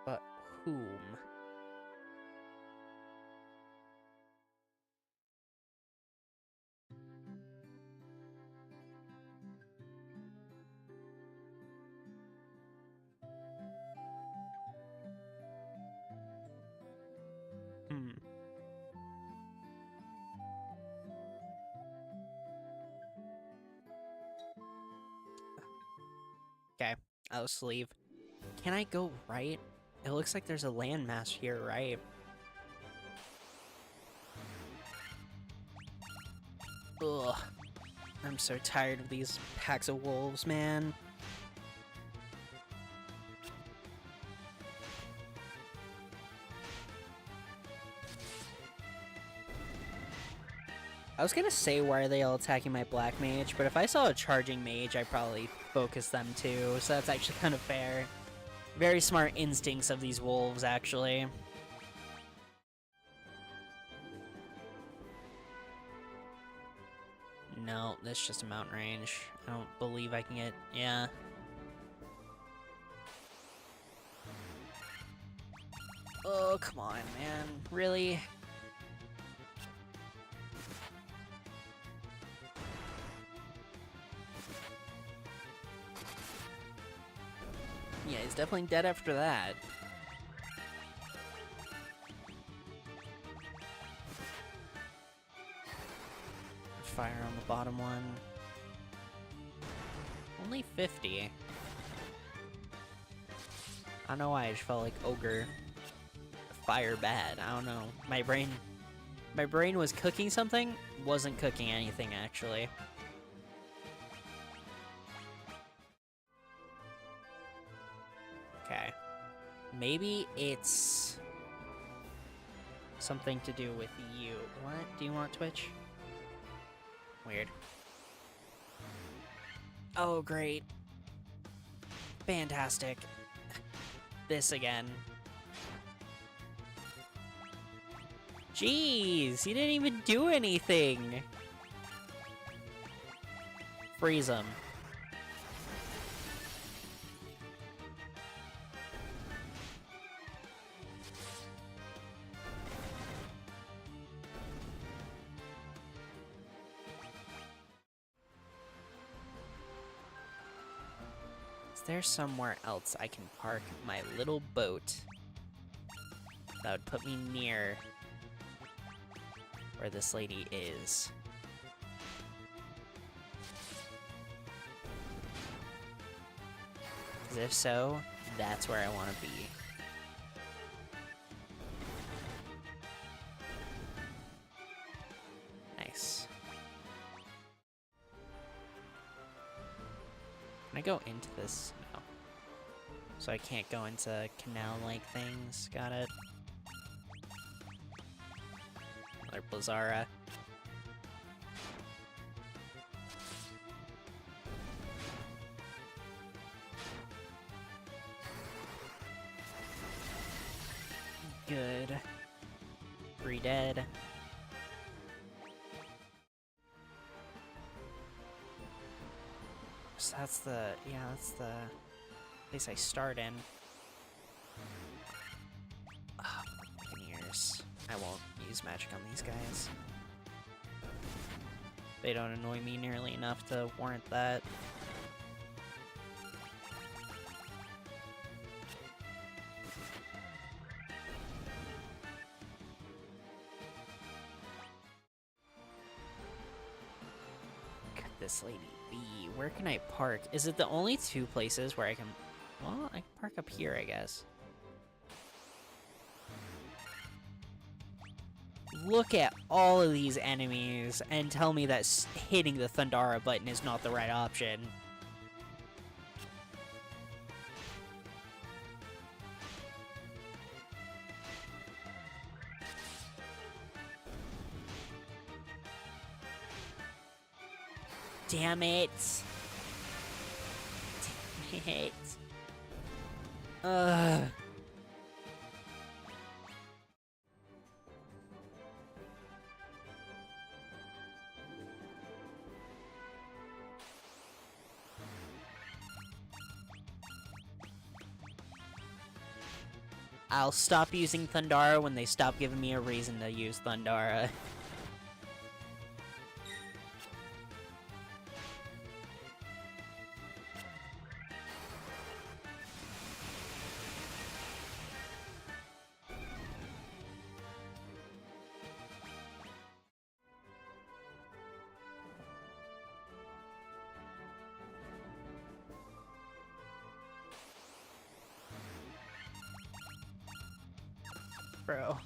But whom? Okay, I'll sleeve. Can I go right? It looks like there's a landmass here, right? Ugh. I'm so tired of these packs of wolves, man. I was gonna say, why are they all attacking my black mage? But if I saw a charging mage, I'd probably focus them too, so that's actually kind of fair. Very smart instincts of these wolves, actually. No, that's just a mountain range. I don't believe I can get... yeah. Oh, come on, man. Really? Yeah, he's definitely dead after that. Fire on the bottom one. Only 50. I don't know why, I just felt like Ogre. Fire bad, I don't know. My brain was cooking something, wasn't cooking anything actually. Okay. Maybe it's something to do with you. What? Do you want Twitch? Weird. Oh, great. Fantastic. This again. Jeez, he didn't even do anything. Freeze him. Is there somewhere else I can park my little boat that would put me near where this lady is? 'Cause if so, that's where I want to be. Nice. Can I go into this? No. So I can't go into canal-like things. Got it. Another Blizzara. Good. 3 dead. So that's the, yeah, that's the place I start in. Oh, Buccaneers. I won't use magic on these guys. They don't annoy me nearly enough to warrant that. Could this lady be? Where can I park? Is it the only 2 places where I can... well, I can park up here, I guess. Look at all of these enemies and tell me that hitting the Thundara button is not the right option. Damn it. Damn it. Ugh. I'll stop using Thundara when they stop giving me a reason to use Thundara. Bro.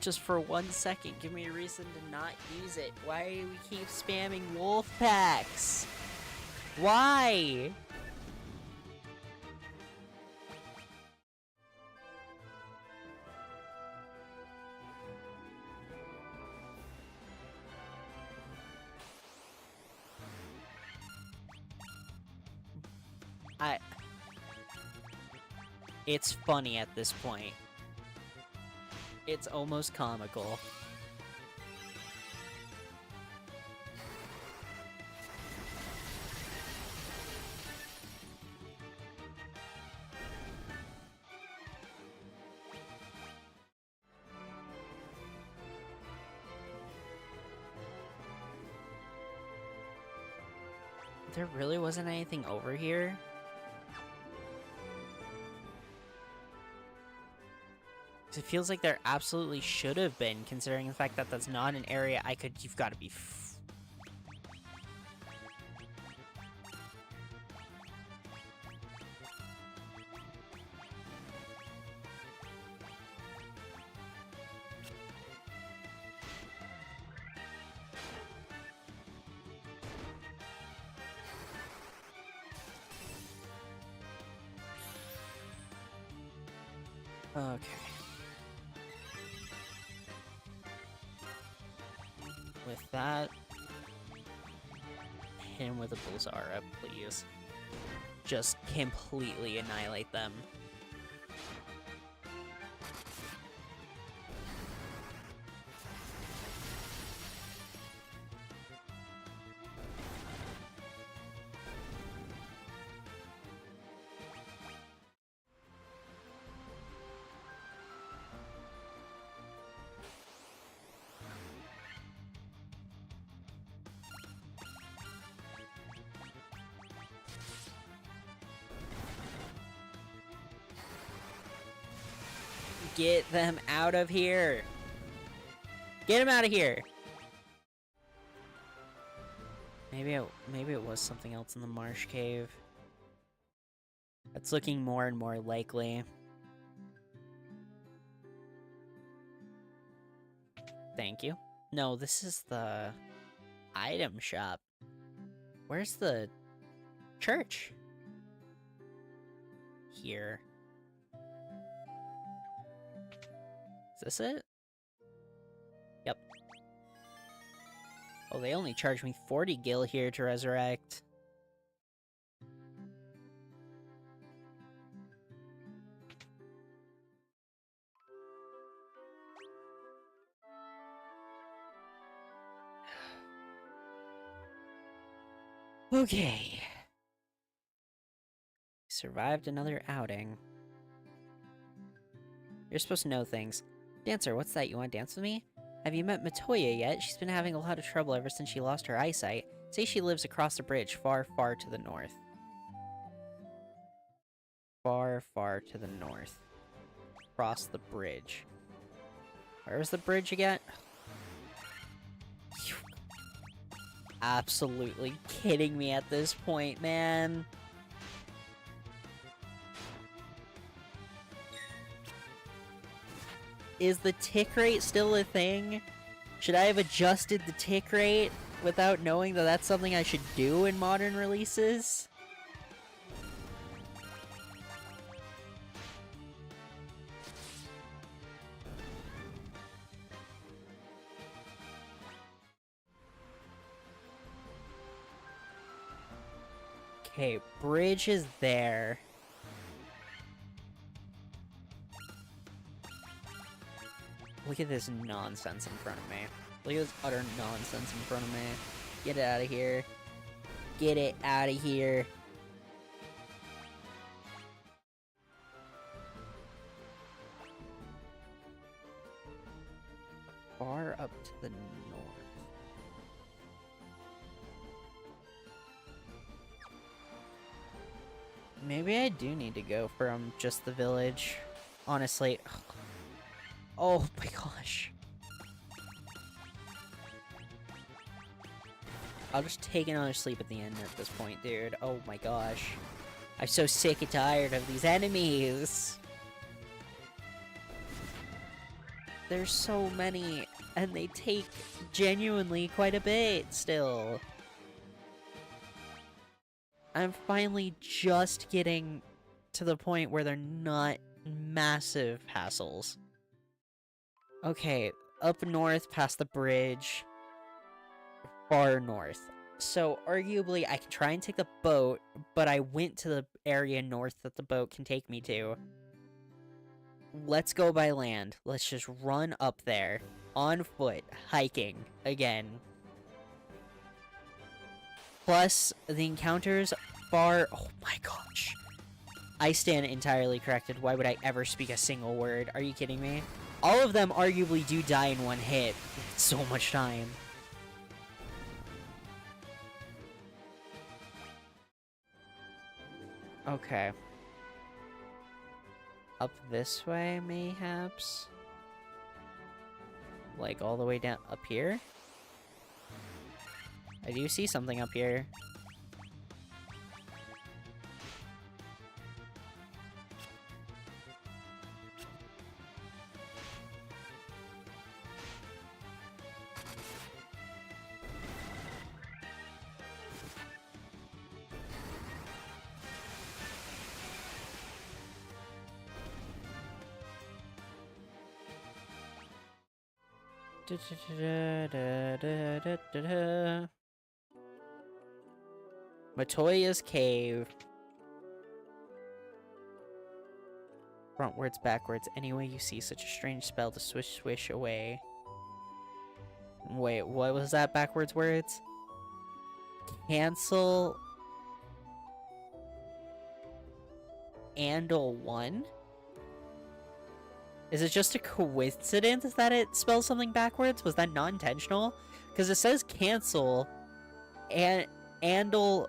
Just for 1 second, give me a reason to not use it. Why do we keep spamming wolf packs? Why? It's funny at this point. It's almost comical. There really wasn't anything over here? 'Cause it feels like there absolutely should have been, considering the fact that that's not an area I could... You've got to be... Okay. With that, hit him with a Bulzara, please. Just completely annihilate them. Get them out of here! Get them out of here! Maybe it was something else in the marsh cave. That's looking more and more likely. Thank you. No, this is the item shop. Where's the church? Here. Is this it? Yep. Oh, they only charged me 40 gil here to resurrect. Okay. Survived another outing. You're supposed to know things. Dancer, what's that? You want to dance with me? Have you met Matoya yet? She's been having a lot of trouble ever since she lost her eyesight. Say she lives across the bridge, far, far to the north. Far, far to the north. Across the bridge. Where was the bridge again? Absolutely kidding me at this point, man. Is the tick rate still a thing? Should I have adjusted the tick rate without knowing that that's something I should do in modern releases? Okay, bridge is there. Look at this nonsense in front of me. Look at this utter nonsense in front of me. Get it out of here. Get it out of here. Far up to the north. Maybe I do need to go from just the village. Honestly. Oh my gosh. I'll just take another sleep at the end at this point, dude. Oh my gosh. I'm so sick and tired of these enemies. There's so many, and they take genuinely quite a bit still. I'm finally just getting to the point where they're not massive hassles. Okay, up north past the bridge. Far north. So, arguably, I can try and take the boat, but I went to the area north that the boat can take me to. Let's go by land. Let's just run up there. On foot. Hiking. Again. Plus, the encounters far... Oh my gosh. I stand entirely corrected. Why would I ever speak a single word? Are you kidding me? All of them arguably do die in one hit. It's so much time. Okay. Up this way, mayhaps? Like, all the way down up here? I do see something up here. Matoya's Cave. Frontwards, backwards. Any way you see such a strange spell to swish, swish away. Wait, what was that backwards words? Cancel. Andal 1? Is it just a coincidence that it spells something backwards? Was that not intentional? Because it says cancel and Andal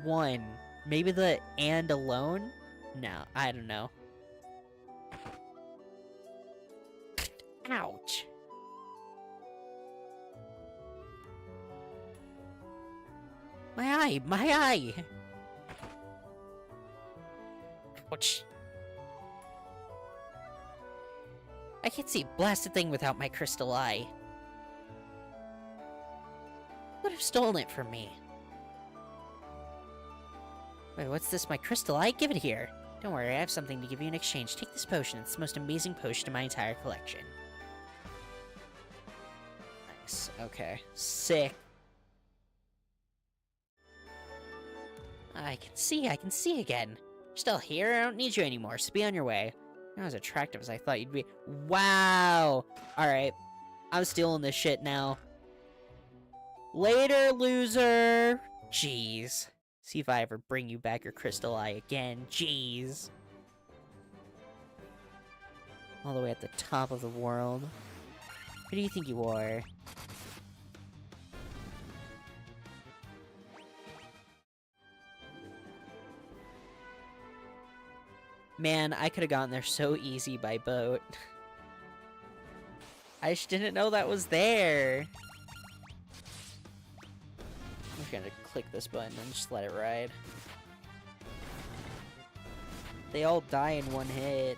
1. Maybe the and alone? No, I don't know. Ouch. My eye! My eye! Ouch. I can't see a blasted thing without my crystal eye. Who would have stolen it from me? Wait, what's this? My crystal eye? Give it here. Don't worry, I have something to give you in exchange. Take this potion. It's the most amazing potion in my entire collection. Nice. Okay. Sick. I can see again. You're still here? I don't need you anymore, so be on your way. You're not as attractive as I thought you'd be. Wow! Alright. I'm stealing this shit now. Later, loser! Jeez. See if I ever bring you back your crystal eye again. Jeez. All the way at the top of the world. Who do you think you are? Man, I could have gotten there so easy by boat. I just didn't know that was there. I'm just gonna click this button and just let it ride. They all die in one hit.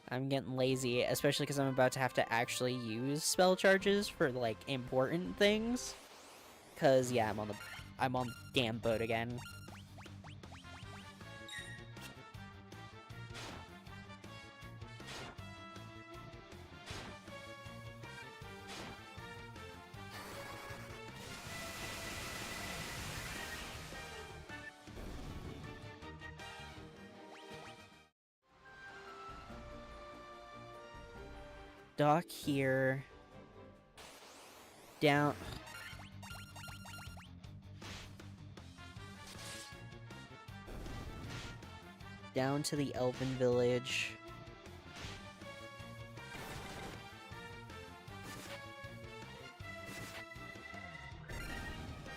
I'm getting lazy, especially because I'm about to have to actually use spell charges for, like, important things. Cause, yeah, I'm on the damn boat again. Dock here. Down. Down to the Elven Village.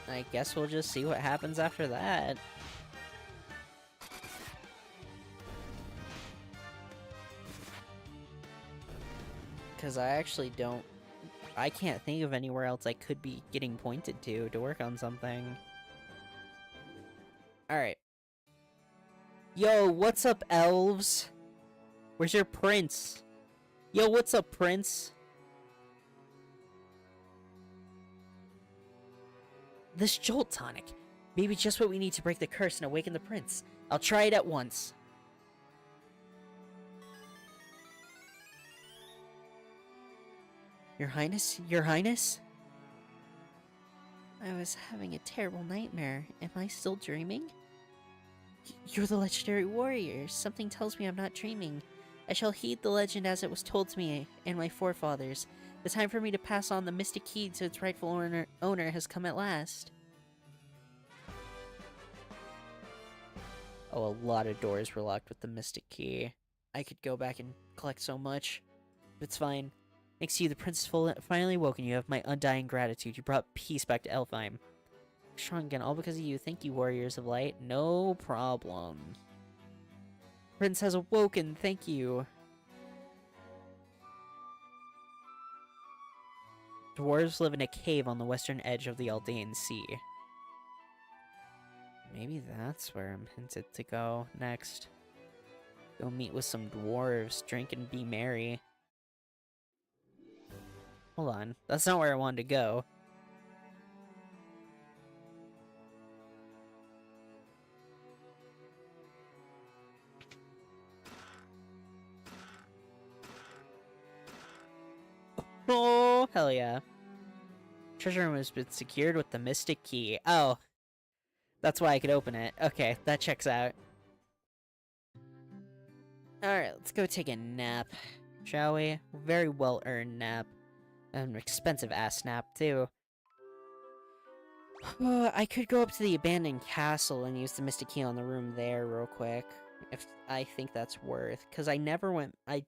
I guess we'll just see what happens after that. Because I actually don't... I can't think of anywhere else I could be getting pointed to work on something. Alright. Yo, what's up, elves? Where's your prince? Yo, what's up, prince? This Jolt Tonic. Maybe just what we need to break the curse and awaken the prince. I'll try it at once. Your Highness? Your Highness? I was having a terrible nightmare. Am I still dreaming? You're the legendary warrior. Something tells me I'm not dreaming. I shall heed the legend as it was told to me and my forefathers. The time for me to pass on the Mystic Key to its rightful owner has come at last. Oh, a lot of doors were locked with the Mystic Key. I could go back and collect so much. But it's fine. Thanks to you, the princess finally woke, and you have my undying gratitude. You brought peace back to Elfheim. Strong again, all because of you. Thank you, Warriors of Light. No problem. Prince has awoken. Thank you. Dwarves live in a cave on the western edge of the Aldean Sea. Maybe that's where I'm hinted to go next. Go meet with some dwarves, drink and be merry. Hold on, that's not where I wanted to go. Oh, hell yeah. Treasure room has been secured with the Mystic Key. Oh, that's why I could open it. Okay, that checks out. Alright, let's go take a nap, shall we? Very well-earned nap. An expensive-ass nap, too. I could go up to the abandoned castle and use the Mystic Key on the room there real quick. If I think that's worth. Because I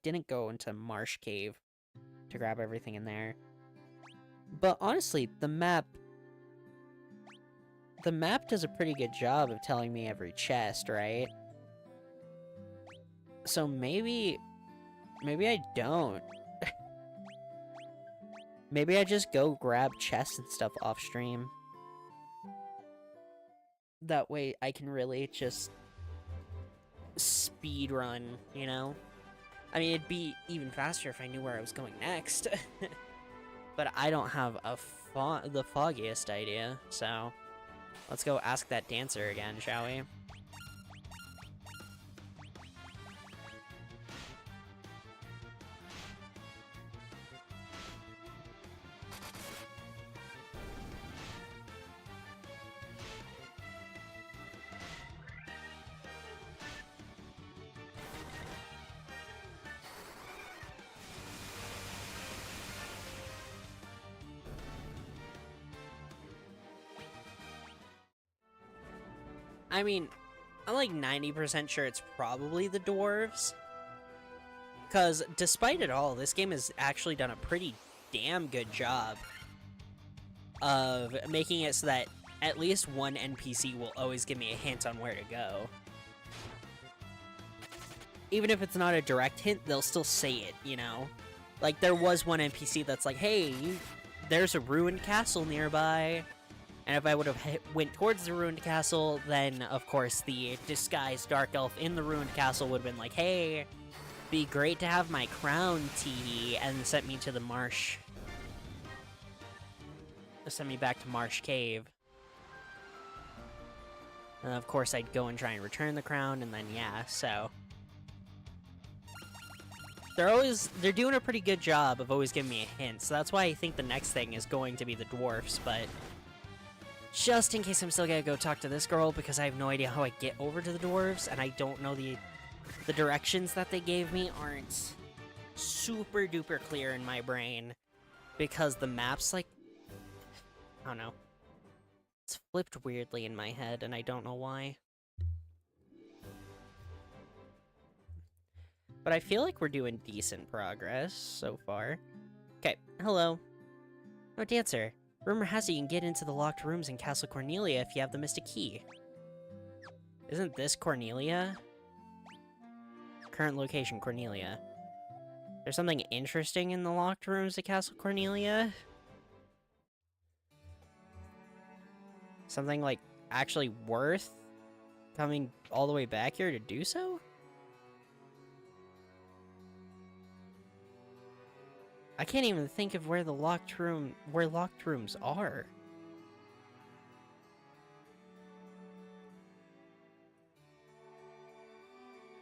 didn't go into Marsh Cave to grab everything in there. But honestly, the map does a pretty good job of telling me every chest, right? So maybe I don't. Maybe I just go grab chests and stuff off stream. That way I can really just speed run, you know? I mean, it'd be even faster if I knew where I was going next. But I don't have the foggiest idea, so let's go ask that dancer again, shall we? I mean, I'm like 90% sure it's probably the dwarves. Because despite it all, this game has actually done a pretty damn good job of making it so that at least one NPC will always give me a hint on where to go. Even if it's not a direct hint, they'll still say it, you know? Like, there was one NPC that's like, hey, there's a ruined castle nearby. And if I would have went towards the ruined castle, then, of course, the disguised Dark Elf in the ruined castle would have been like, hey, be great to have my crown, tee, and sent me to the marsh. Sent me back to Marsh Cave. And of course, I'd go and try and return the crown, and then, yeah, so... They're doing a pretty good job of always giving me a hint, so that's why I think the next thing is going to be the dwarfs, but... Just in case I'm still gonna go talk to this girl, because I have no idea how I get over to the dwarves, and I don't know the directions that they gave me aren't super duper clear in my brain, because the map's like, I don't know, it's flipped weirdly in my head, and I don't know why. But I feel like we're doing decent progress so far. Okay, hello. Oh, Dancer. Rumor has it you can get into the locked rooms in Castle Cornelia if you have the Mystic Key. Isn't this Cornelia? Current location, Cornelia. There's something interesting in the locked rooms at Castle Cornelia? Something, like, actually worth coming all the way back here to do so? I can't even think of where locked rooms are.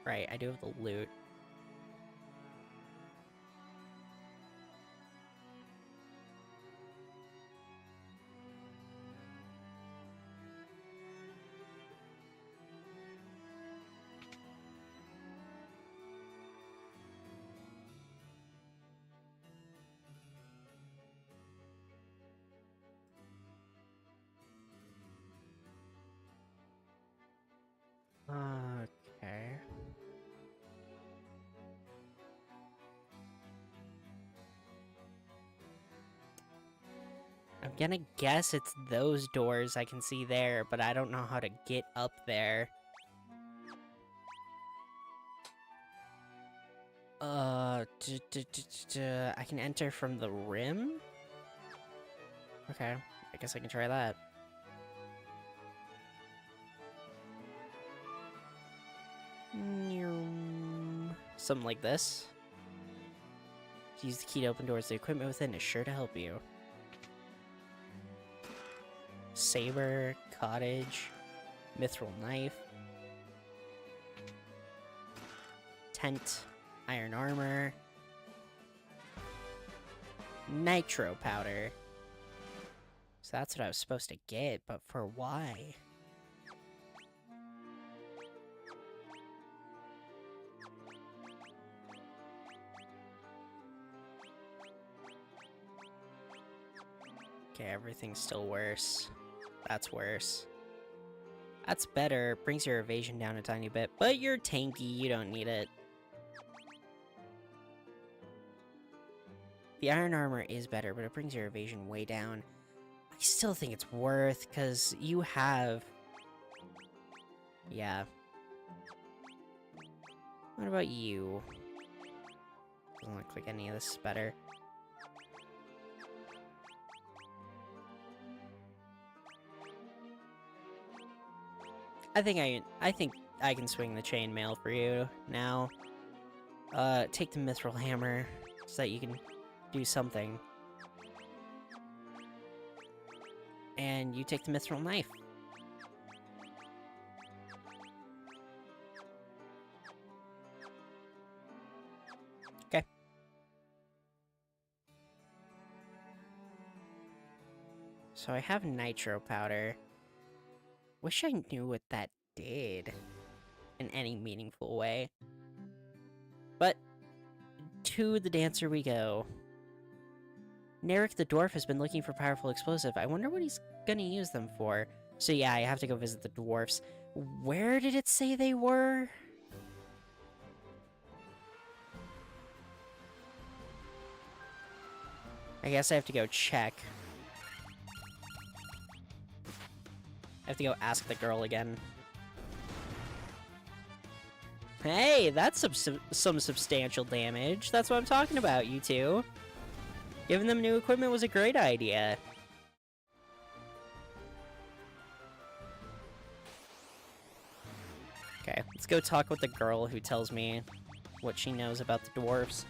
Right, I do have the loot. Gonna guess it's those doors I can see there, but I don't know how to get up there. I can enter from the rim? Okay, I guess I can try that. Something like this. Use the key to open doors. The equipment within is sure to help you. Saber, cottage, mithril knife, tent, iron armor, nitro powder. So that's what I was supposed to get, but for why? Okay, everything's still worse. That's worse. That's better. Brings your evasion down a tiny bit, but you're tanky, you don't need it. The iron armor is better, but it brings your evasion way down. I still think it's worth, because you have... Yeah. What about you? Doesn't look like any of this is better. I think I can swing the chainmail for you now. Take the mithril hammer so that you can do something. And you take the mithril knife. Okay. So I have nitro powder. Wish I knew what that did in any meaningful way. But to the dancer we go. Narek the dwarf has been looking for powerful explosive. I wonder what he's gonna use them for. So yeah, I have to go visit the dwarfs. Where did it say they were? I guess I have to go check. I have to go ask the girl again. Hey, that's some substantial damage. That's what I'm talking about, you two. Giving them new equipment was a great idea. Okay, let's go talk with the girl who tells me what she knows about the dwarves.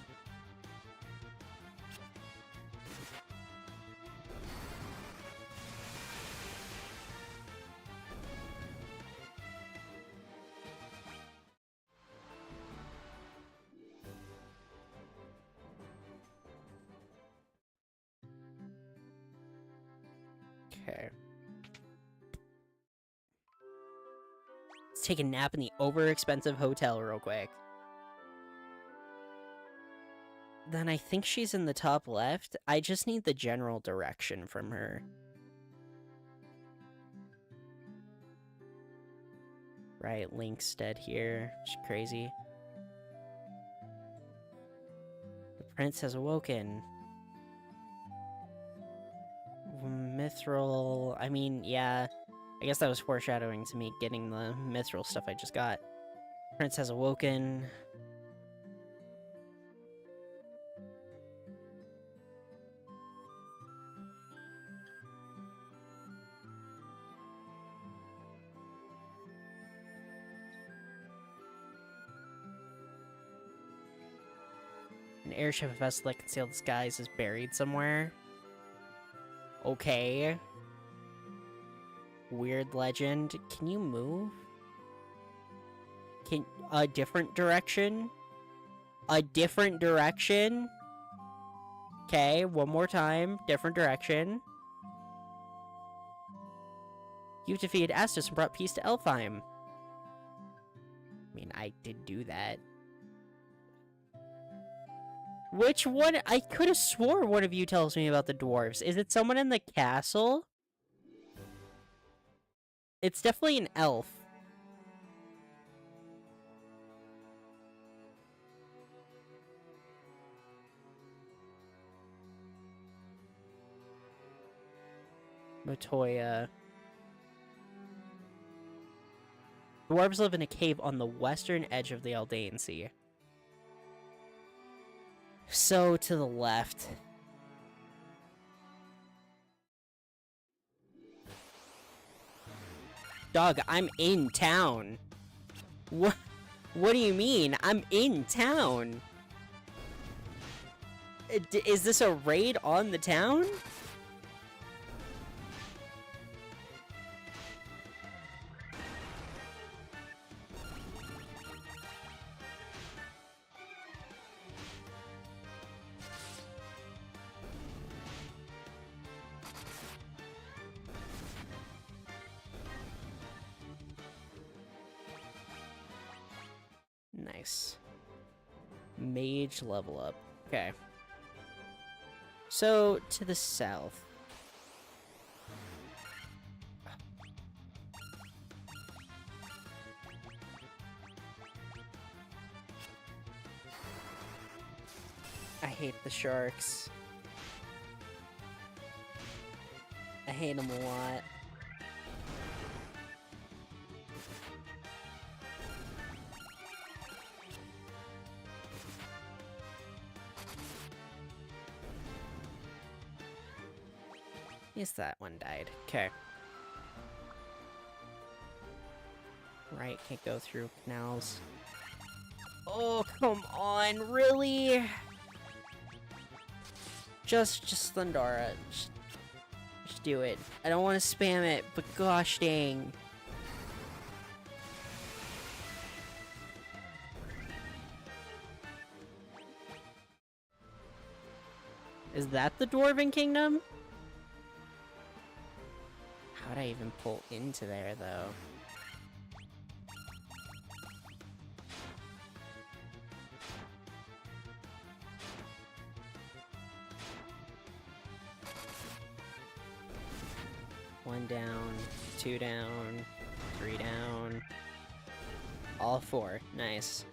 Okay. Let's take a nap in the over-expensive hotel real quick. Then I think she's in the top left. I just need the general direction from her. Right, Link's dead here. It's crazy. The prince has awoken. Mithril... I mean, yeah. I guess that was foreshadowing to me getting the mithril stuff I just got. Prince has awoken. An airship of vessel that concealed the skies is buried somewhere. Okay. Weird legend. Can you move? A different direction? A different direction? Okay, one more time. Different direction. You defeated Astus and brought peace to Elfheim. I mean, I did do that. Which one? I could have swore one of you tells me about the dwarves. Is it someone in the castle? It's definitely an elf. Matoya. Dwarves live in a cave on the western edge of the Eldain Sea. So, to the left. Dog, I'm in town. What do you mean? I'm in town. Is this a raid on the town? Nice. Mage level up. Okay. So, to the south. I hate the sharks. I hate them a lot. Yes, that one died. Okay. Right, can't go through canals. Oh, come on, really? Just Thundara. Just do it. I don't want to spam it, but gosh dang. Is that the Dwarven Kingdom? How'd I even pull into there, though? One down, two down, three down. All four. Nice.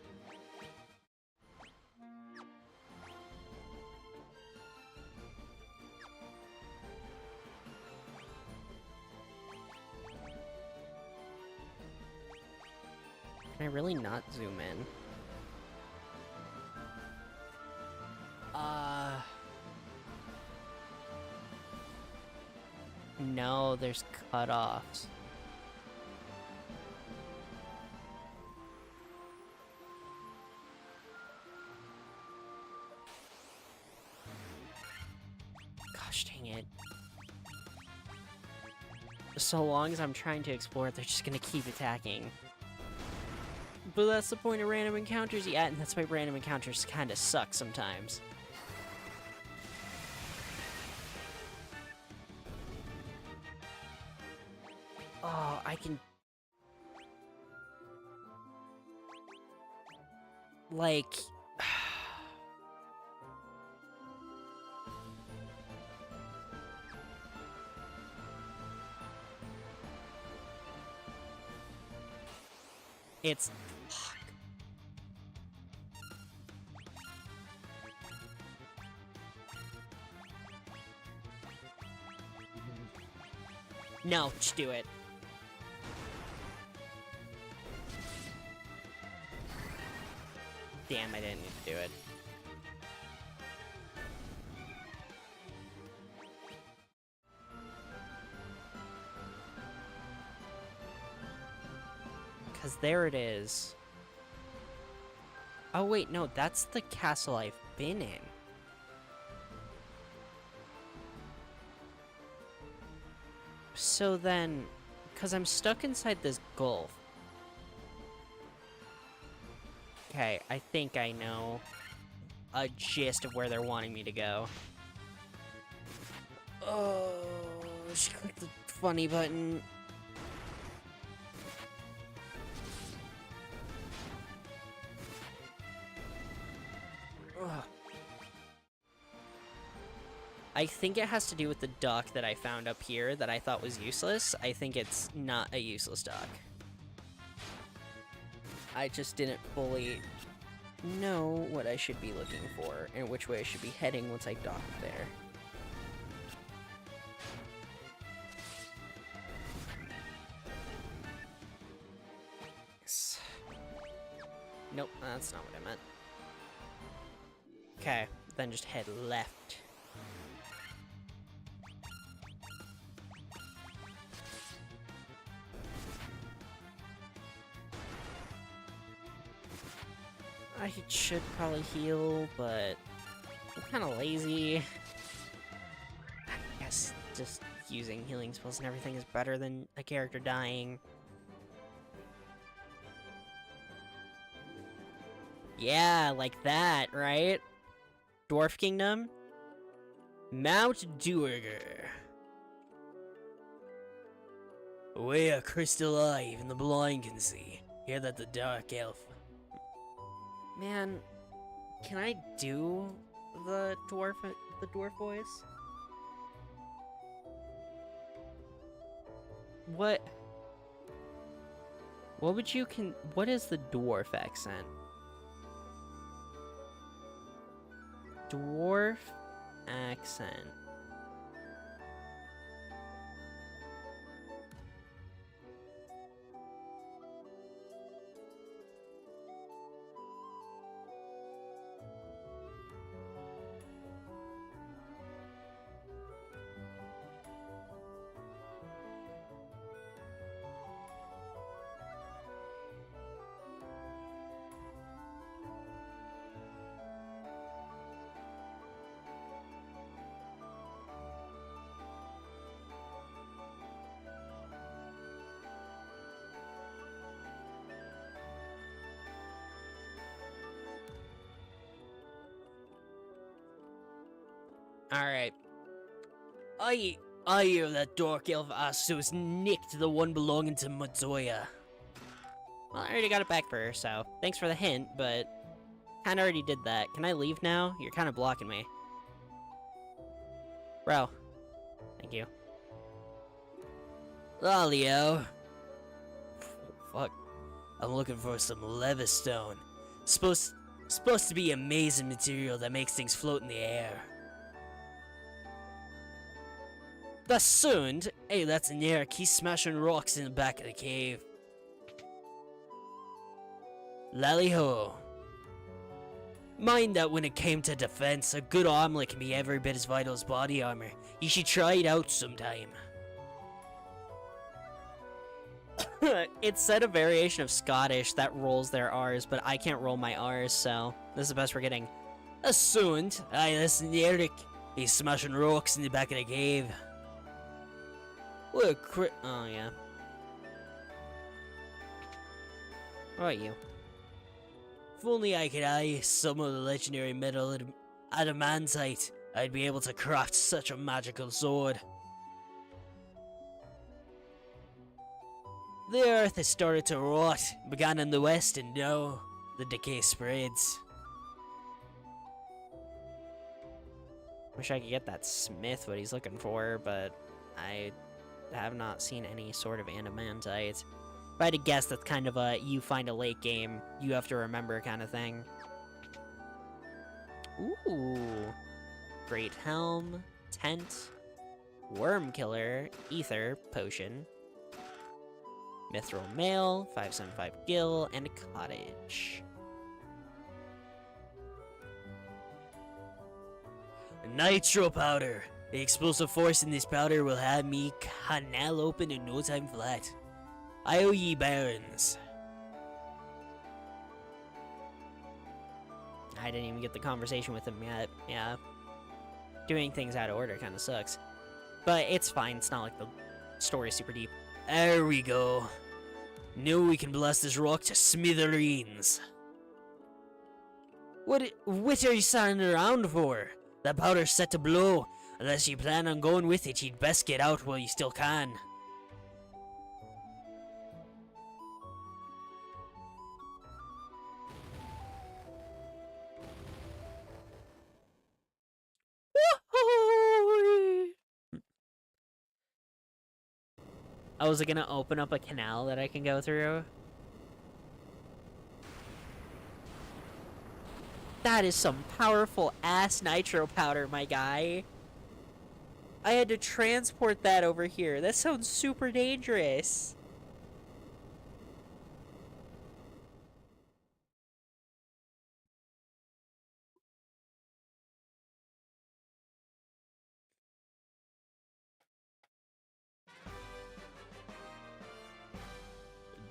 Can I really not zoom in? No, there's cutoffs. Gosh dang it. So long as I'm trying to explore, they're just gonna keep attacking. But that's the point of random encounters, yeah, and that's why random encounters kinda suck sometimes. Oh, I can... Like... It's... Fuck. No, just do it. Damn, I didn't need to do it. Because there it is. Oh wait, no, that's the castle I've been in. So then, because I'm stuck inside this gulf. Okay, I think I know a gist of where they're wanting me to go. Oh, she clicked the funny button. Ugh. I think it has to do with the dock that I found up here that I thought was useless. I think it's not a useless dock. I just didn't fully know what I should be looking for and which way I should be heading once I dock there. Nope, that's not what I meant. Okay, then just head left. I should probably heal, but I'm kind of lazy. I guess just using healing spells and everything is better than a character dying. Yeah, like that, right? Dwarf Kingdom? Mount Duergar. Way a crystal eye, even the blind can see. Hear that the dark elf. Man, can I do the dwarf voice? What would you what is the dwarf accent? Dwarf accent. Alright. I hear that Dark Elf Asus nicked the one belonging to Mazoya. Well, I already got it back for her, so thanks for the hint, but kinda already did that. Can I leave now? You're kinda blocking me. Bro. Thank you. Lolio. Fuck. I'm looking for some Levistone. Supposed to be amazing material that makes things float in the air. The Sund? Hey, that's an Eric. He's smashing rocks in the back of the cave. Lally-ho. Mind that when it came to defense, a good armlet can be every bit as vital as body armor. You should try it out sometime. It said a variation of Scottish that rolls their R's, but I can't roll my R's, so this is the best we're getting. A Sund? Aye, that's an Eric. He's smashing rocks in the back of the cave. What a oh, yeah. What about you? If only I could eye some of the legendary metal adamantite, I'd be able to craft such a magical sword. The earth has started to rot, began in the west, and now the decay spreads. Wish I could get that smith what he's looking for, but I have not seen any sort of adamantite. If I had to guess, that's kind of a you find a late game, you have to remember kind of thing. Ooh. Great Helm, Tent, Worm Killer, Ether, Potion, Mithril Mail, 575 Gil, and a Cottage. Nitro Powder! The explosive force in this powder will have me canal open in no time flat. I owe ye barons. I didn't even get the conversation with him yet. Yeah. Doing things out of order kind of sucks. But it's fine. It's not like the story's super deep. There we go. Now we can blast this rock to smithereens. What are you standing around for? That powder's set to blow. Unless you plan on going with it, you'd best get out while you still can. Oh, is it gonna open up a canal that I can go through? That is some powerful ass nitro powder, my guy. I had to transport that over here. That sounds super dangerous.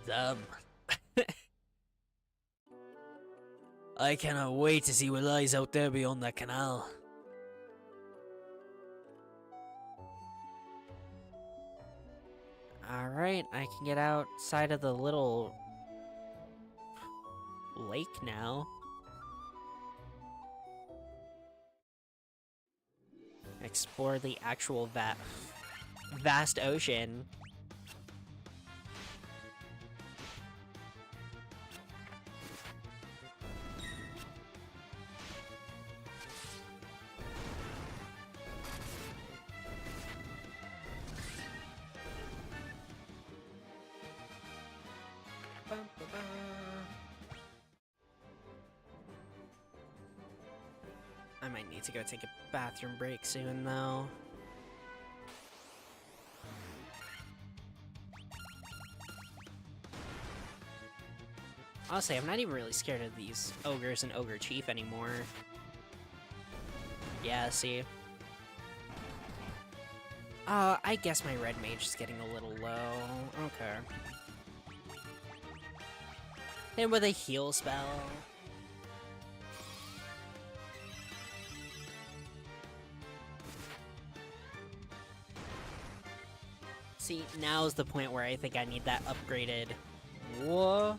Damn. I cannot wait to see what lies out there beyond that canal. Alright, I can get outside of the little lake now. Explore the actual vast ocean. I might need to go take a bathroom break soon, though. Honestly, I'm not even really scared of these ogres and Ogre Chief anymore. Yeah, see? I guess my red mage is getting a little low. Okay. And with a heal spell. See, now's the point where I think I need that upgraded. Whoa.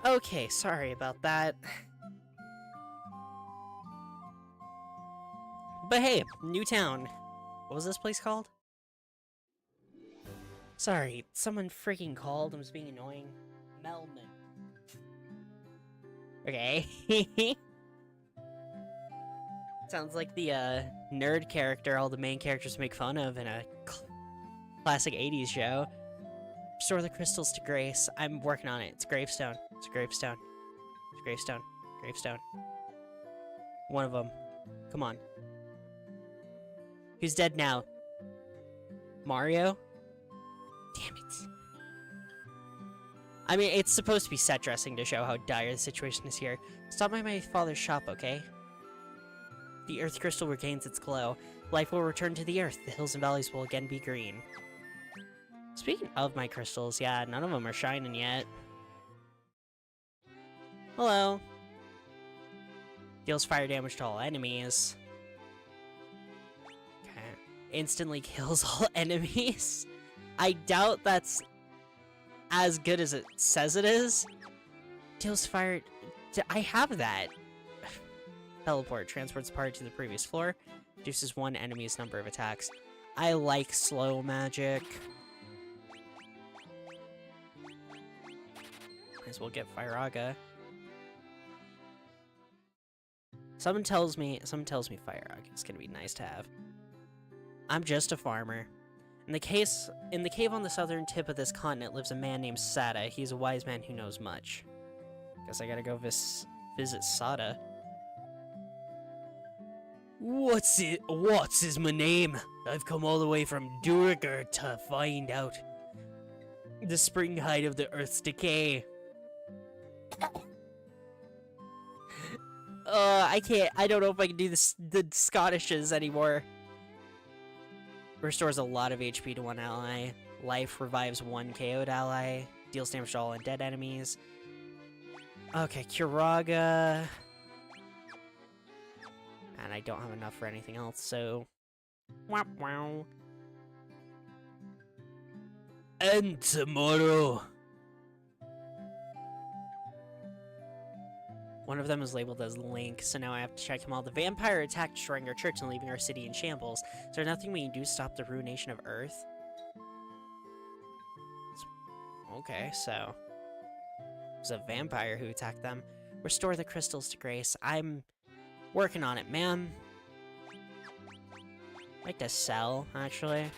Okay, sorry about that. But hey, new town. What was this place called? Sorry, someone freaking called and was being annoying. Melman. Okay. Sounds like the nerd character all the main characters make fun of in a classic 80s show. Restore the crystals to Grace. I'm working on it. It's Gravestone. It's Gravestone. It's Gravestone. Gravestone. One of them. Come on. Who's dead now? Mario? Damn it. I mean, it's supposed to be set dressing to show how dire the situation is here. Stop by my father's shop, okay? The Earth Crystal regains its glow. Life will return to the Earth. The hills and valleys will again be green. Speaking of my crystals, yeah, none of them are shining yet. Hello. Deals fire damage to all enemies. Okay. Instantly kills all enemies. I doubt that's as good as it says it is. Deals fire... I have that. Teleport. Transports party to the previous floor. Reduces one enemy's number of attacks. I like slow magic. Might as well get Firaga. Someone tells me Firaga is gonna be nice to have. I'm just a farmer. In the cave on the southern tip of this continent lives a man named Sada. He's a wise man who knows much. Guess I gotta go visit Sada. What's is my name? I've come all the way from Duragar to find out the spring height of the Earth's decay. I can't. I don't know if I can do the Scottishes anymore. Restores a lot of HP to one ally. Life revives one KO'd ally. Deals damage to all undead enemies. Okay, Curaga. And I don't have enough for anything else, so... Wow. And tomorrow... One of them is labeled as Link, so now I have to check him all. The vampire attacked, destroying our church and leaving our city in shambles. Is there nothing we can do to stop the ruination of Earth? Okay, so... It was a vampire who attacked them. Restore the crystals to Grace. I'm working on it, man. I'd like to sell, actually.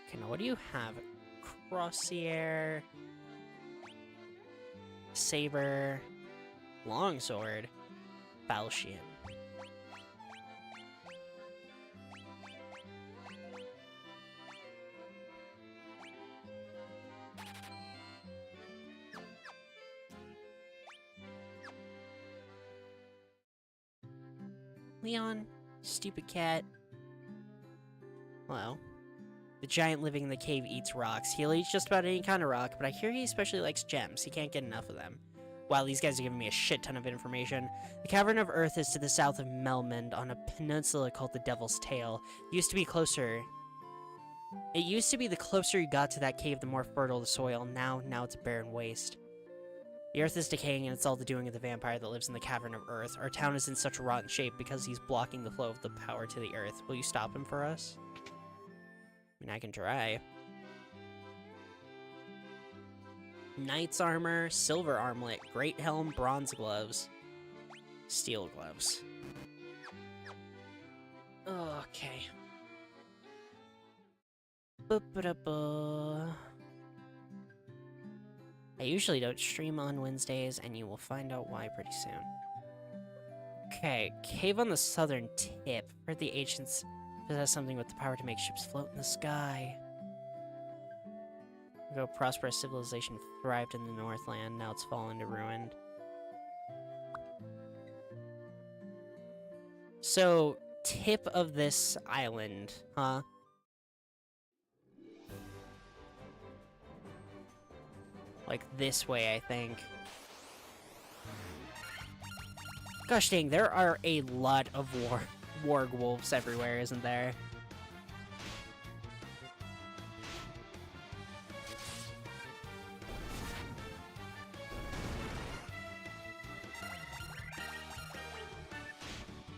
Okay, now what do you have? Crossier, Saber, Longsword, Falchion. Leon, stupid cat. Well. The giant living in the cave eats rocks. He'll eat just about any kind of rock, but I hear he especially likes gems. He can't get enough of them. Wow, these guys are giving me a shit ton of information. The Cavern of Earth is to the south of Melmond, on a peninsula called the Devil's Tail. It used to be the closer you got to that cave, the more fertile the soil. Now it's a barren waste. The Earth is decaying, and it's all the doing of the vampire that lives in the Cavern of Earth. Our town is in such rotten shape because he's blocking the flow of the power to the Earth. Will you stop him for us? I mean, I can try. Knight's armor, silver armlet, great helm, bronze gloves, steel gloves. Okay. I usually don't stream on Wednesdays, and you will find out why pretty soon. Okay, cave on the southern tip. Heard the ancients possess something with the power to make ships float in the sky. A prosperous civilization thrived in the Northland, now it's fallen to ruin. So, tip of this island, huh? Like this way, I think. Gosh dang, there are a lot of warg wolves everywhere, isn't there?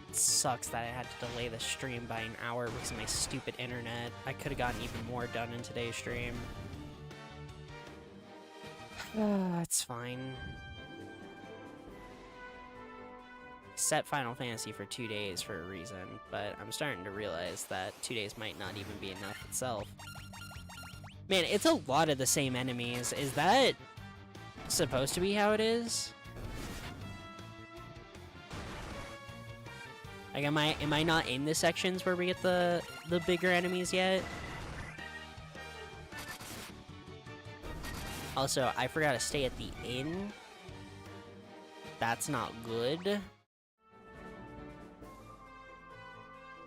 It sucks that I had to delay the stream by an hour because of my stupid internet. I could have gotten even more done in today's stream. It's fine. Set Final Fantasy for 2 days for a reason, but I'm starting to realize that 2 days might not even be enough itself. Man, it's a lot of the same enemies. Is that supposed to be how it is? Like, am I not in the sections where we get the bigger enemies yet? Also, I forgot to stay at the inn. That's not good.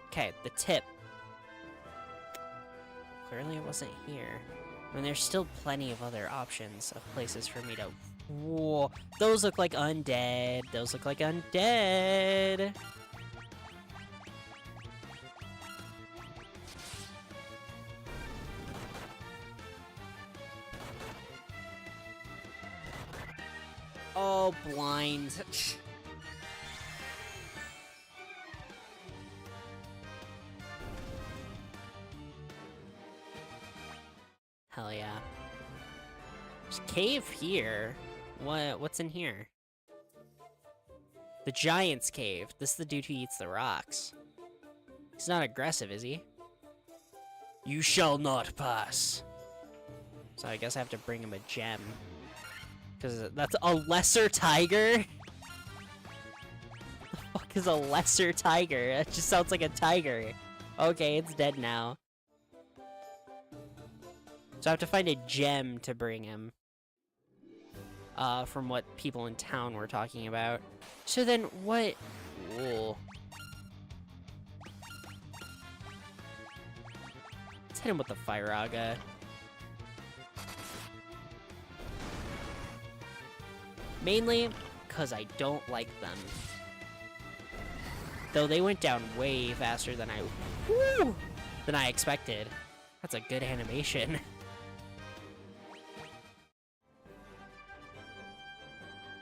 Okay, the tip. Clearly it wasn't here. I mean, there's still plenty of other options of places for me to... Whoa, those look like undead. Those look like undead. Oh, blind. Hell yeah. There's a cave here. What's in here? The Giant's Cave. This is the dude who eats the rocks. He's not aggressive, is he? You shall not pass. So I guess I have to bring him a gem. Because that's a lesser tiger? The fuck is a lesser tiger? That just sounds like a tiger. Okay, it's dead now. So I have to find a gem to bring him. From what people in town were talking about. So then what... Whoa. Let's hit him with the Firaga. Mainly because I don't like them. Though they went down way faster than I expected. That's a good animation.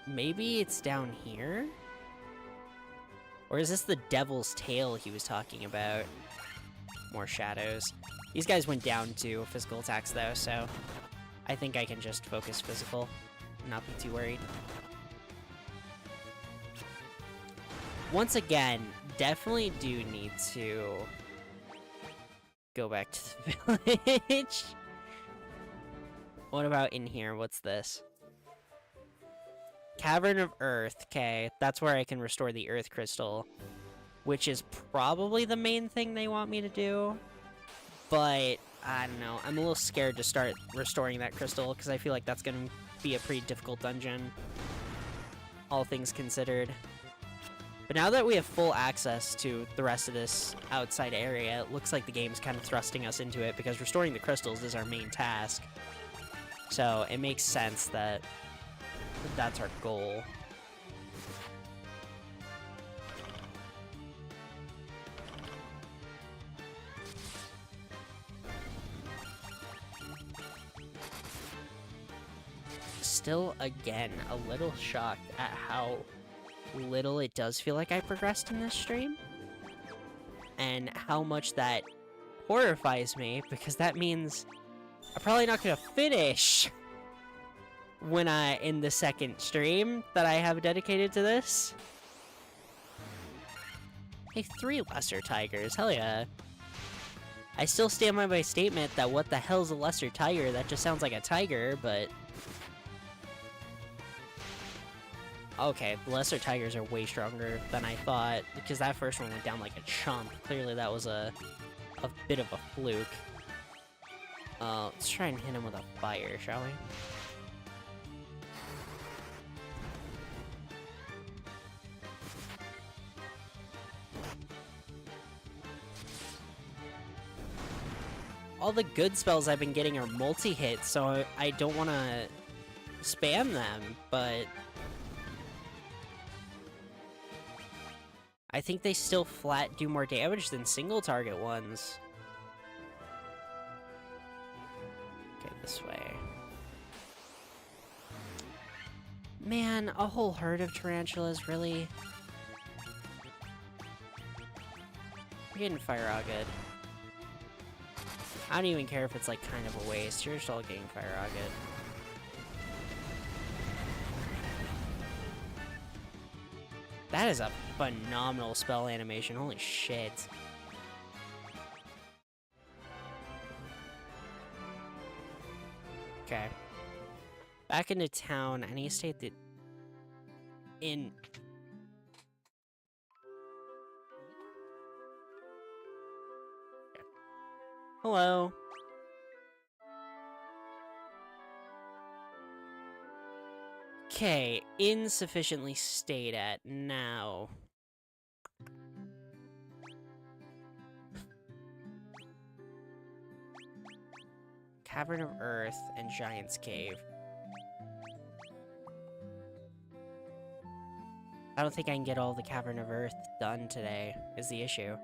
Maybe it's down here? Or is this the devil's tail he was talking about? More shadows. These guys went down to physical attacks though, so I think I can just focus physical and not be too worried. Once again, definitely do need to go back to the village. What about in here? What's this? Cavern of Earth. Okay, that's where I can restore the Earth Crystal, which is probably the main thing they want me to do. But, I don't know. I'm a little scared to start restoring that crystal, because I feel like that's going to be a pretty difficult dungeon, all things considered. But now that we have full access to the rest of this outside area, it looks like the game's kind of thrusting us into it, because restoring the crystals is our main task. So, it makes sense that that's our goal. Still, again, a little shocked at how little it does feel like I progressed in this stream. And how much that horrifies me, because that means I'm probably not gonna finish when in the second stream that I have dedicated to this. Hey, 3 lesser tigers, hell yeah. I still stand by my statement that what the hell's a lesser tiger? That just sounds like a tiger, but... Okay, the lesser tigers are way stronger than I thought, because that first one went down like a chump. Clearly that was a bit of a fluke. Let's try and hit him with a fire, shall we? All the good spells I've been getting are multi-hit, so I don't want to spam them, but I think they still flat do more damage than single target ones. Okay, this way. Man, a whole herd of tarantulas, really? You're getting Fire Auged. I don't even care if it's like kind of a waste. You're just all getting Fire Auged. That is a phenomenal spell animation. Holy shit. Okay. Back into town. I need to stay at the inn. Hello. Okay, insufficiently stayed at now. Cavern of Earth and Giant's Cave. I don't think I can get all the Cavern of Earth done today, is the issue.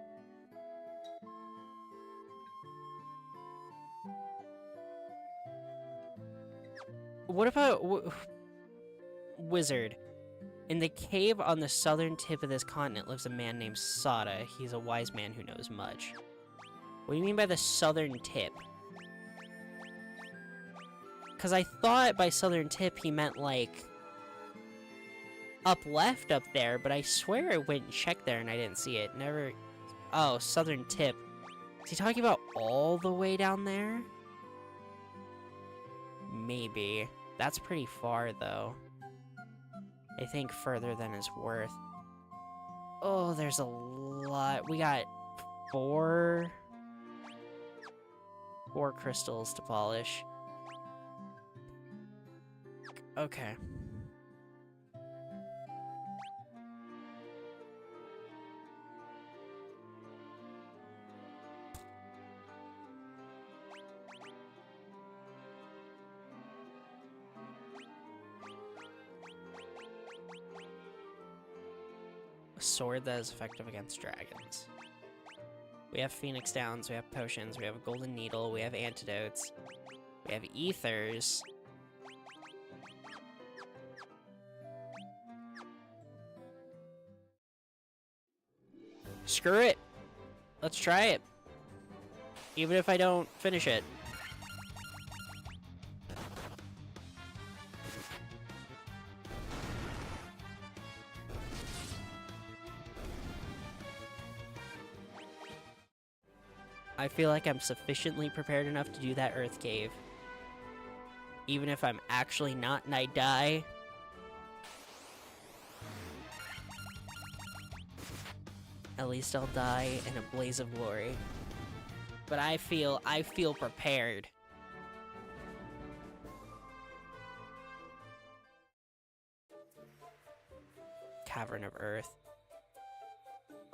What about Wizard? In the cave on the southern tip of this continent lives a man named Sada. He's a wise man who knows much. What do you mean by the southern tip? Because I thought by southern tip he meant like up left up there, but I swear I went and checked there and I didn't see it. Never. Oh, southern tip. Is he talking about all the way down there? Maybe. That's pretty far, though. I think further than is worth. Oh, there's a lot. We got four crystals to polish. Okay. Sword that is effective against dragons. We have Phoenix Downs, we have potions, we have a golden needle, we have antidotes, we have ethers. Screw it. Let's try it. Even if I don't finish it. I feel like I'm sufficiently prepared enough to do that Earth Cave. Even if I'm actually not and I die. At least I'll die in a blaze of glory. But I feel prepared. Cavern of Earth.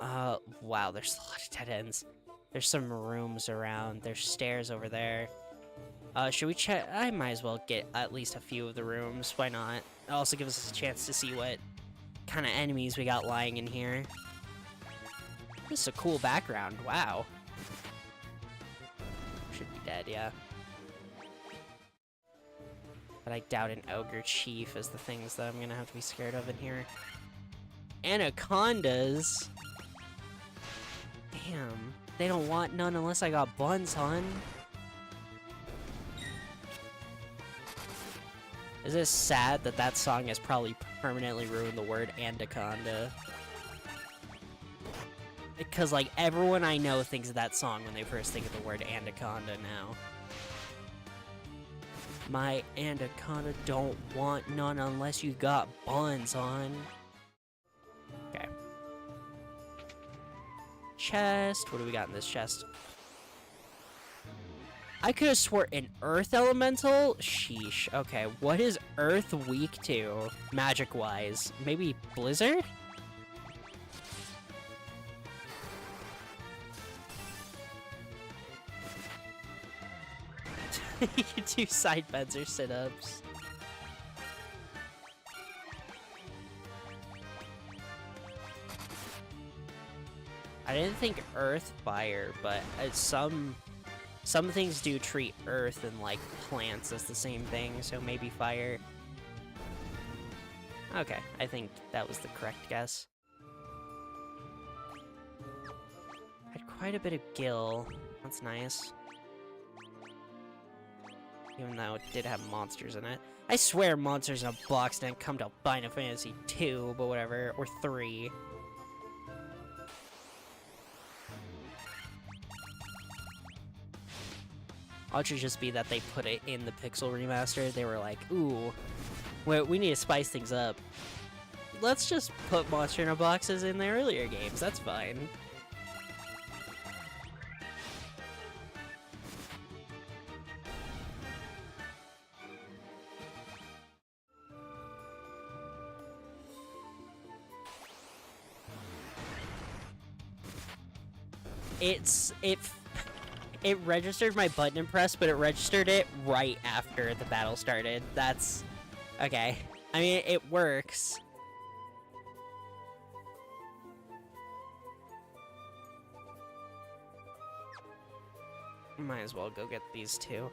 Wow, there's a lot of dead ends. There's some rooms around. There's stairs over there. Should we check? I might as well get at least a few of the rooms. Why not? It also gives us a chance to see what kind of enemies we got lying in here. This is a cool background. Wow. Should be dead, yeah. But I doubt an ogre chief is the things that I'm gonna have to be scared of in here. Anacondas? Damn. They don't want none unless I got buns, hun. Is it sad that that song has probably permanently ruined the word anaconda? Because, like, everyone I know thinks of that song when they first think of the word anaconda now. My anaconda don't want none unless you got buns, hon. Okay. Chest. What do we got in this chest? I could have swore an earth elemental? Sheesh. Okay, what is earth weak to, magic-wise? Maybe blizzard? You can do side bends or sit-ups. I didn't think earth, fire, but some things do treat earth and like plants as the same thing, so maybe fire. Okay, I think that was the correct guess. Had quite a bit of gil. That's nice. Even though it did have monsters in it. I swear monsters in a box didn't come to Final Fantasy 2, but whatever, or 3. Or it should just be that they put it in the Pixel remaster. They were like, ooh, we need to spice things up. Let's just put Monster in a Boxes in the earlier games, that's fine. It registered my button and press, but it registered it right after the battle started. That's okay. I mean, it works. Might as well go get these two.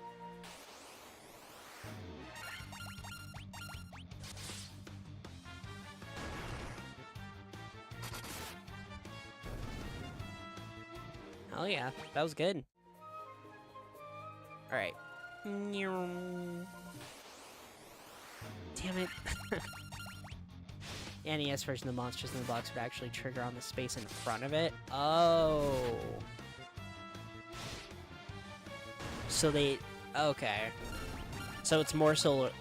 Oh yeah, that was good. Alright. Damn it. The NES version of the Monsters in the Box would actually trigger on the space in front of it. Oh. So they... Okay. So it's more so a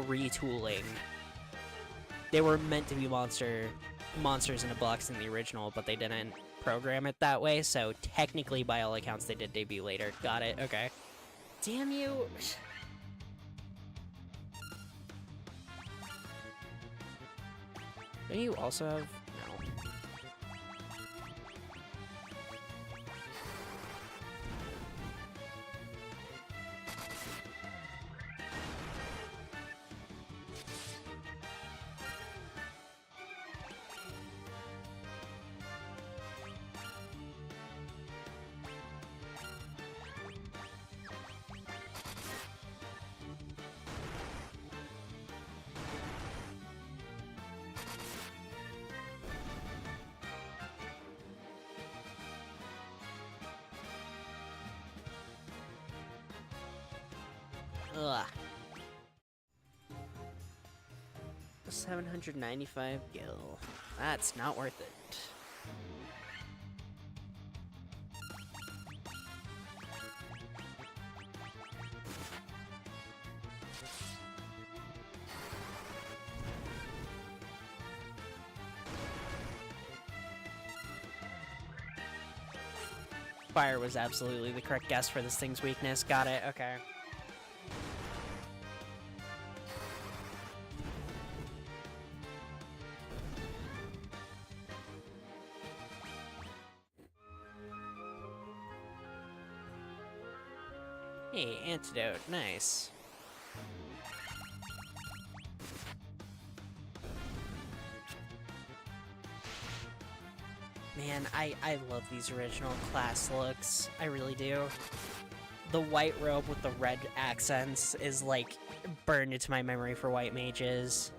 retooling. They were meant to be monsters in a box in the original, but they didn't program it that way, so technically, by all accounts, they did debut later. Got it, okay. Damn you! Don't you also have... No. Ugh. 795 gil. That's not worth it. Fire was absolutely the correct guess for this thing's weakness. Got it, okay. Hey, antidote, nice. Man, I love these original class looks. I really do. The white robe with the red accents is like burned into my memory for white mages.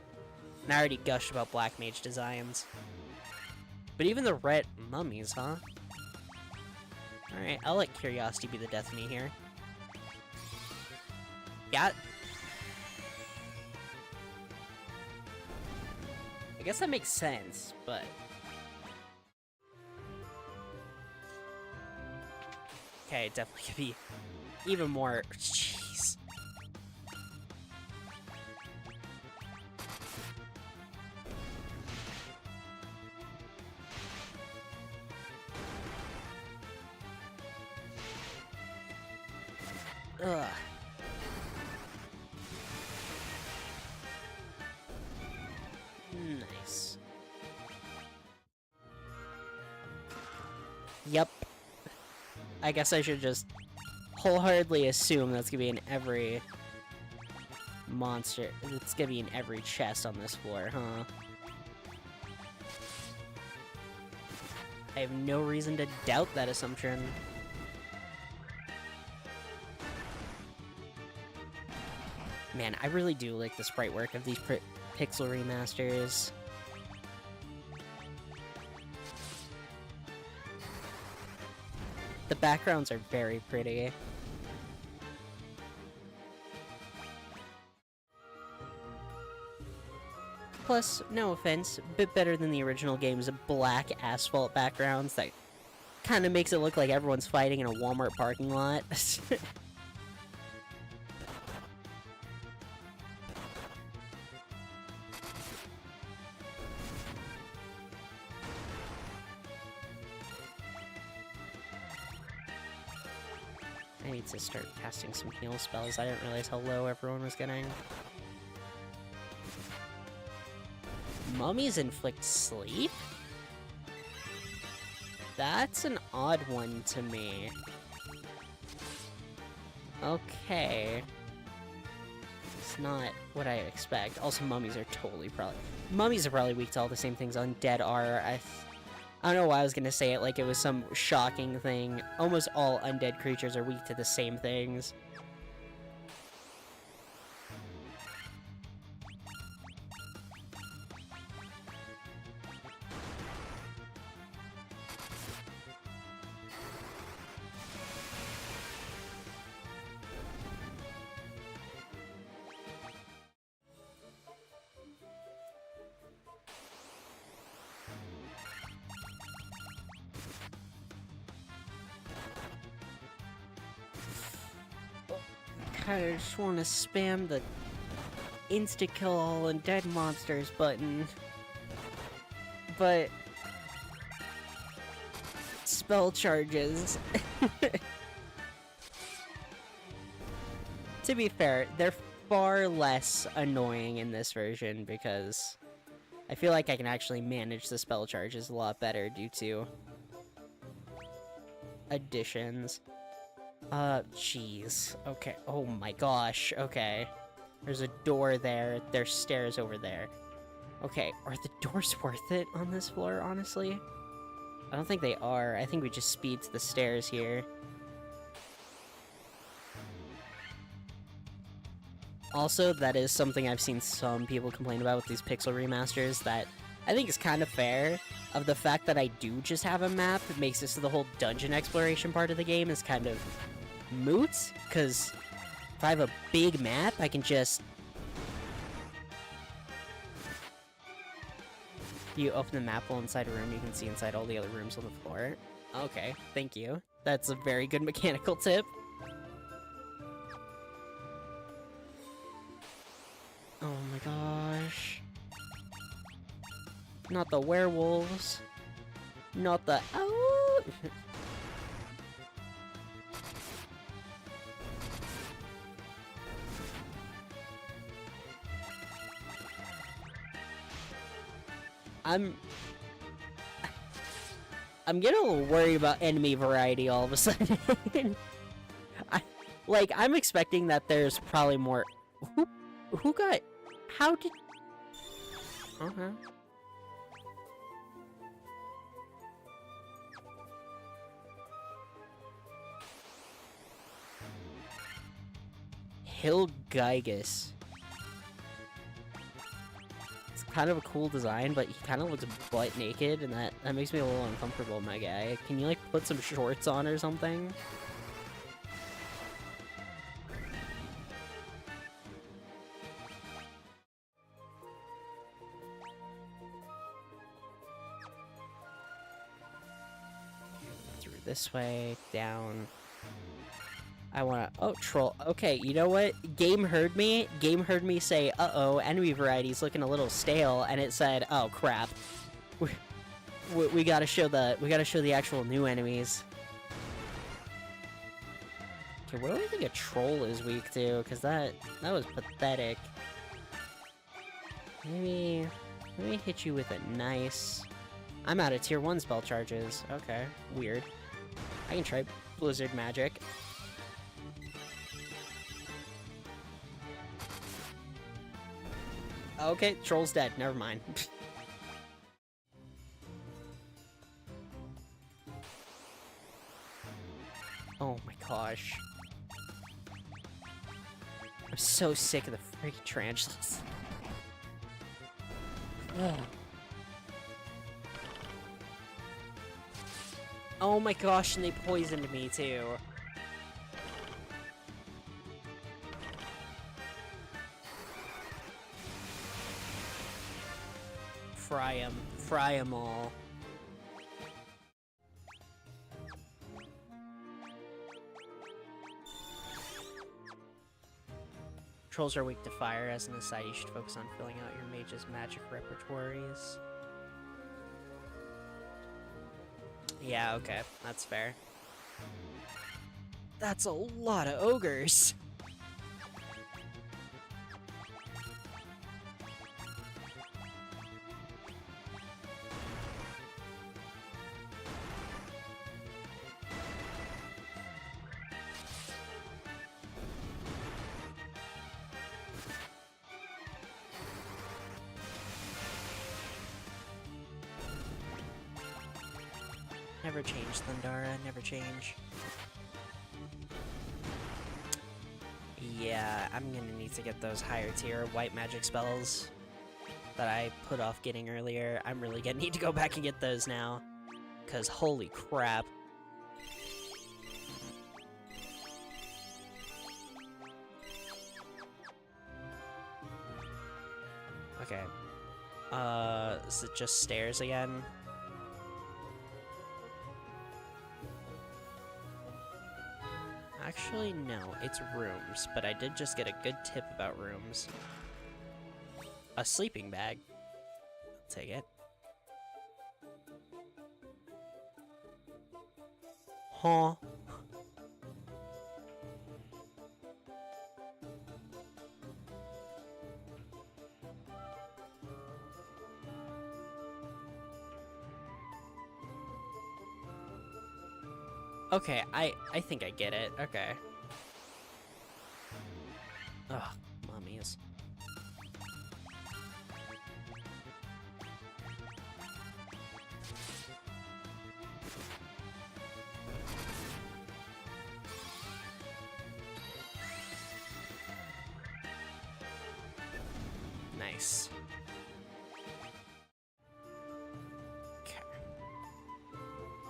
And I already gushed about black mage designs. But even the red mummies, huh? Alright, I'll let curiosity be the death of me here. Got... I guess that makes sense, but... Okay, it definitely could be even more... Jeez. Ugh. Nice. Yep. I guess I should just wholeheartedly assume that's gonna be in every monster. It's gonna be in every chest on this floor, huh? I have no reason to doubt that assumption. Man, I really do like the sprite work of these pixel remasters. The backgrounds are very pretty. Plus, no offense, a bit better than the original game's black asphalt backgrounds that kind of makes it look like everyone's fighting in a Walmart parking lot. I need to start casting some heal spells. I didn't realize how low everyone was getting. Mummies inflict sleep? That's an odd one to me. Okay. It's not what I expect. Also, mummies are probably weak to all the same things undead are. I don't know why I was gonna say it like it was some shocking thing. Almost all undead creatures are weak to the same things. I just want to spam the insta-kill all undead monsters button. But... spell charges. To be fair, they're far less annoying in this version because I feel like I can actually manage the spell charges a lot better due to additions. Jeez. Okay. Oh my gosh. Okay. There's a door there. There's stairs over there. Okay. Are the doors worth it on this floor, honestly? I don't think they are. I think we just speed to the stairs here. Also, that is something I've seen some people complain about with these pixel remasters that I think is kind of fair. Of the fact that I do just have a map, it makes it so the whole dungeon exploration part of the game is kind of moot, because if I have a big map, I can just... You open the map while inside a room, you can see inside all the other rooms on the floor. Okay, thank you. That's a very good mechanical tip. Oh my gosh. Not the werewolves. Not the... Oh! I'm getting a little worried about enemy variety all of a sudden. I'm expecting that there's probably more... Who got... How did... Okay. Hilgigus. It's kind of a cool design, but he kind of looks butt naked, and that makes me a little uncomfortable, my guy. Can you, like, put some shorts on or something? Through this way, down. I wanna... Oh, troll. Okay, you know what? Game heard me. Game heard me say, uh-oh, enemy variety's looking a little stale, and it said, oh, crap. We gotta show the actual new enemies. Okay, what do I think a troll is weak to? Because that was pathetic. Maybe hit you with a nice... I'm out of tier 1 spell charges. Okay, weird. I can try Blizzard Magic. Okay, troll's dead. Never mind. Oh my gosh. I'm so sick of the freaking tarantulas. Ugh. Oh my gosh, and they poisoned me too. Fry 'em all. Trolls are weak to fire. As an aside, you should focus on filling out your mage's magic repertories. Yeah, okay, that's fair. That's a lot of ogres. Never change, Thundara, never change. Yeah, I'm gonna need to get those higher tier white magic spells that I put off getting earlier. I'm really gonna need to go back and get those now. Cause holy crap. Okay. Is it just stairs again? Actually, no, it's rooms, but I did just get a good tip about rooms. A sleeping bag. I'll take it. Huh? Okay, I think I get it. Okay. Ugh, mummies. Nice.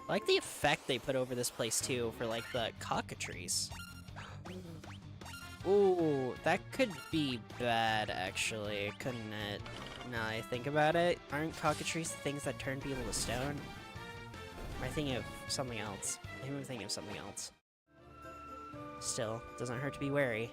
I like the effect they put over this place too for like the cockatrice. Ooh, that could be bad actually, couldn't it? Now I think about it, aren't cockatrice the things that turn people to stone? Or am I thinking of something else? Maybe I'm thinking of something else. Still, doesn't hurt to be wary.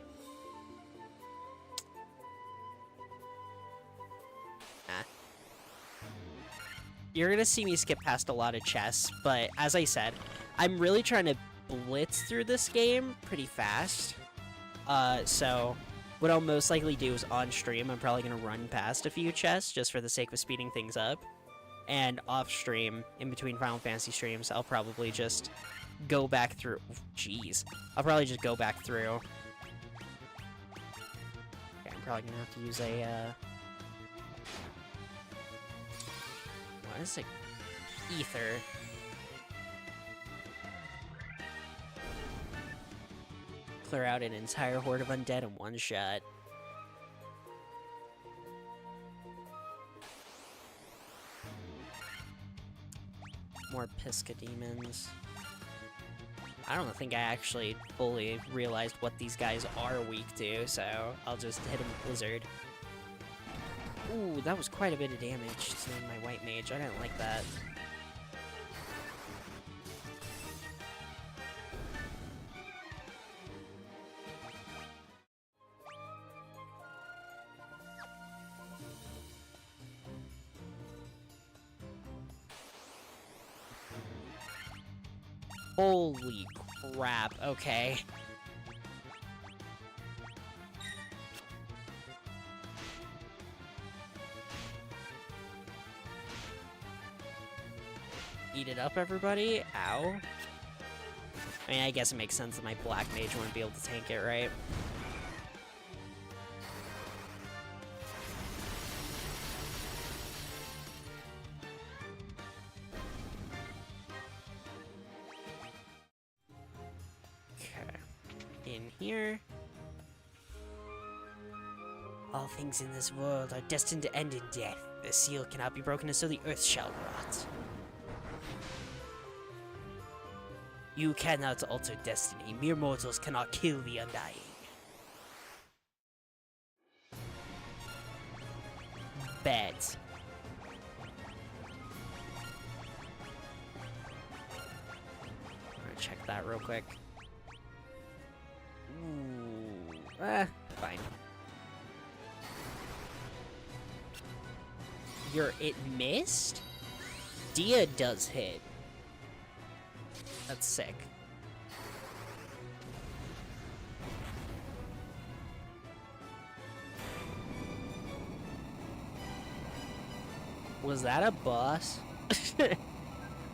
You're gonna see me skip past a lot of chests, but as I said, I'm really trying to blitz through this game pretty fast. So what I'll most likely do is on stream, I'm probably gonna run past a few chests just for the sake of speeding things up. And off stream, in between Final Fantasy streams, I'll probably just go back through. Jeez. I'll probably just go back through. Okay, I'm probably gonna have to use a, what is it? Ether. Clear out an entire horde of undead in one shot. More Pisca demons. I don't think I actually fully realized what these guys are weak to, so I'll just hit him with Blizzard. Ooh, that was quite a bit of damage to my white mage. I didn't like that. Holy crap, okay. Eat it up, everybody. Ow. I mean, I guess it makes sense that my black mage wouldn't be able to tank it, right? in here. All things in this world are destined to end in death. The seal cannot be broken, and so the earth shall rot. You cannot alter destiny. Mere mortals cannot kill the undying. Bet. I'm gonna check that real quick. Ooh. Fine. It missed? Dia does hit. That's sick. Was that a boss?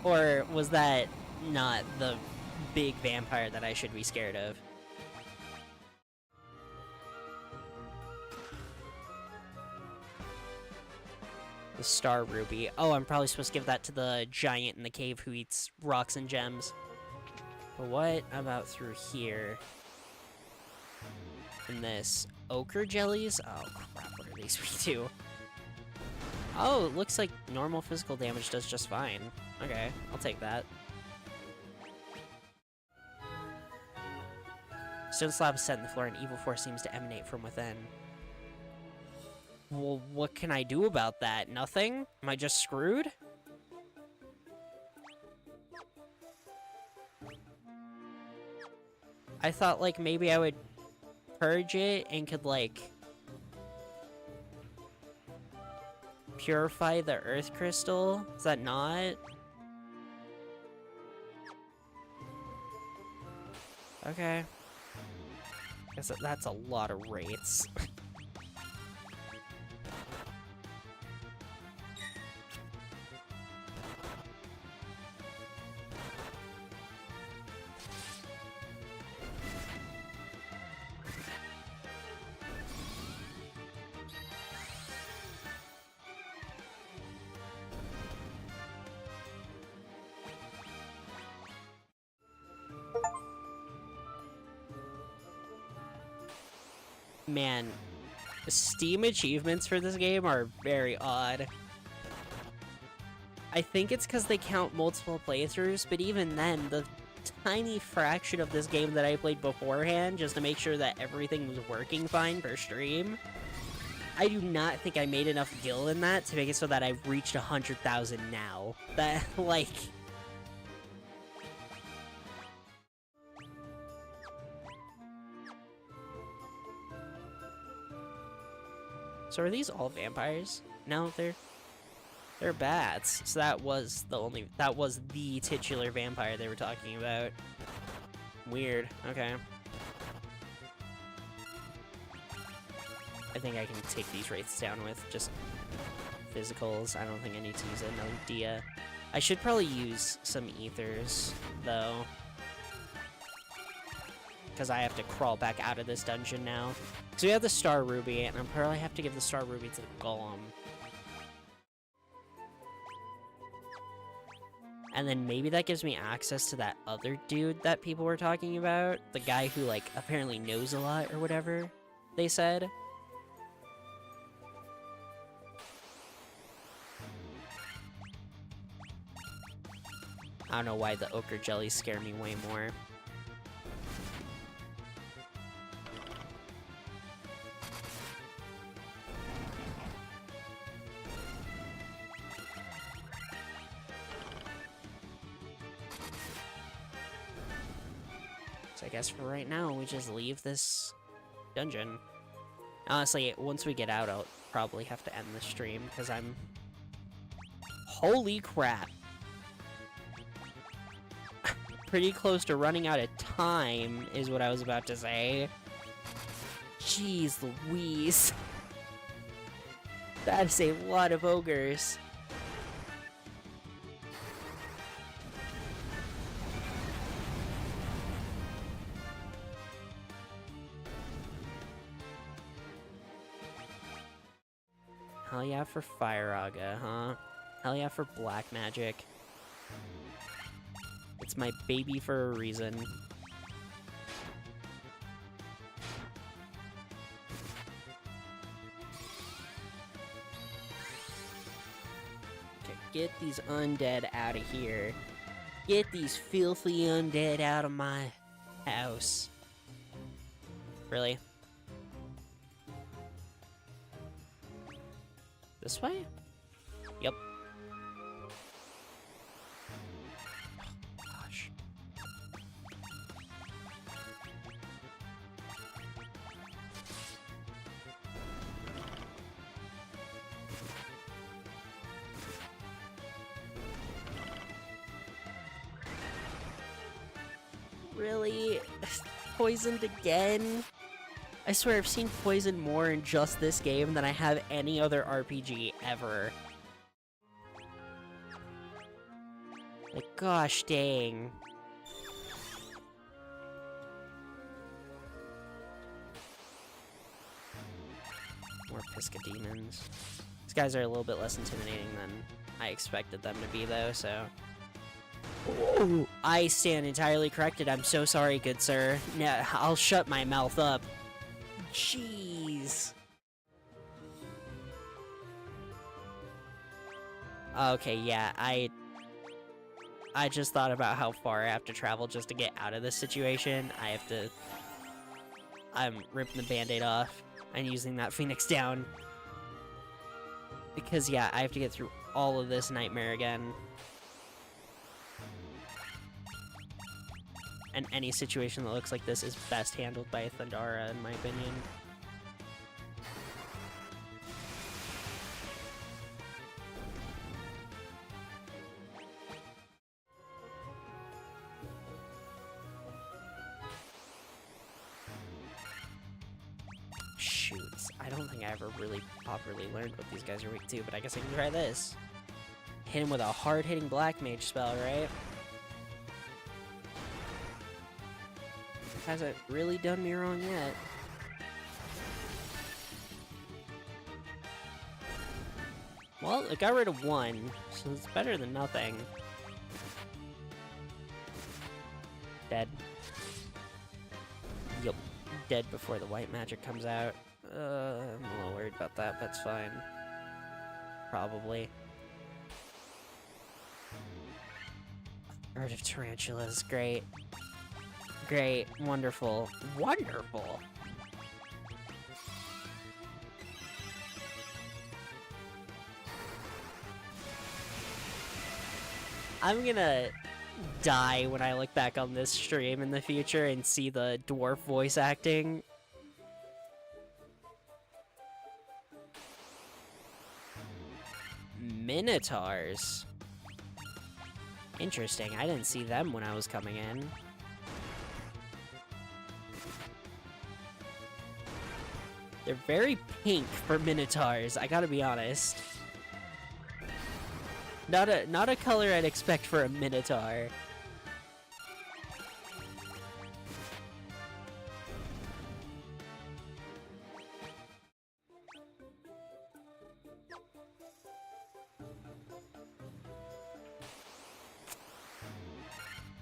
Or was that not the big vampire that I should be scared of? The Star Ruby. Oh, I'm probably supposed to give that to the giant in the cave who eats rocks and gems. But what about through here? And this ochre jellies? Oh crap, what are these we do? Oh, it looks like normal physical damage does just fine. Okay, I'll take that. Stone slab is set in the floor and evil force seems to emanate from within. Well, what can I do about that? Nothing? Am I just screwed? I thought, like, maybe I would purge it and could, like, purify the earth crystal? Is that not? Okay. Guess that's a lot of rates. Man, Steam achievements for this game are very odd. I think it's because they count multiple playthroughs, but even then, the tiny fraction of this game that I played beforehand, just to make sure that everything was working fine per stream, I do not think I made enough gil in that to make it so that I've reached 100,000 now. That, like... So are these all vampires? No, they're bats. So that was the titular vampire they were talking about. Weird. Okay. I think I can take these wraiths down with just physicals. I don't think I need to use another Dia. I should probably use some ethers, though. Because I have to crawl back out of this dungeon now. So we have the Star Ruby, and I'll probably have to give the Star Ruby to the Golem. And then maybe that gives me access to that other dude that people were talking about. The guy who, like, apparently knows a lot or whatever, they said. I don't know why the ochre jellies scare me way more. So I guess for right now, we just leave this dungeon. Honestly, once we get out, I'll probably have to end the stream, because I'm... Holy crap! Pretty close to running out of time, is what I was about to say. Jeez Louise. That is a lot of ogres. Hell yeah for Firaga, huh? Hell yeah for black magic. It's my baby for a reason. Get these undead out of here. Get these filthy undead out of my house. Really? This way? Yep. Gosh. Really? Poisoned again? I swear I've seen poison more in just this game than I have any other RPG ever. Like, gosh dang. More Pisca demons. These guys are a little bit less intimidating than I expected them to be, though, so... Oh, I stand entirely corrected. I'm so sorry, good sir. No, I'll shut my mouth up. Jeez. Okay, yeah, I just thought about how far I have to travel just to get out of this situation. I'm ripping the band-aid off and using that Phoenix down. Because, yeah, I have to get through all of this nightmare again. And any situation that looks like this is best handled by Thundara, in my opinion. Shoots. I don't think I ever really properly learned what these guys are weak to, but I guess I can try this. Hit him with a hard-hitting Black Mage spell, right? Hasn't really done me wrong yet. Well, it got rid of one, so it's better than nothing. Dead. Yup. Dead before the white magic comes out. I'm a little worried about that. That's fine. Probably. Herd of Tarantulas. Great. Great. Wonderful. Wonderful! I'm gonna die when I look back on this stream in the future and see the dwarf voice acting. Minotaurs. Interesting. I didn't see them when I was coming in. They're very pink for Minotaurs, I gotta be honest. Not a color I'd expect for a Minotaur.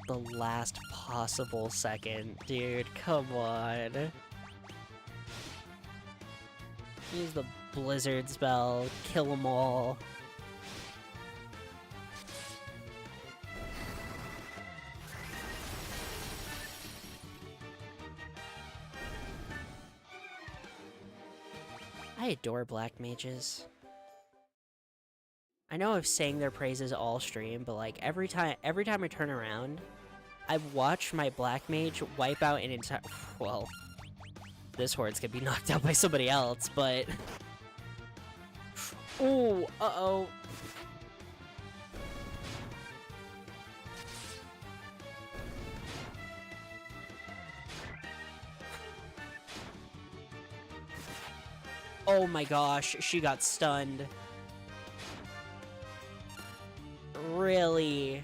The last possible second, dude, come on. Use the blizzard spell, kill them all. I adore black mages. I know I've sang their praises all stream, but like every time I turn around, I've watched my black mage wipe out an entire. Well, this horde's gonna be knocked out by somebody else, but. Ooh, uh-oh. Oh my gosh, she got stunned. Really?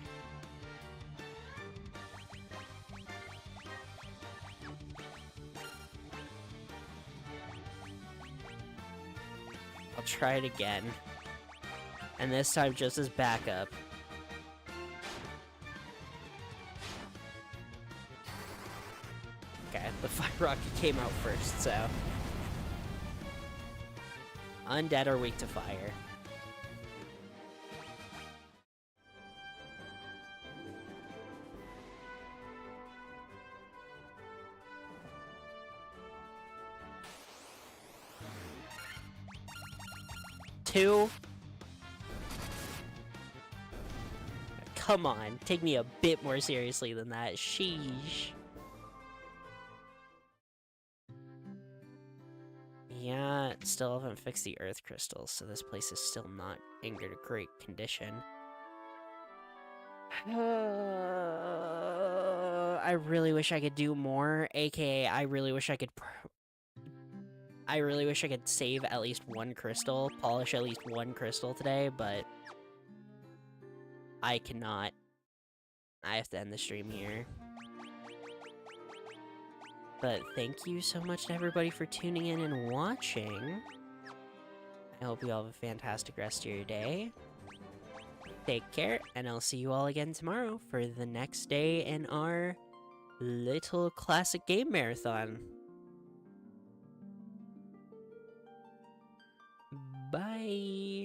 I'll try it again. And this time just as backup. Okay, the fire rocket came out first, so. Undead are weak to fire. 2? Come on, take me a bit more seriously than that. Sheesh. Yeah, still haven't fixed the earth crystals, so this place is still not in great condition. I really wish I could do more, aka I really wish I could save at least one crystal, polish at least one crystal today, but I cannot. I have to end the stream here. But thank you so much to everybody for tuning in and watching. I hope you all have a fantastic rest of your day. Take care, and I'll see you all again tomorrow for the next day in our little classic game marathon. Bye!